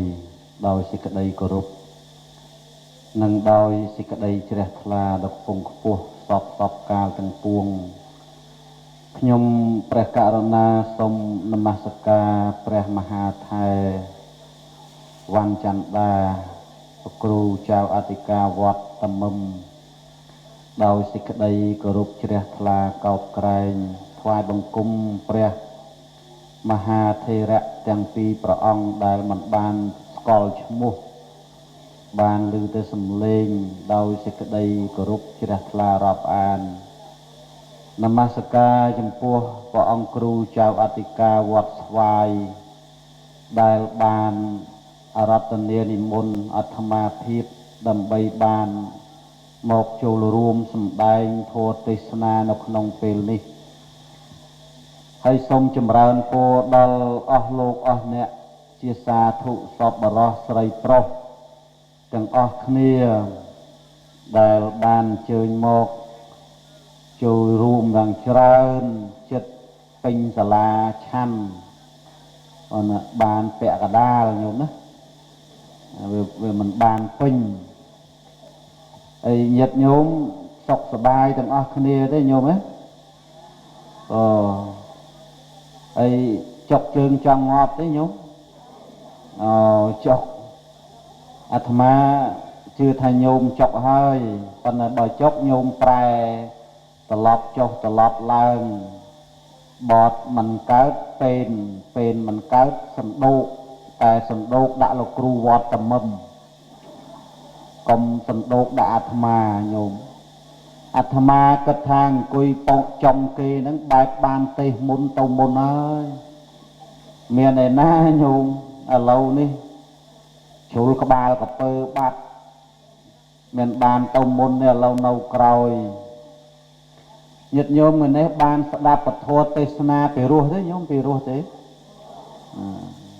3ដោយសេចក្តីគោរពនិងដោយសេចក្តីជ្រះថ្លាដ៏ខ្ពង់ខ្ពស់សពកាលទាំងពួងខ្ញុំព្រះករុណាសូមនមស្ការព្រះមហាថេរវណ្ណចន្ទដាព្រះគ្រូចៅអធិការវត្តតមឹមដោយសេចក្តីគោរពជ្រះថ្លាកោតក្រែងថ្វាយបង្គំព្រះមហាថេរៈទាំងពីរព្រះអង្គដែលមិនបានស្គាល់ឈ្មោះបានឮទៅសំឡេងដោយសេចក្តីគោរពជ្រះថ្លារាប់អាននមស្ការចំពោះព្រះអង្គគ្រូចៅអធិការវត្តស្វាយដែលបានអរតនានិមន្តអាត្មាភាពដើម្បីបានមកចូលរួមសម្ដែងធម៌ទេសនានៅក្នុងពេលនេះហើយសូមចម្រើនពរដល់អស់លោកអស់អ្នកជាសាធុសពបរោះស្រីប្រុសទាំងអស់គ្នាដែលបានអញ្ជើញមក ចូលរួមយ៉ាងច្រើនចិត្តពេញសាលាឆាន់អនបានពាក់កដាលញោមណាវាមិនបានពេញហើយញាតិញោមសុខសប្បាយទាំងអស់គ្នាទេញោមណាហើយចុកជើងចង់ងាប់ទេញោមចុកអាត្មាជឿថាញោមចុកហើយប៉ុន្តែបើចុកញោមប្រែត្រឡប់ចុះត្រឡប់ឡើងបត់មិនកើតពេលមិនកើតសណ្ដូកតែសណ្ដូកដាក់លោកគ្រូវត្តតមឹមកុំសណ្ដូកដាក់អាត្មាញោមអាត្មាគិតថាអង្គុយប៉ោកចំគេហ្នឹងបែបបានទេមុនទៅមុនហើយមានឯណាញោមឥឡូវនេះជ្រុលក្បាលកពើបាត់មានបានទៅមុននេះឥឡូវនៅក្រោយញាតិញោមมื้អនេះបានស្ដាប់ពធទេសនាពីរស់ទេញោមពីរស់ទេ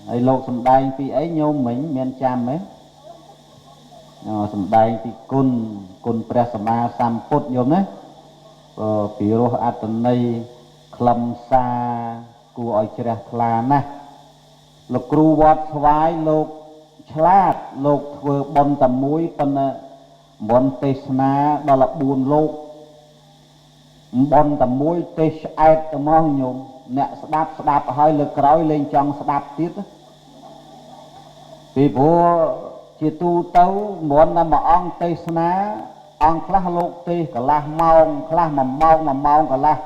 ហើយលោកសំដែងពីអីញោមមិញមានចាំទេសំដែងពីគុណព្រះសម្មាសម្ពុទ្ធញោមណាពីរស់អត្តន័យខ្លឹមសារគួរឲ្យជ្រះថ្លាណាស់លោកគ្រូវត្តស្វាយលោកឆ្លាតលោកធ្វើបុណ្យតែមួយប៉ុន្តែបុណ្យទេសនាដល់14លោកបុណ្យតែមួយទេសឆ្អែតតែមកញោមអ្នកស្ដាប់ហើយលើក្រោយលែងចង់ស្ដាប់ទៀតពីព្រោះជាទូទៅមិនតែមួយអង្គទេសនាអង្គខ្លះលោកទេសកន្លះម៉ោងខ្លះ1ម៉ោង1ម៉ោងកន្លះ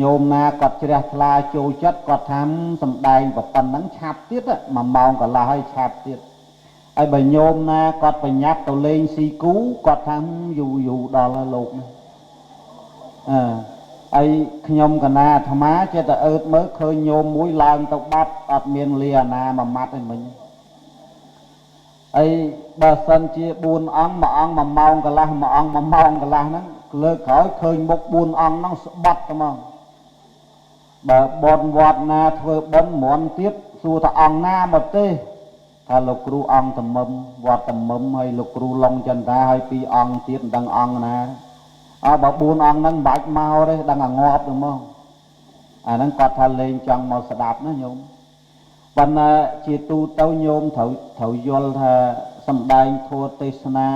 ញោមណាគាត់ជ្រះថ្លាចូលចិត្តគាត់ថាសំដែងប៉ុណ្ណឹងឆាប់ទៀត1ម៉ោងកន្លះហើយឆាប់ទៀតហើយបើញោមណាគាត់ប្រញាប់ទៅលេងស៊ីគូគាត់ថាយូរដល់ហើយលោកនេះហើយខ្ញុំកណាអាត្មាចេះតែអើតមើលឃើញញោមមួយឡើងទៅបាត់អត់មានលាអាណាមួយម៉ាត់ទេមិញហើយបើសិនជា4អង្គមួយអង្គ1ម៉ោងកន្លះមួយអង្គ1ម៉ោងកន្លះហ្នឹងលើកក្រោយឃើញមុខ4អង្គហ្នឹងស្បាត់ទៅមកបើបនវត្តណាធ្វើបុណ្យមន់ទៀតសួរថាអង្គណាមកទេថាលោកគ្រូអង្គតមឹមវត្តតមឹមហើយលោកគ្រូឡុងចន្ទរាហើយ2អង្គទៀតមិនដឹងអង្គណាបើ4អង្គហ្នឹងមិនបាច់មកទេដឹងតែងាប់ទៅមកអាហ្នឹងគាត់ថាលេងចង់មកស្ដាប់ណាញោមប៉ុន្តែជាទូទៅញោមត្រូវយល់ថាសំដែងធម៌ទេសនា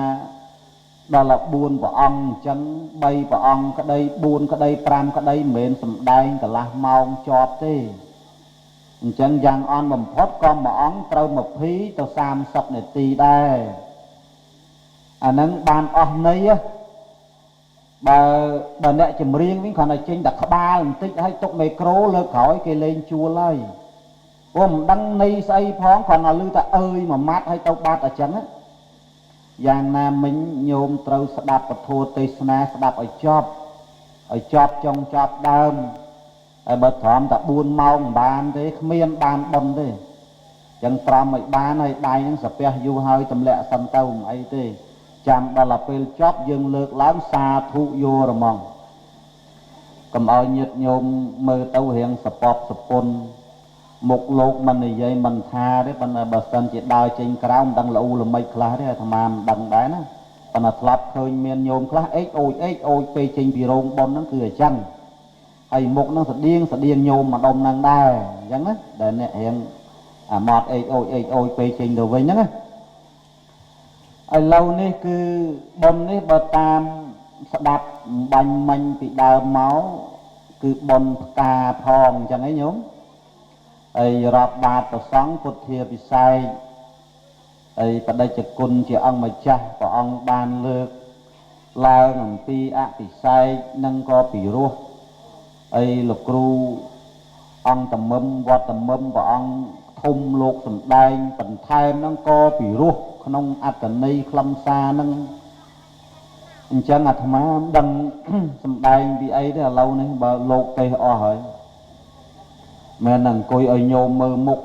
ដល់4ព្រះអង្គអញ្ចឹង3ព្រះអង្គក្តី4ក្តី5ក្តីមិនមែនសំដែងកន្លះម៉ោងជាប់ទេអញ្ចឹងយ៉ាងអន់បំផុតក៏មួយអង្គត្រូវ20ទៅ30នាទីដែរអាហ្នឹងបានអស់ន័យបើអ្នកចម្រៀងវិញគ្រាន់តែចេញតែក្បាលបន្តិចហើយទុកមីក្រូលើកក្រោយគេលេងជួលហើយព្រោះមិនដឹងន័យស្អីផងគ្រាន់តែឮតែអើយមួយម៉ាត់ហើយទៅបាត់អញ្ចឹងយ៉ាងណាមិញញោមត្រូវស្ដាប់ពធទេសនាស្ដាប់ឲ្យចប់ចុងចប់ដើមហើយបើត្រឹមតែ4ម៉ោងមិនបានទេគ្មានបានបុណ្យទេអញ្ចឹងត្រឹមឲ្យបានហើយដៃនឹងសាពះយូរហើយទម្លាក់សិនទៅមិនអីទេចាំដល់ពេលចប់យើងលើកឡើងសាធុយោរហ្មងកុំឲ្យញាតិញោមមើលទៅរៀងសពសពុនមុខលោកមិននិយាយមិនថាទេប៉ុន្តែបើសិនជាដើរចេញក្រៅមិនដឹងល្អូល្មិចខ្លះទេអាត្មាមិនដឹងដែរណាប៉ុន្តែធ្លាប់ឃើញមានញោមខ្លះអេចអូចពេលចេញពីរោងបុណ្យហ្នឹងគឺអញ្ចឹងហើយមុខហ្នឹងស្តៀងញោមម្ដុំហ្នឹងដែរអញ្ចឹងណាដែលអ្នករៀងអាម៉ត់អេចអូចពេលចេញទៅវិញហ្នឹងណាឥឡូវនេះគឺបុណ្យនេះបើតាមស្ដាប់បាញ់មិញពីដើមមកគឺបុណ្យផ្កាផងអញ្ចឹងឯងញោមហើយរាប់បាតប្រសង់ពុទ្ធាពិសេសហើយបដិជ្ជគុណជាអង្គម្ចាស់ព្រះអង្គបានលើកឡើងអំពីអភិសេកនិងក៏ពិរោះហើយលោកគ្រូអង្គតមឹមវត្តតមឹមព្រះអង្គធំលោកសំដែងបន្ថែមនឹងក៏ពិរោះក្នុងអត្តន័យខ្លឹមសារនឹងអញ្ចឹងអាត្មាមិនដឹងសំដែងពីអីទេឥឡូវនេះបើលោកទេសអស់ហើយមែនអង្គុយឲ្យញោមមើលមុខ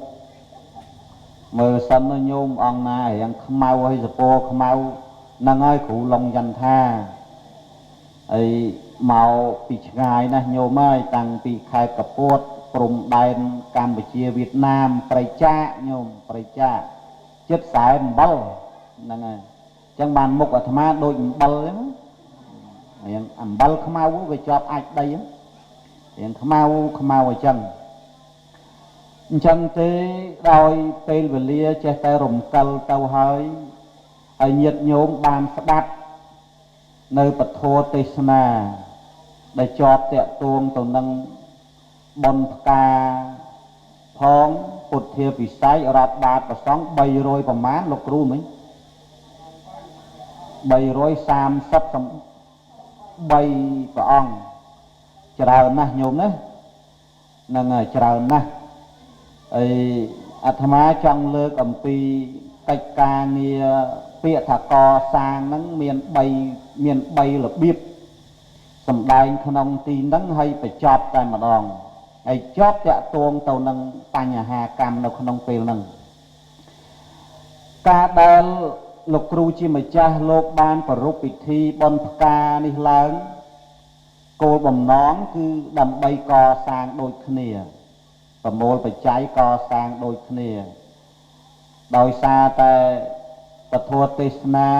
មើលសិនញោមអង្គណារៀងខ្មៅហើយសពរខ្មៅហ្នឹងហើយគ្រូឡុងចន្ទថាហើយមកពីឆ្ងាយណាស់ញោមហើយតាំងពីខេត្តកពួតព្រំដែនកម្ពុជាវៀតណាមប្រៃចាកញោមប្រៃចាកចិត្តខ្សែអំបិលហ្នឹងហើយអញ្ចឹងបានមុខអាត្មាដូចអំបិលហ្នឹងរៀង អំបិលខ្មៅវាជាប់អាចដីរៀងខ្មៅអញ្ចឹងទេដោយពេលវេលាចេះតែរំកិលទៅហើយញាតិញោមបានស្ដាប់នៅពធទេសនាដែលជាប់តាក់ទងទៅនឹងបុណ្យផ្កាផងពុទ្ធាពិស័យរាប់បាតប្រសង300ប្រមាណលោកគ្រូមិញ333ព្រះអង្គច្រើនណាស់ញោមណាហ្នឹងហើយច្រើនណាស់ហើយអាត្មាចង់លើកអំពីកិច្ចការងារពាក្យថាកសាងហ្នឹងមាន3របៀបសម្ដែងក្នុងទីហ្នឹងហើយបញ្ចប់តែម្ដងហើយចប់តាក់ទងទៅនឹងបញ្ហាកម្មនៅក្នុងពេលហ្នឹងការដែលលោកគ្រូជាម្ចាស់លោកបានប្រារព្ធពិធីបុណ្យផ្កានេះឡើងគោលបំណងគឺដើម្បីកសាងដូចគ្នាប្រមូលបច្ច័យកសាងដូចគ្នាដោយសារតែពធទេសនា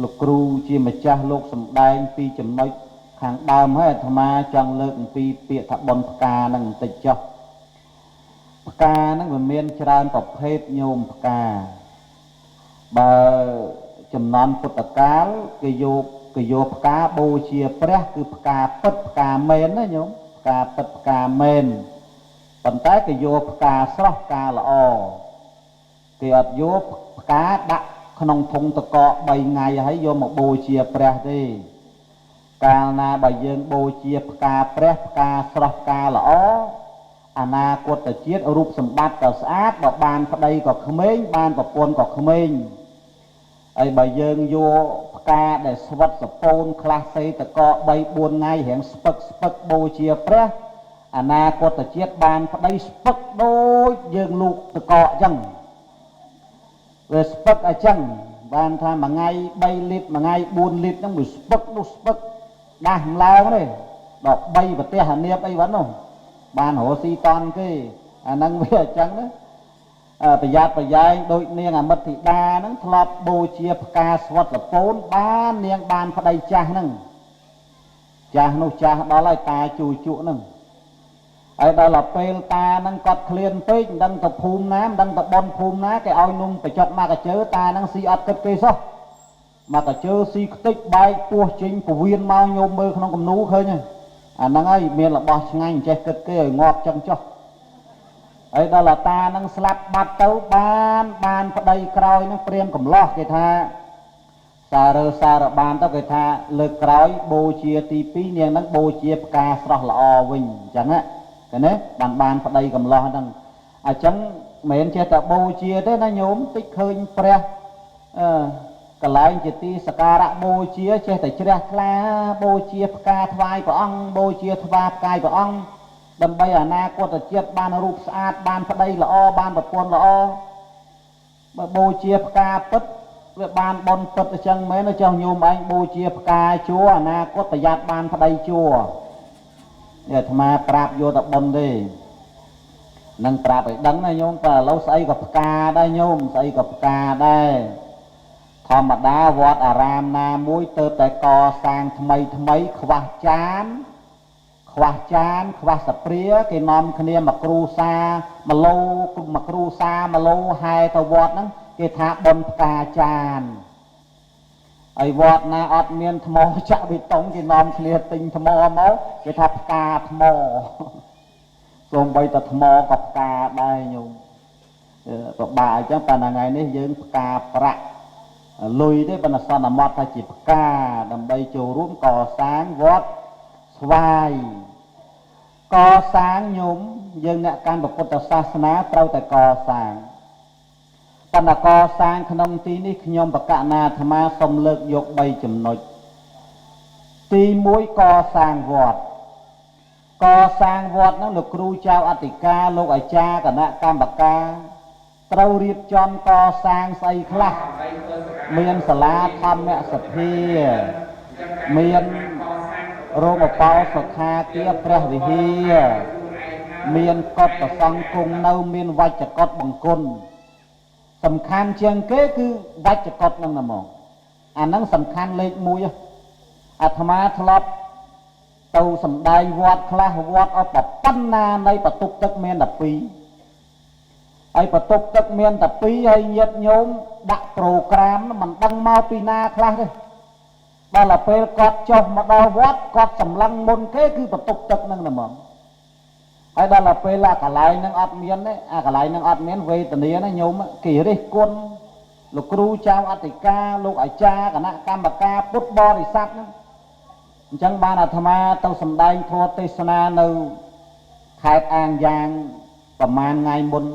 លោកគ្រូជាម្ចាស់លោកសម្ដែងពីចំណុចខាងដើមហើយអាត្មាចង់លើកអំពីពាក្យថាបុណ្យផ្កានឹងបន្តិចចុះផ្កានឹងវាមានច្រើនប្រភេទញោមផ្កាបើចំនួនពុទ្ធកាលគេយកផ្កាបូជាព្រះគឺផ្កាពិតផ្កាមែនណាញោមផ្កាពិតផ្កាមែនប៉ុន្តែគេយកផ្កាស្រស់ផ្កាល្អគេអត់យកផ្កាដាក់ក្នុងធុងតកក3ថ្ងៃហើយយកមកបូជាព្រះទេកាលណាបើយើងបូជាផ្កាព្រះផ្កាស្រស់ផ្កាល្អអនាគតជាតិរូបសម្បត្តិក៏ស្អាតបើបានប្តីក៏ក្មេងបានប្រពន្ធក៏ក្មេងហើយបើយើងយកផ្កាដែលស្វិតសពូនខ្លះសេតកក3 4ថ្ងៃរៀងស្ពឹកបូជាព្រះអនាគតជាតិបានប្តីស្ពឹកដូចយើងលូកតកកអញ្ចឹងវាស្ពឹកអញ្ចឹងបានថាមួយថ្ងៃ3លីត្រមួយថ្ងៃ4លីត្រហ្នឹងវាស្ពឹកនោះស្ពឹកដាស់ម្ឡើងទេដល់3ប្រទេសអានៀបអីវ៉ាន់នោះបានរស់ស៊ីតន់គេអាហ្នឹងវាអញ្ចឹងណាប្រយ័ត្នប្រយែងដូចនាងអមិតធីតាហ្នឹងធ្លាប់បូជាផ្កាស្វិតលពូនបាននាងបានប្តីចាស់ហ្នឹងចាស់នោះចាស់ដល់ហើយតាជួជក់ហ្នឹងហើយដល់ពេលតាហ្នឹងគាត់ឃ្លានពេកមិនដឹងទៅភូមិណាមិនដឹងទៅបនភូមិណាគេឲ្យនំបញ្ចុកមកកញ្ជើតាហ្នឹងស៊ីអត់គិតគេសោះមកកញ្ជើស៊ីខ្ទេចបែកពោះចេញពវៀនមកញោមមើលក្នុងគំនូឃើញហ្នឹងអាហ្នឹងហើយមានរបស់ឆ្ងាញ់ចេះគិតគេឲ្យងាប់ចឹងចុះហើយដល់តាហ្នឹងស្លាប់បាត់ទៅបានប្តីក្រោយហ្នឹងព្រាមកំឡោះគេថាសារបានទៅគេថាលើកក្រោយបូជាទី2នាងហ្នឹងបូជាផ្កាស្រស់ល្អវិញអញ្ចឹងណាឃើញទេបានប្តីកំឡោះហ្នឹងអញ្ចឹងមិនមែនចេះតែបូជាទេណាញោមតិចឃើញព្រះកន្លែងជាទីសក្ការៈបូជាចេះតែជ្រះថ្លាបូជាផ្កាថ្វាយព្រះអង្គបូជាថ្វាផ្កាយព្រះអង្គដើម្បីអនាគតជាតិបានរូបស្អាតបានប្តីល្អបានប្រពន្ធល្អបើបូជាផ្កាពិតវាបានបនពិតអញ្ចឹងមែនចុះញោមឯងបូជាផ្កាជួអនាគតប្រយ័ត្នបានប្តីជួអាត្មាប្រាប់យកតែបនទេនឹងប្រាប់ឲ្យដឹងណាញោមតែឥឡូវស្អីក៏ផ្កាដែរញោមស្អីក៏ផ្កាដែរធម្មតាវត្តអារាមណាមួយទៅតែកសាងថ្មីខ្វះចានខ្វះសព្រាគេនាំគ្នាមកគ្រូសា1 ឡូហែទៅវត្តហ្នឹងគេថាបុណ្យផ្កាចានហើយវត្តណាអត់មានថ្មចាក់បេតុងគេនាំគ្នាទិញថ្មមកគេថាផ្កាថ្មសូម្បីតែថ្មក៏ផ្កាដែរញោមប្របាអញ្ចឹងប៉ុន្តែថ្ងៃនេះយើងផ្កាប្រាក់លុយទេប៉ុន្តែសន្មតថាជាផ្កាដើម្បីចូលរួមកសាងវត្តស្វាយកសាងញោមយើងអ្នកកាន់ពុទ្ធសាសនាត្រូវតែកសាងប៉ុន្តែកសាងក្នុងទីនេះខ្ញុំបកណាអាត្មាសូមលើកយក3ចំណុចទី1កសាងវត្តហ្នឹងលោកគ្រូចៅអធិការលោកអាចារ្យគណៈកម្មការត្រូវរៀបចំកសាងស្អីខ្លះមានសាលាធម្មសភាមានរោងបោសុខាគារព្រះវិហារមានកុដិប្រសង់គង់នៅមានវច្ចកុដិបង្គន់សំខាន់ជាងគេគឺវច្ចកុដិហ្នឹងហ្មងអាហ្នឹងសំខាន់លេខ1 អាត្មាធ្លាប់ទៅសំដែងវត្តខ្លះវត្តអបប៉ុណ្ណានៃបន្ទប់ទឹកមានតែ2ហើយបន្ទប់ទឹកមានតែ2ហើយញាតិញោមដាក់ប្រូក្រាមមិនដឹងមកពីណាខ្លះទេដល់ពេលគាត់ចុះមកដល់វត្តគាត់សម្លឹងមុនគេគឺបន្ទប់ទឹកហ្នឹងតែហ្មងហើយដល់ពេលកន្លែងហ្នឹងអត់មានទេអាកន្លែងហ្នឹងអត់មានវេទនាណាញោមគេរិះគន់លោកគ្រូចៅអធិការលោកអាចារ្យគណៈកម្មការពុទ្ធបរិស័ទហ្នឹងអញ្ចឹងបានអាត្មាទៅសម្ដែងធម៌ទេសនានៅខេត្តអាងយ៉ាងប្រហែលថ្ងៃមុន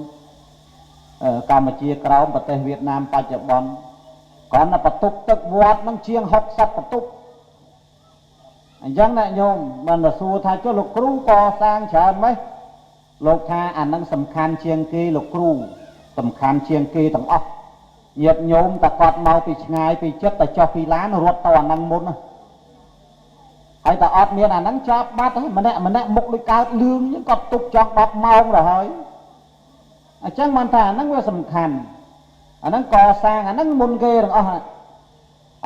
កម្ពុជាក្រោមប្រទេសវៀតណាមបច្ចុប្បន្នគ្រាន់តែបន្ទប់ទឹកវត្តហ្នឹងជាង60បន្ទប់អញ្ចឹងណាញោមមិនទៅសួរថាចុះលោកគ្រូកសាងច្រើនម៉េចលោកថាអានឹងសំខាន់ជាងគេលោកគ្រូសំខាន់ជាងគេទាំងអស់ញាតិញោមតែគាត់មកពីឆ្ងាយពីចិត្តតែចុះពីឡានរត់ទៅអានឹងមុនហើយតែអត់មានអានឹងចាប់បាត់ហើយម្នាក់មុខដូចកើតលឿងហ្នឹងគាត់ទុកចង់10ម៉ោងទៅហើយអញ្ចឹងបានថាអានឹងវាសំខាន់អានឹងកសាងអានឹងមុនគេទាំងអស់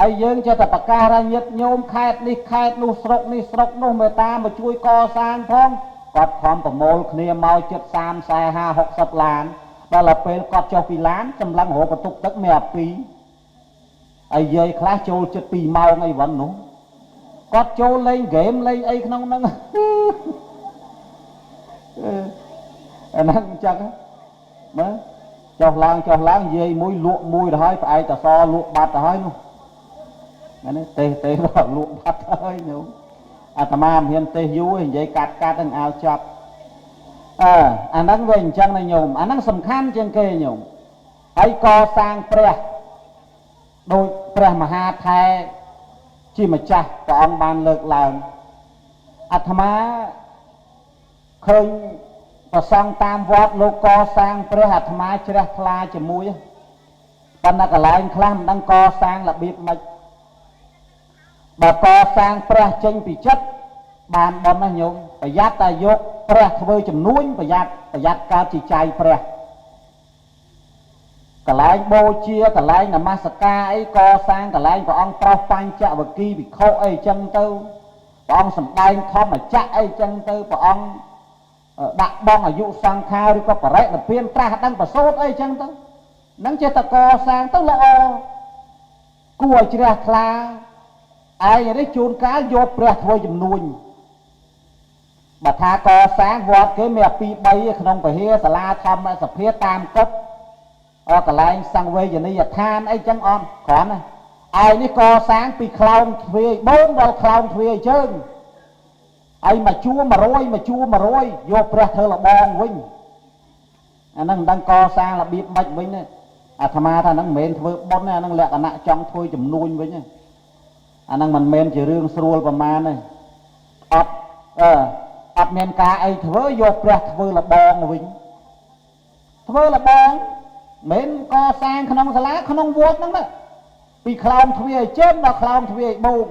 ហើយយើងចេះតែប្រកាសថាញាតិញោមខេត្តនេះខេត្តនោះស្រុកនេះស្រុកនោះមេត្តាមកជួយកសាងផងគាត់ខំប្រមូលគ្នាមកជិត30 40 60ឡានដល់ពេលគាត់ចុះពីឡានសម្លឹងរកបន្ទប់ទឹកមានអា2ហើយយាយខ្លះចូលជិត2ម៉ោងអីវ៉ាន់នោះគាត់ចូលលេងហ្គេមលេងអីក្នុងហ្នឹងអាហ្នឹងអញ្ចឹងមើលចុះឡើងយាយមួយលក់មួយទៅហើយផ្អែកតសលក់បាត់ទៅហើយនោះនេះទេលក់បាត់ហើយនោះអាត្មាមិនហ៊ានទេយូរនិយាយកាត់ហ្នឹងឲ្យចប់អាហ្នឹងវាអញ្ចឹងណាញោមអាហ្នឹងសំខាន់ជាងគេញោមហើយកសាងព្រះដោយព្រះមហាថែជាម្ចាស់ព្រះអង្គបានលើកឡើងអាត្មាឃើញប្រសង់តាមវត្តលោកកសាងព្រះអាត្មាជ្រះថ្លាជាមួយប៉ុន្តែកន្លែងខ្លះមិនដឹងកសាងរបៀបម៉េចបើកសាងព្រះចេញពីចិត្តបានប៉ុណ្ណាញោមប្រយ័ត្នតែយកព្រះធ្វើចំនួនប្រយ័ត្នកើតជាចៃព្រះកន្លែងបូជាកន្លែងនមស្ការអីកសាងកន្លែងព្រះអង្គប្រោសបញ្ចវគិវិខុអីចឹងទៅព្រះអង្គសម្ដែងធម្មចក្រអីចឹងទៅព្រះអង្គដាក់បងអាយុសង្ខារឬក៏បរិនិព្វានត្រាស់ដឹងប្រសូតអីចឹងទៅនឹងចេះតែកសាងទៅល្អគួរឲ្យជ្រះថ្លាឯងនេះជួនកាលយកព្រះធ្វើចំនួនបើថាកសាងវត្តគេមាន2 3ក្នុងពហិសាលាធម្មសភាតាមគប់កន្លែងសង្វេយនីយដ្ឋានអីចឹងអត់គ្រាន់ណាឯនេះកសាងពីខ្លោងទ្វារបូនដល់ខ្លោងទ្វារជើងហើយមកជួ100យកព្រះធ្វើលបងវិញអាហ្នឹងមិនដឹងកសាងរបៀបម៉េចវិញទេអាត្មាថាហ្នឹងមិនមែនធ្វើបុណ្យទេអាហ្នឹងលក្ខណៈចង់ធ្វើចំនួនវិញទេអាហ្នឹងមិនមែនជារឿងស្រួលប្រមាណទេអត់មានការអីធ្វើយកព្រះធ្វើលបងវិញធ្វើលបងមិនកសាងក្នុងសាលាក្នុងវត្តហ្នឹងណាពីខ្លោងទ្វារជើងដល់ខ្លោងទ្វារបូន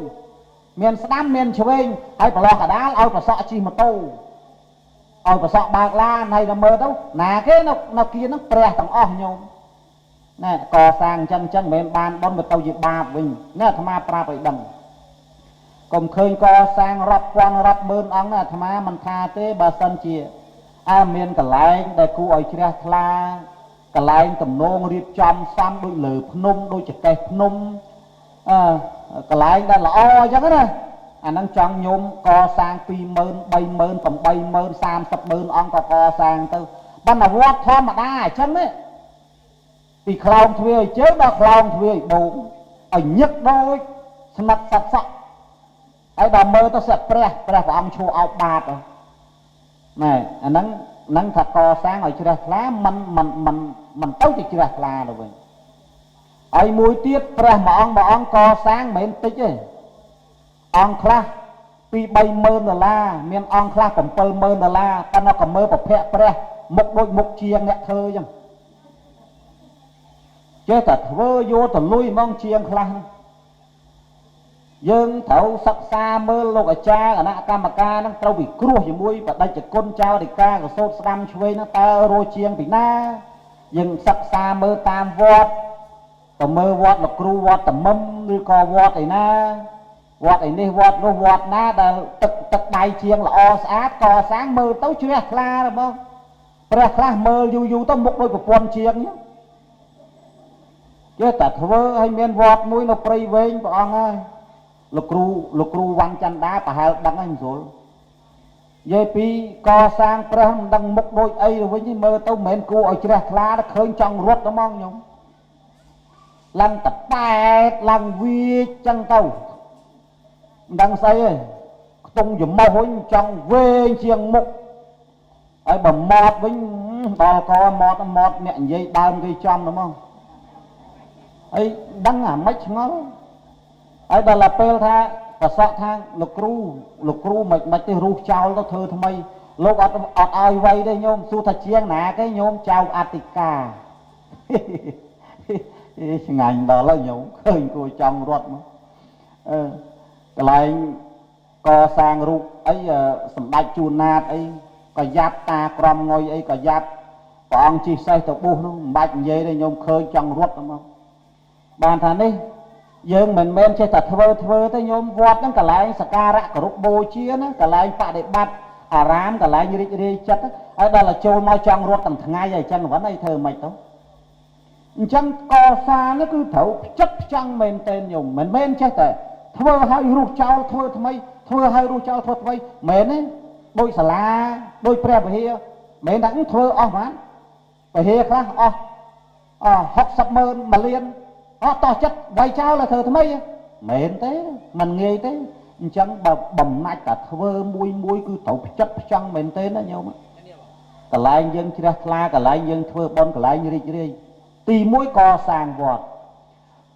មានស្ដាំមានឆ្វេងហើយប្រឡោះកដាលឲ្យប្រសក់ជិះម៉ូតូឲ្យប្រសក់បើកឡានហើយដល់មើលទៅណាគេនៅគៀនហ្នឹងព្រះទាំងអស់ញោមណែកសាងអញ្ចឹងមិនមែនបានបន់ទៅជាបាបវិញណែអាត្មាប្រាប់ឲ្យដឹងកុំឃើញកសាងរាប់ពាន់រាប់ម៉ឺនអង្គណាអាត្មាមិនថាទេបើសិនជាមានកន្លែងដែលគួរឲ្យជ្រះថ្លាកន្លែងទំនងរៀបចំសំដូចលើភ្នំដូចចកេះភ្នំកន្លែងដែលល្អអញ្ចឹងណាអាហ្នឹងចង់ញោមកសាង20000 30000 80000 30000អង្គក៏កសាងទៅបណ្ឌវត្តធម្មតាអញ្ចឹងទេពីខ្លោងទ្វារជើងដល់ខ្លោងទ្វារបូកឲ្យញឹកដូចស្និតសក់ហើយដល់មើលទៅសិតព្រះអង្គឈួរអោបបាតណែអាហ្នឹងថាកសាងឲ្យជ្រះថ្លាមិនទៅជាជ្រះថ្លាទៅវិញហើយមួយទៀតព្រះមួយអង្គកសាងមិនមែនតិចទេអង្គខ្លះ$2-30000មានអង្គខ្លះ$70000ប៉ុន្តែក៏មើលប្រភពព្រះមុខដូចមុខជាងអ្នកធ្វើអញ្ចឹងចេះតែធ្វើយកទៅលុយហ្មងជាងខ្លះហ្នឹងយើងត្រូវសិក្សាមើលលោកអាចារ្យគណៈកម្មការហ្នឹងត្រូវវិគ្រោះជាមួយបដិជគុណចៅអធិការកសោតស្ដាំឆ្វេងហ្នឹងតើរស់ជាងពីណាយើងសិក្សាមើលតាមវត្តទៅមើលវត្តលោកគ្រូវត្តតមឹមឬក៏វត្តឯណា វត្តឯនេះវត្តនោះវត្តណាដែលទឹកដៃជាងល្អស្អាតកសាងមើលទៅជ្រះថ្លារបស់ព្រះខ្លះមើលយូរទៅមុខដូចប្រពន្ធជាងចេះតែធ្វើឲ្យមានវត្តមួយនៅព្រៃវែងព្រះអង្គហើយលោកគ្រូវ៉ាន់ចន្ទដាប្រហែលដឹងហើយមិនស្រួលនិយាយពីកសាងព្រះមិនដឹងមុខដូចអីទៅវិញមើលទៅមិនមែនគួរឲ្យជ្រះថ្លាឃើញចង់រត់ហ្មងញោមឡើងតប៉ែតឡើងវាចឹងទៅមិនដឹងស្អីទេខ្ទង់យមោះវិញចង់វែងជាងមុខហើយបើម៉ត់វិញដល់កម៉ត់អ្នកនិយាយដើមគេចំហ្មងអីដឹងអាម៉េចឆ្ងល់ហើយដល់ពេលថាប្រសក់ថាលោកគ្រូមិនទេរុះចោលទៅធ្វើថ្មីលោកអត់ឲ្យវៃទេញោមសួរថាជាងណាគេញោមចៅអធិការឆ្ងាញ់ដល់ហើយញោមឃើញគួរចង់រត់មកកន្លែងកសាងរូបអីសម្ដេចជួនណាតអីក៏យ៉ាប់តាក្រំងុយអីក៏យ៉ាប់ព្រះអង្គជិះសេះទៅបុះនោះមិនបាច់និយាយទេញោមឃើញចង់រត់មកបានថានេះយើងមិនមែនចេះតែធ្វើទេញោមវត្តហ្នឹងកន្លែងសក្ការៈគោរពបូជាណាកន្លែងបដិបត្តិអារាមកន្លែងរីករាយចិត្តហើយដល់ចូលមកចង់រត់ទាំងថ្ងៃហើយអញ្ចឹងវិញអីធ្វើមិនទៅអញ្ចឹងកសាងនេះគឺត្រូវផ្ចិតផ្ចង់មែនទែនញោមមិនមែនចេះតែធ្វើឲ្យរុះចោលធ្វើថ្មីធ្វើឲ្យរុះចោលធ្វើថ្មីមែនទេដូចសាលាដូចព្រះវិហារមែនតែធ្វើអស់បានវិហារខ្លះអស់60,000 1លានអត់តោះចិត្តវាយចោលទៅធ្វើថ្មីមែនទេមិនងាយទេអញ្ចឹងបើបំណាច់តែធ្វើមួយគឺត្រូវផ្ចិតផ្ចង់មែនទេណាញោមកន្លែងយើងជ្រះថ្លាកន្លែងយើងធ្វើបុណ្យកន្លែងរីករាយទី1កសាងវត្ត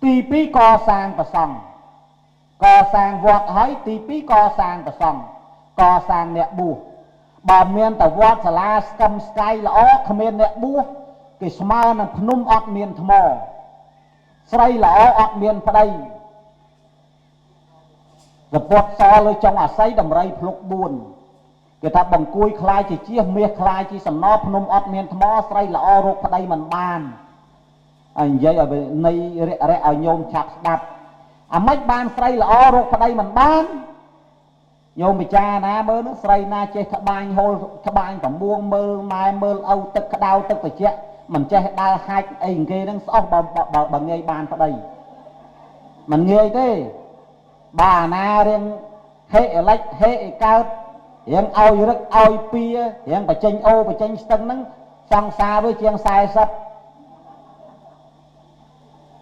ទី2កសាងព្រះសង្ឃកសាងវត្តហើយទី2កសាងព្រះសង្ឃកសាងអ្នកបួសបើមានតែវត្តសាលាស្កឹមស្កៃល្អគ្មានអ្នកបួសគេស្មើនឹងភ្នំអត់មានថ្មស្រីល្អអត់មានប្តីសពតសលើចុងអាស័យដំរីភ្លុក4គេថាបង្គួយខ្លាយជាជៀសមាសខ្លាយជាសំណភ្នំអត់មានថ្មស្រីល្អរកប្តីមិនបានហើយនិយាយឲ្យនៃរៈឲ្យញោមឆាប់ស្ដាប់អាម៉េចបានស្រីល្អរកប្តីមិនបានញោមពិចារណាមើលនោះស្រីណាចេះក្បាញហូលក្បាញប្រមួងមើលម៉ែមើលឪទឹកក្តៅទឹកត្រជាក់មិនចេះដើរហាច់អីគេហ្នឹងស្អស់បើងាយបានប្តីមិនងាយទេបើអាណារៀងហេអលិចហេអីកើតរៀងឲ្យរឹកឲ្យពៀរៀងបញ្ចេញអូបញ្ចេញស្ទឹងហ្នឹងសង្សារវាជាង40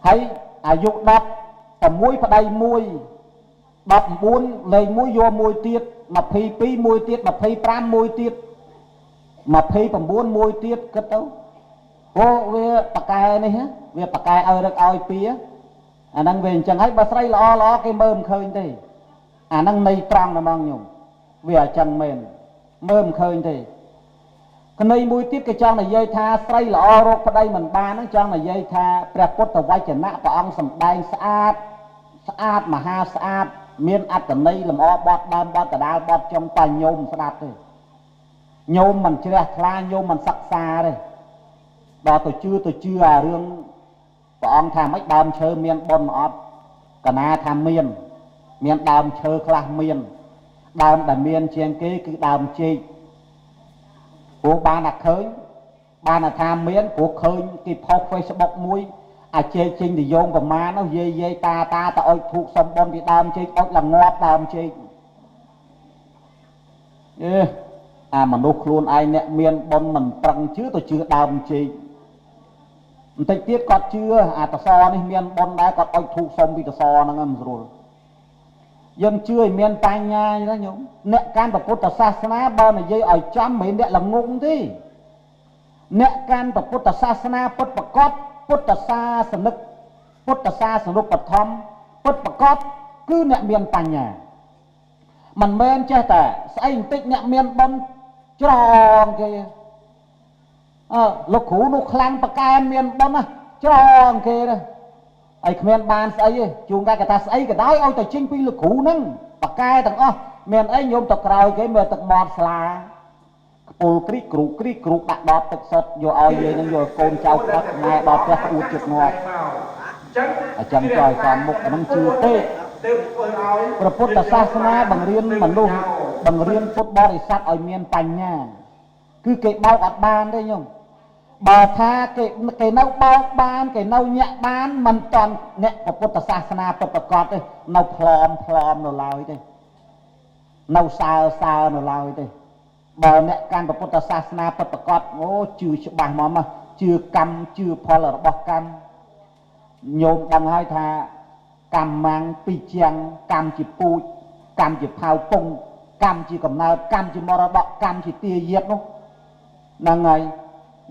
ហើយអាយុ16ប្តី1 19លេង1យក1ទៀត22 1ទៀត25 1ទៀត29 1ទៀតគិតទៅអូវាបកែនេះវាបកែឲ្យរឹកឲ្យពៀអាហ្នឹងវាអញ្ចឹងហើយបើស្រីល្អគេមើលមិនឃើញទេអាហ្នឹងនៃត្រង់ហ្មងញោមវាអញ្ចឹងមែនមើលមិនឃើញទេក្នៃមួយទៀតគេចង់និយាយថាស្រីល្អរកប្តីមិនបានហ្នឹងចង់និយាយថាព្រះពុទ្ធវចនៈព្រះអង្គសម្ដែងស្អាតមហាស្អាតមានអត្តន័យលម្អបត់ដើមបត់កដាលបត់ចុងតែញោមស្ដាប់ទេញោមមិនជ្រះថ្លាញោមមិនសិក្សាទេដល់ទៅជឿអារឿងព្រះអង្គថាម៉េចដើមឈើមានបុណ្យអត់កណាថាមានដើមឈើខ្លះមានដើមដែលមានជាងគេគឺដើមចេកព្រោះបានតែឃើញបានតែថាមានព្រោះឃើញគេផុស Facebook មួយអាចេកចេញទៅយងប្រមាណនោះយាយតាទៅអុជធូបសុំបុណ្យពីដើមចេកអុជល្ងាប់ដើមចេកអាមនុស្សខ្លួនឯងអ្នកមានបុណ្យមិនប្រឹងជឿទៅជឿដើមចេកបន្តិចទៀតគាត់ជឿអាតសនេះមានបុណ្យដែរគាត់អុជធូបសុំពីតសហ្នឹងមិនស្រួលយើងជឿឲ្យមានបញ្ញាណាញោមអ្នកកាន់ពុទ្ធសាសនាបើនិយាយឲ្យចំមិនអ្នកល្ងងទេអ្នកកាន់ពុទ្ធសាសនាពុទ្ធប្រកបពុទ្ធសាសនិកពុទ្ធសាសនុបឋមពុទ្ធប្រកបគឺអ្នកមានបញ្ញាមិនមែនចេះតែស្អីបន្តិចអ្នកមានបុណ្យច្រងគេលោកគ្រូនោះខ្លាំងប្រកែមានបុណ្យណាច្រងគេទៅហើយគ្មានបានស្អីទេជួងតែគេថាស្អីក៏ដោយឲ្យតែចេញពីលោកគ្រូហ្នឹងប្រកែទាំងអស់មានអីញោមទៅក្រោយគេមើលទឹកមាត់ស្លាខ្ពុលគ្រីកគ្រូដាក់ដបទឹកសុទ្ធយកឲ្យយាយនឹងយកកូនចៅផ្ដាត់ម៉ែដល់ផ្ទះអួតជិតងាប់អញ្ចឹងចោលសំមុខហ្នឹងជឿទេ ព្រះពុទ្ធសាសនាបង្រៀនមនុស្សបង្រៀនពុទ្ធបរិស័ទឲ្យមានបញ្ញាគឺគេបោកអត់បានទេញោមបើថាគេនៅបោកបានគេនៅញាក់បានមិនតន់អ្នកព្រះពុទ្ធសាសនាពិតប្រាកដទេនៅផ្លอมនៅឡើយទេនៅសើនៅឡើយទេបើអ្នកកាន់ព្រះពុទ្ធសាសនាពិតប្រាកដអូជឿច្បាស់មកជឿកម្មជឿផលរបស់កម្មញោមដឹងហើយថាកម្មម៉ាំងពីជាងកម្មជាពូជកម្មជាផៅពងកម្មជាកំណើតកម្មជាមរតកកម្មជាទាយាទនោះហ្នឹងហើយ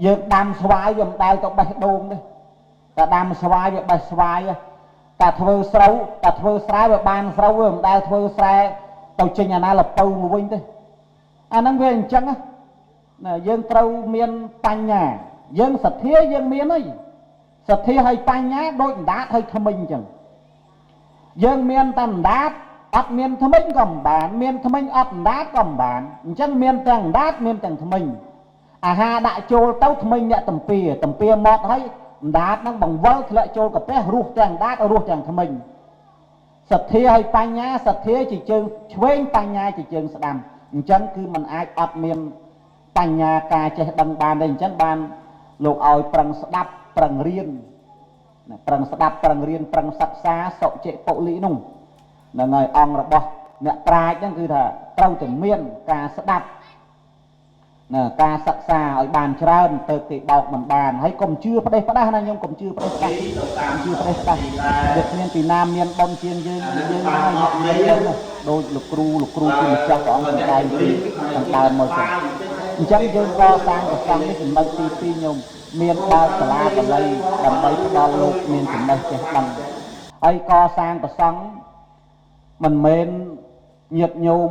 យើងដាំស្វាយវាមិនដែលទៅបេះដូងទេតែដាំស្វាយវាបេះស្វាយតែធ្វើស្រូវតែធ្វើស្រែវាបានស្រូវវាមិនដែលធ្វើស្រែទៅចេញអាណាលពៅមកវិញទេអាហ្នឹងវាអញ្ចឹងណាយើងត្រូវមានបញ្ញាយើងសទ្ធាយើងមានហើយសទ្ធាហើយបញ្ញាដូចអណ្ដាតហើយថ្មិញអញ្ចឹងយើងមានតែអណ្ដាតអត់មានថ្មិញក៏មិនបានមានថ្មិញអត់អណ្ដាតក៏មិនបានអញ្ចឹងមានទាំងអណ្ដាតមានទាំងថ្មិញអាហារដាក់ចូលទៅថ្មិញអ្នកតំពាមកហើយអណ្ដាតហ្នឹងបង្វិលធ្លាក់ចូលកាពះរស់ទាំងអណ្ដាតរស់ទាំងថ្មិញសទ្ធាហើយបញ្ញាសទ្ធាជាជើងឆ្វេងបញ្ញាជាជើងស្ដាំអញ្ចឹងគឺมันអាចអត់មានបញ្ញាការចេះដឹងបានទេអញ្ចឹងបានលោកឲ្យប្រឹងស្ដាប់ប្រឹងរៀនប្រឹងស្ដាប់ប្រឹងរៀនប្រឹងសិក្សាសុចិពុលិនោះហ្នឹងហើយអង្គរបស់អ្នកប្រាជ្ញហ្នឹងគឺថាត្រូវតែមានការស្ដាប់ការសិក្សាឲ្យបានច្រើនទៅគេបោកមិនបានហើយកុំជឿផ្ដេសផ្ដាស់ណាញោមកុំជឿផ្ដេសផ្ដាស់ជឿផ្ដេសផ្ដាស់វាគ្មានពីណាមានបុណ្យជាងយើងហើយដូចលោកគ្រូគឺម្ចាស់ព្រះអង្គសម្ដែងពីខាងដើមមកចឹងអញ្ចឹងយើងកសាងប្រសង់នេះចំណុចទី2ញោមមានបើកសាលាបាលីដើម្បីផ្ដល់លោកមានចំណេះចេះដឹងហើយកសាងប្រសង់មិនមែនញាតិញោម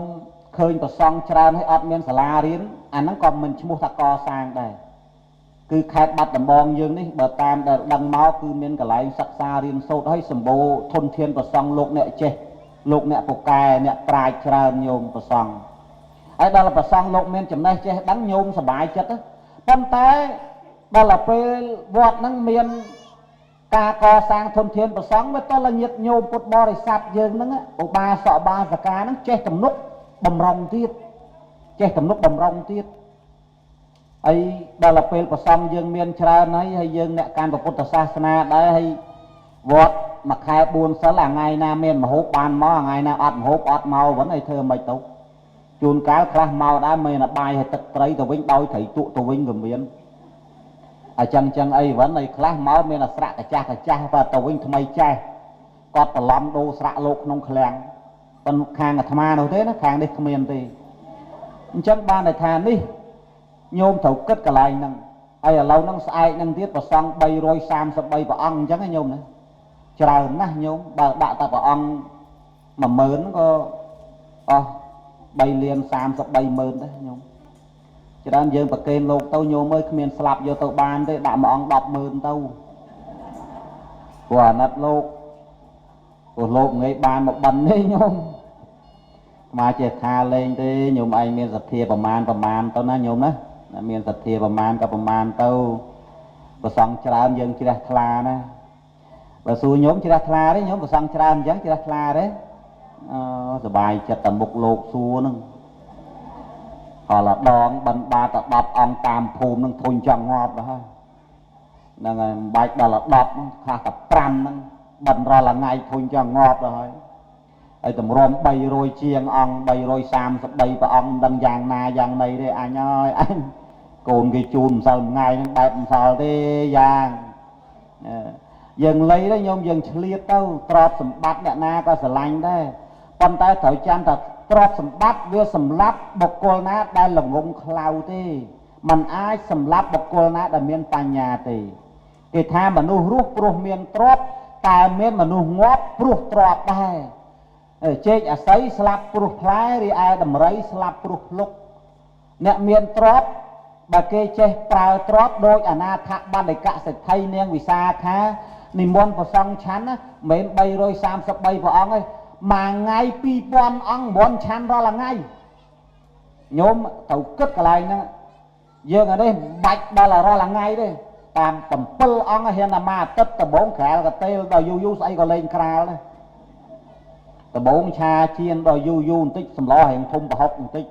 ឃើញប្រសង់ច្រើនហើយអត់មានសាលារៀនអាហ្នឹងក៏មិនឈ្មោះថាកសាងដែរគឺខេត្តបាត់ដំបងយើងនេះបើតាមដែលដឹងមកគឺមានកន្លែងសិក្សារៀនសូត្រហើយសម្បូរធនធានប្រសង់លោកអ្នកចេះលោកអ្នកពូកែអ្នកប្រាជ្ញច្រើនញោមប្រសង់ហើយដល់ប្រសង់លោកមានចំណេះចេះដឹងញោមសប្បាយចិត្តប៉ុន្តែដល់ពេលវត្តហ្នឹងមានការកសាងធនធានប្រសង់វាតលញាតិញោមពុទ្ធបរិស័ទយើងហ្នឹងឧបាសកឧបាសិកាហ្នឹងចេះទំនុកបំរុងទៀតចេះទំនុកបំរុងទៀតហើយដល់ពេលប្រសង់យើងមានច្រើនហើយយើងអ្នកកាន់ពុទ្ធសាសនាដែរហើយវត្តមួយខែ4សិលថ្ងៃណាមានមហូបបានមកថ្ងៃណាអត់មហូបអត់មកវិញហើយធ្វើមិនទៅជួនកាលខ្លះមកដែរមានបាយហើយទឹកត្រីទៅវិញដោយត្រីទក់ទៅវិញក៏មានអញ្ចឹងអីវិញហើយខ្លះមកមានអាស្រៈកាចាស់បើទៅវិញថ្មីចេះគាត់ច្រឡំដូរស្រៈលោកក្នុងឃ្លាំងប៉ុន្តែខាងអាត្មានោះទេណាខាងនេះគ្មានទេអញ្ចឹងបានតែថានេះញោមត្រូវគិតកន្លែងហ្នឹងហើយឥឡូវហ្នឹងស្អែកហ្នឹងទៀតប្រសង់333ព្រះអង្គអញ្ចឹងណាញោមណាច្រើនណាស់ញោមបើដាក់តែព្រះអង្គ10000ក៏អស់3លាន33ម៉ឺនដែរញោមច្រើនយើងប្រកេនលោកទៅញោមអើយគ្មានស្លាប់យកទៅបានទេដាក់មួយអង្គ10ម៉ឺនទៅព្រោះអាណិតលោកព្រោះលោកងាយបានមកបិណ្ឌនេះញោមមកចេះថាលេងទេញោមឯងមានសទ្ធាប្រមាណទៅណាញោមណាមានសទ្ធាប្រមាណក៏ប្រមាណទៅប្រសង់ច្រើនយើងជ្រះថ្លាណាបើសួរញោមជ្រះថ្លាទេញោមប្រសង់ច្រើនអញ្ចឹងជ្រះថ្លាទេសบายចិត្តតែមុខលោកសួរហ្នឹងហើយដងបិណ្ឌបាតដល់10អង្គតាមភូមិហ្នឹងធុញចង់ងាប់ទៅហើយហ្នឹងហើយមិនបាច់ដល់10ខ្លះតែ5ហ្នឹងបិណ្ឌរាល់ថ្ងៃធុញចង់ងាប់ទៅហើយហើយតម្រាំ300ជាងអង្គ333ព្រះអង្គមិនដឹងយ៉ាងណាយ៉ាងណីទេអញអើយអញកូនគេជូនម្សិលមួយថ្ងៃហ្នឹងបែបម្សិលទេយ៉ាងយើងលៃទៅញោមយើងឆ្លៀតទៅទ្រព្យសម្បត្តិអ្នកណាក៏ស្រឡាញ់ដែរប៉ុន្តែត្រូវចាំថាទ្រព្យសម្បត្តិវាសម្លាប់បុគ្គលណាដែលល្ងងខ្លៅទេมันអាចសម្លាប់បុគ្គលណាដែលមានបញ្ញាទេគេថាមនុស្សរស់ព្រោះមានទ្រព្យតែមានមនុស្សងាប់ព្រោះទ្រព្យដែរចេកអាស័យស្លាប់ព្រោះផ្លែរីឯដំរីស្លាប់ព្រោះភ្លុកអ្នកមានទ្រព្យបើគេចេះប្រើទ្រព្យដោយអនាថបណ្ឌិកសេដ្ឋីនាងវិសាខានិមន្តប្រសង់ឆាន់ណាមិន333ព្រះអង្គទេមួយថ្ងៃ2000អង្គមិនឆាន់រាល់ថ្ងៃញោមត្រូវគិតកន្លែងហ្នឹងយើងអានេះមិនបាច់ដល់រាល់ថ្ងៃទេតាម7អង្គហ៊ានតែមកអាទិត្យដំបងក្រាលកតេលដល់យូរស្អីក៏លេងក្រាលដែរ ដំបូងឆាជៀនដល់យូរបន្តិចសម្លរៀងធំប្រហុកបន្តិច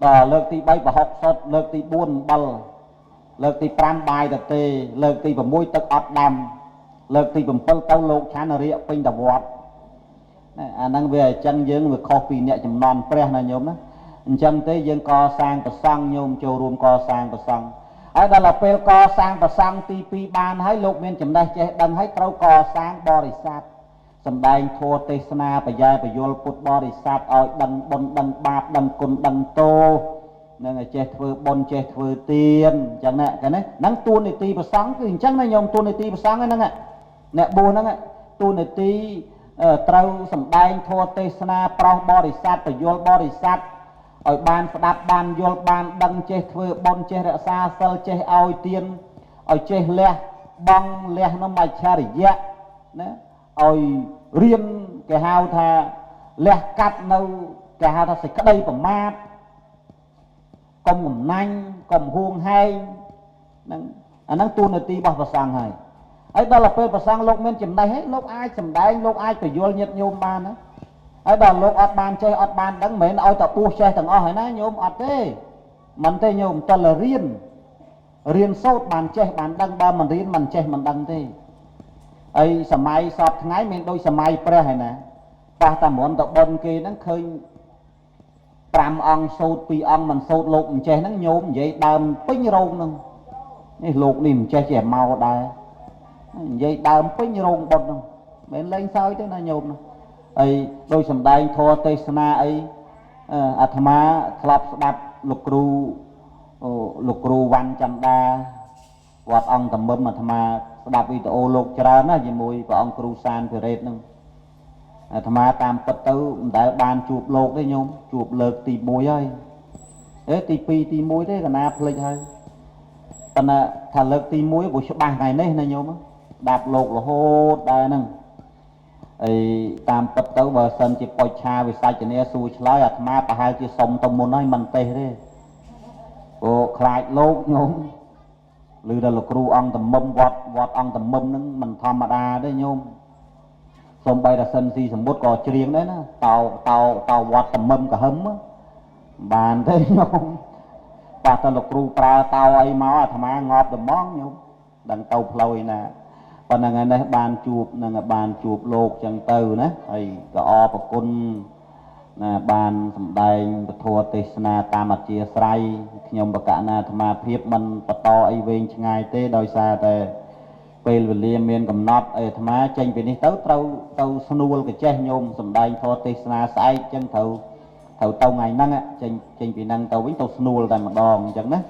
ដល់លើកទី3ប្រហុកសុទ្ធលើកទី4អំបិលលើកទី5បាយតទេលើកទី6ទឹកអត់ដាំលើកទី7ទៅលោកឆានរាកពេញតវត្តអាហ្នឹងវាអញ្ចឹងយើងវាខុសពីអ្នកចំនួនព្រះណាញោមណាអញ្ចឹងទេយើងកសាងប្រសង់ញោមចូលរួមកសាងប្រសង់ហើយដល់ពេលកសាងប្រសង់ទី2បានហើយលោកមានចំណេះចេះដឹងហើយត្រូវកសាងបរិស័ទសម្ដែងធម៌ទេសនាបញ្ញាបយលពុទ្ធបរិស័ទឲ្យដឹងបុណ្យដឹងបាបដឹងគុណដឹងទោសនឹងឲ្យចេះធ្វើបុណ្យចេះធ្វើទានអញ្ចឹងណាគេណាហ្នឹងតួនាទីប្រសង់គឺអញ្ចឹងណាញោមតួនាទីប្រសង់ហ្នឹងអ្នកបួសហ្នឹងតួនាទីត្រូវសម្ដែងធម៌ទេសនាប្រោសបរិស័ទបយលបរិស័ទឲ្យបានស្ដាប់បានយល់បានដឹងចេះធ្វើបុណ្យចេះរក្សាសិលចេះឲ្យទានឲ្យចេះលះបង់លះនៅមច្ឆរិយៈណាឲ្យរៀនគេហៅថាលះកាត់នៅគេហៅថាសេចក្តីប្រមាទកុំកំណាញ់កុំហួងហែងហ្នឹងអាហ្នឹងតួនាទីរបស់ព្រះសង្ឃហើយដល់ពេលព្រះសង្ឃលោកមានចំណេះហើយលោកអាចសម្ដែងលោកអាចបញ្យល់ញាតិញោមបានណាហើយដល់លោកអត់បានចេះអត់បានដឹងមិនមែនឲ្យតែពោះចេះទាំងអស់ហើយណាញោមអត់ទេមិនទេញោមតលរៀនសូត្របានចេះបានដឹងបើមិនរៀនមិនចេះមិនដឹងទេហើយសម័យសពថ្ងៃមានដូចសម័យព្រះហើយណាប៉ះតែមុនទៅបុណ្យគេហ្នឹងឃើញ5អង្គសូត្រ2អង្គមិនសូត្រលោកមិនចេះហ្នឹងញោមនិយាយដើមពេញរោងហ្នឹងនេះលោកនេះមិនចេះចេះមកដែរនិយាយដើមពេញរោងបុណ្យហ្នឹងមិនលេងសើចទេណាញោមណាហើយដោយសម្ដែងធម៌ទេសនាអីអាត្មាធ្លាប់ស្ដាប់លោកគ្រូវ៉ាន់ចន្ទាវត្តអង្គតំមអាត្មាស្ដាប់វីដេអូលោកច្រើនណាជាមួយព្រះអង្គគ្រូសានភិរេតហ្នឹងអាត្មាតាមពិតទៅមិនដែលបានជួបលោកទេញោមជួបលើកទី1ហើយទី2ទី1ទេកណាភ្លេចហើយប៉ុន្តែថាលើកទី1ព្រោះច្បាស់ថ្ងៃនេះណាញោមស្ដាប់លោករហូតដែរហ្នឹងហើយតាមពិតទៅបើសិនជាប៉ុច្ឆាវិសាចនាសួរឆ្លើយអាត្មាប្រហែលជាសុំទៅមុនហើយមិនទេអូខ្លាចលោកញោមឬដល់លោកគ្រូអង្គតំមវត្តអង្គតំមហ្នឹងមិនធម្មតាទេញោមសំបីតែសិនស៊ីសមុទ្រក៏ច្រៀងដែរណាតោវត្តតំមកំហឹមបានទេញោមបាទតើលោកគ្រូប្រើតោអីមកអាត្មាងប់ដំងញោមដឹងទៅផ្លូវឯណាប៉ុន្តែថ្ងៃនេះបានជួបនឹងបានជួបលោកចឹងទៅណាហើយក៏អរប្រគុណណាបានសម្ដែងពធទេសនាតាមអធិស្ឋានខ្ញុំបកណាអាត្មាភាពមិនបន្តអីវែងឆ្ងាយទេដោយសារតែពេលវេលាមានកំណត់អាត្មាចេញពីនេះទៅត្រូវទៅស្នួលកចេះញោមសម្ដែងធម៌ទេសនាស្អែកចឹងត្រូវទៅថ្ងៃហ្នឹងចេញពីហ្នឹងទៅវិញទៅស្នួលតែម្ដងអញ្ចឹងណា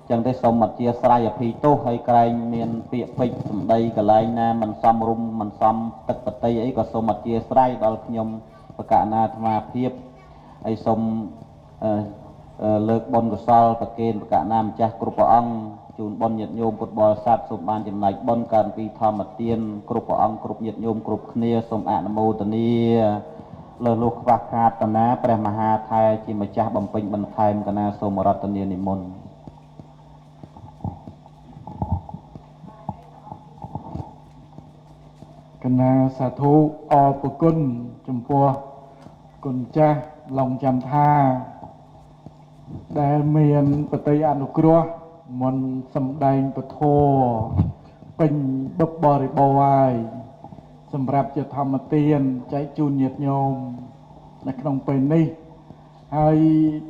ចឹងទេសូមអធិស្ឋានអភីទោសហើយក្រែងមានពាក្យពេចន៍សម្ដីកន្លែងណាមិនសមរម្យមិនសមទឹកបតីអីក៏សូមអធិស្ឋានដល់ខ្ញុំបកណាអាត្មាភាពហើយសូមលើកបុណ្យកុសលប្រគេនបកណាម្ចាស់គ្រប់ព្រះអង្គជូនបុណ្យញាតិញោមពុទ្ធបរិស័ទសូមបានចំណែកបុណ្យកើតពីធម្មទានគ្រប់ព្រះអង្គគ្រប់ញាតិញោមគ្រប់គ្នាសូមអនុមោទនាលើលោកខ្វះខាតតាព្រះមហាថែជាម្ចាស់បំពេញបន្ថែមកណាសូមរតនានិមន្តកណាសាធុអរព្រគុណចំពោះគុណចាស់ឡុងចន្ទថាដែលមានបតីអនុគ្រោះមុនសម្ដែងពធពេញបបរិបូរហើយសម្រាប់ជាធម្មទានចែកជូនញាតិញោមនៅក្នុងពេលនេះហើយ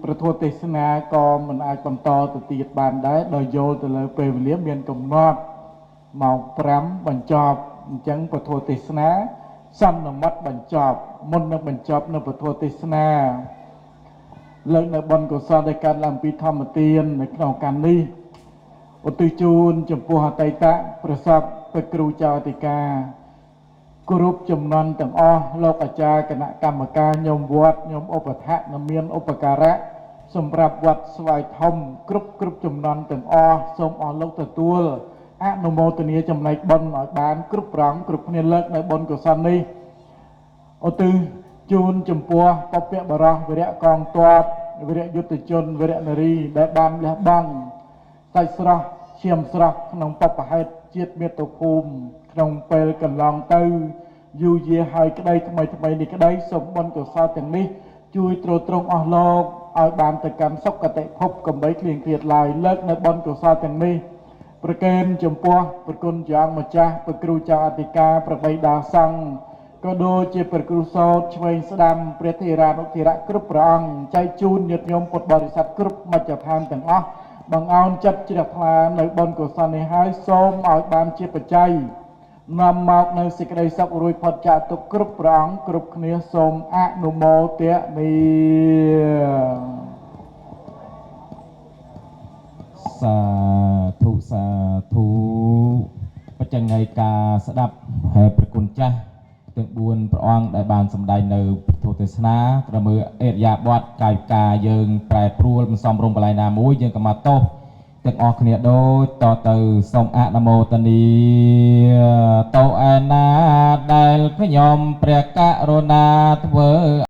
ប្រធមទេសនាក៏មិនអាចបន្តទៅទៀតបានដែរដោយយកទៅលើពេលវេលាមានកំណត់ម៉ោង5បញ្ចប់អញ្ចឹងពធទេសនាសន្និដ្ឋបញ្ចប់មុននឹងបញ្ចប់នៅពធទេសនាលើកនៅបុណ្យកុសលដែលកើតឡើងពីធម្មទាននៅក្នុងកាលនេះឧទ្ទិសជូនចំពោះអតីតប្រសពព្រះគ្រូចៅអធិការគ្រប់ចំនួនទាំងអស់លោកអាចារ្យគណៈកម្មការញោមវត្តញោមឧបថៈនិងមានឧបការៈសម្រាប់វត្តស្វាយធំគ្រប់ចំនួនទាំងអស់សូមអស់លោកទទួលអនុមោទនាចំណែកបុណ្យឲ្យបានគ្រប់ប្រងគ្រប់គ្នាលើកនៅបុណ្យកុសលនេះឧទ្ទិសជូនចំពោះបព្វបរោះវីរៈកងទ័ពវីរៈយុទ្ធជនវីរៈនារីដែលបានលះបង់សាច់ស្រស់ឈាមស្រស់ក្នុងបព្វហេតុជាតិមាតុភូមិក្នុងពេលកន្លងទៅ យូរយារហើយក្តីថ្មីនេះក្តីសូមបុណ្យកុសលទាំងនេះជួយទ្រទ្រង់អស់លោកឲ្យបានទៅកាន់សុគតិភពកំបីគ្លៀងគ្លាតឡើយលើកនៅបុណ្យកុសលទាំងនេះប្រកេនចំពោះព្រះគុណព្រះអង្គម្ចាស់ព្រះគ្រូចៅអធិការព្រះបិតាសង្ឃក៏ដូចជាព្រះគ្រូសោតឆ្វេងស្ដាំព្រះធេរានុធេរៈគ្រប់ព្រះអង្គចែកជូនញាតិញោមពុទ្ធបរិស័ទគ្រប់មជ្ឈដ្ឋានទាំងអស់បង្អោនចិត្តជ្រះថ្លានៅបុណ្យកុសលនេះហើយសូមឲ្យបានជាបច្ច័យនាំមកនៅសេចក្តីសុខរួចផុតចាកទុក្ខគ្រប់ព្រះអង្គគ្រប់គ្នាសូមអនុមោទនាសាធុបច្ច័យការស្ដាប់ហើយព្រះគុណចាស់ទាំង4ព្រះអង្គដែលបានសម្ដែងនៅពុទ្ធទេសនាក្រមើអេរយាប័តកាយការយើងប្រែប្រួលមិនសមរម្យកន្លែងណាមួយយើងក៏មកទោសទាំងអស់គ្នាដូចតទៅសូមអនុមោទនាតោឯណាដែលខ្ញុំព្រះករុណាធ្វើ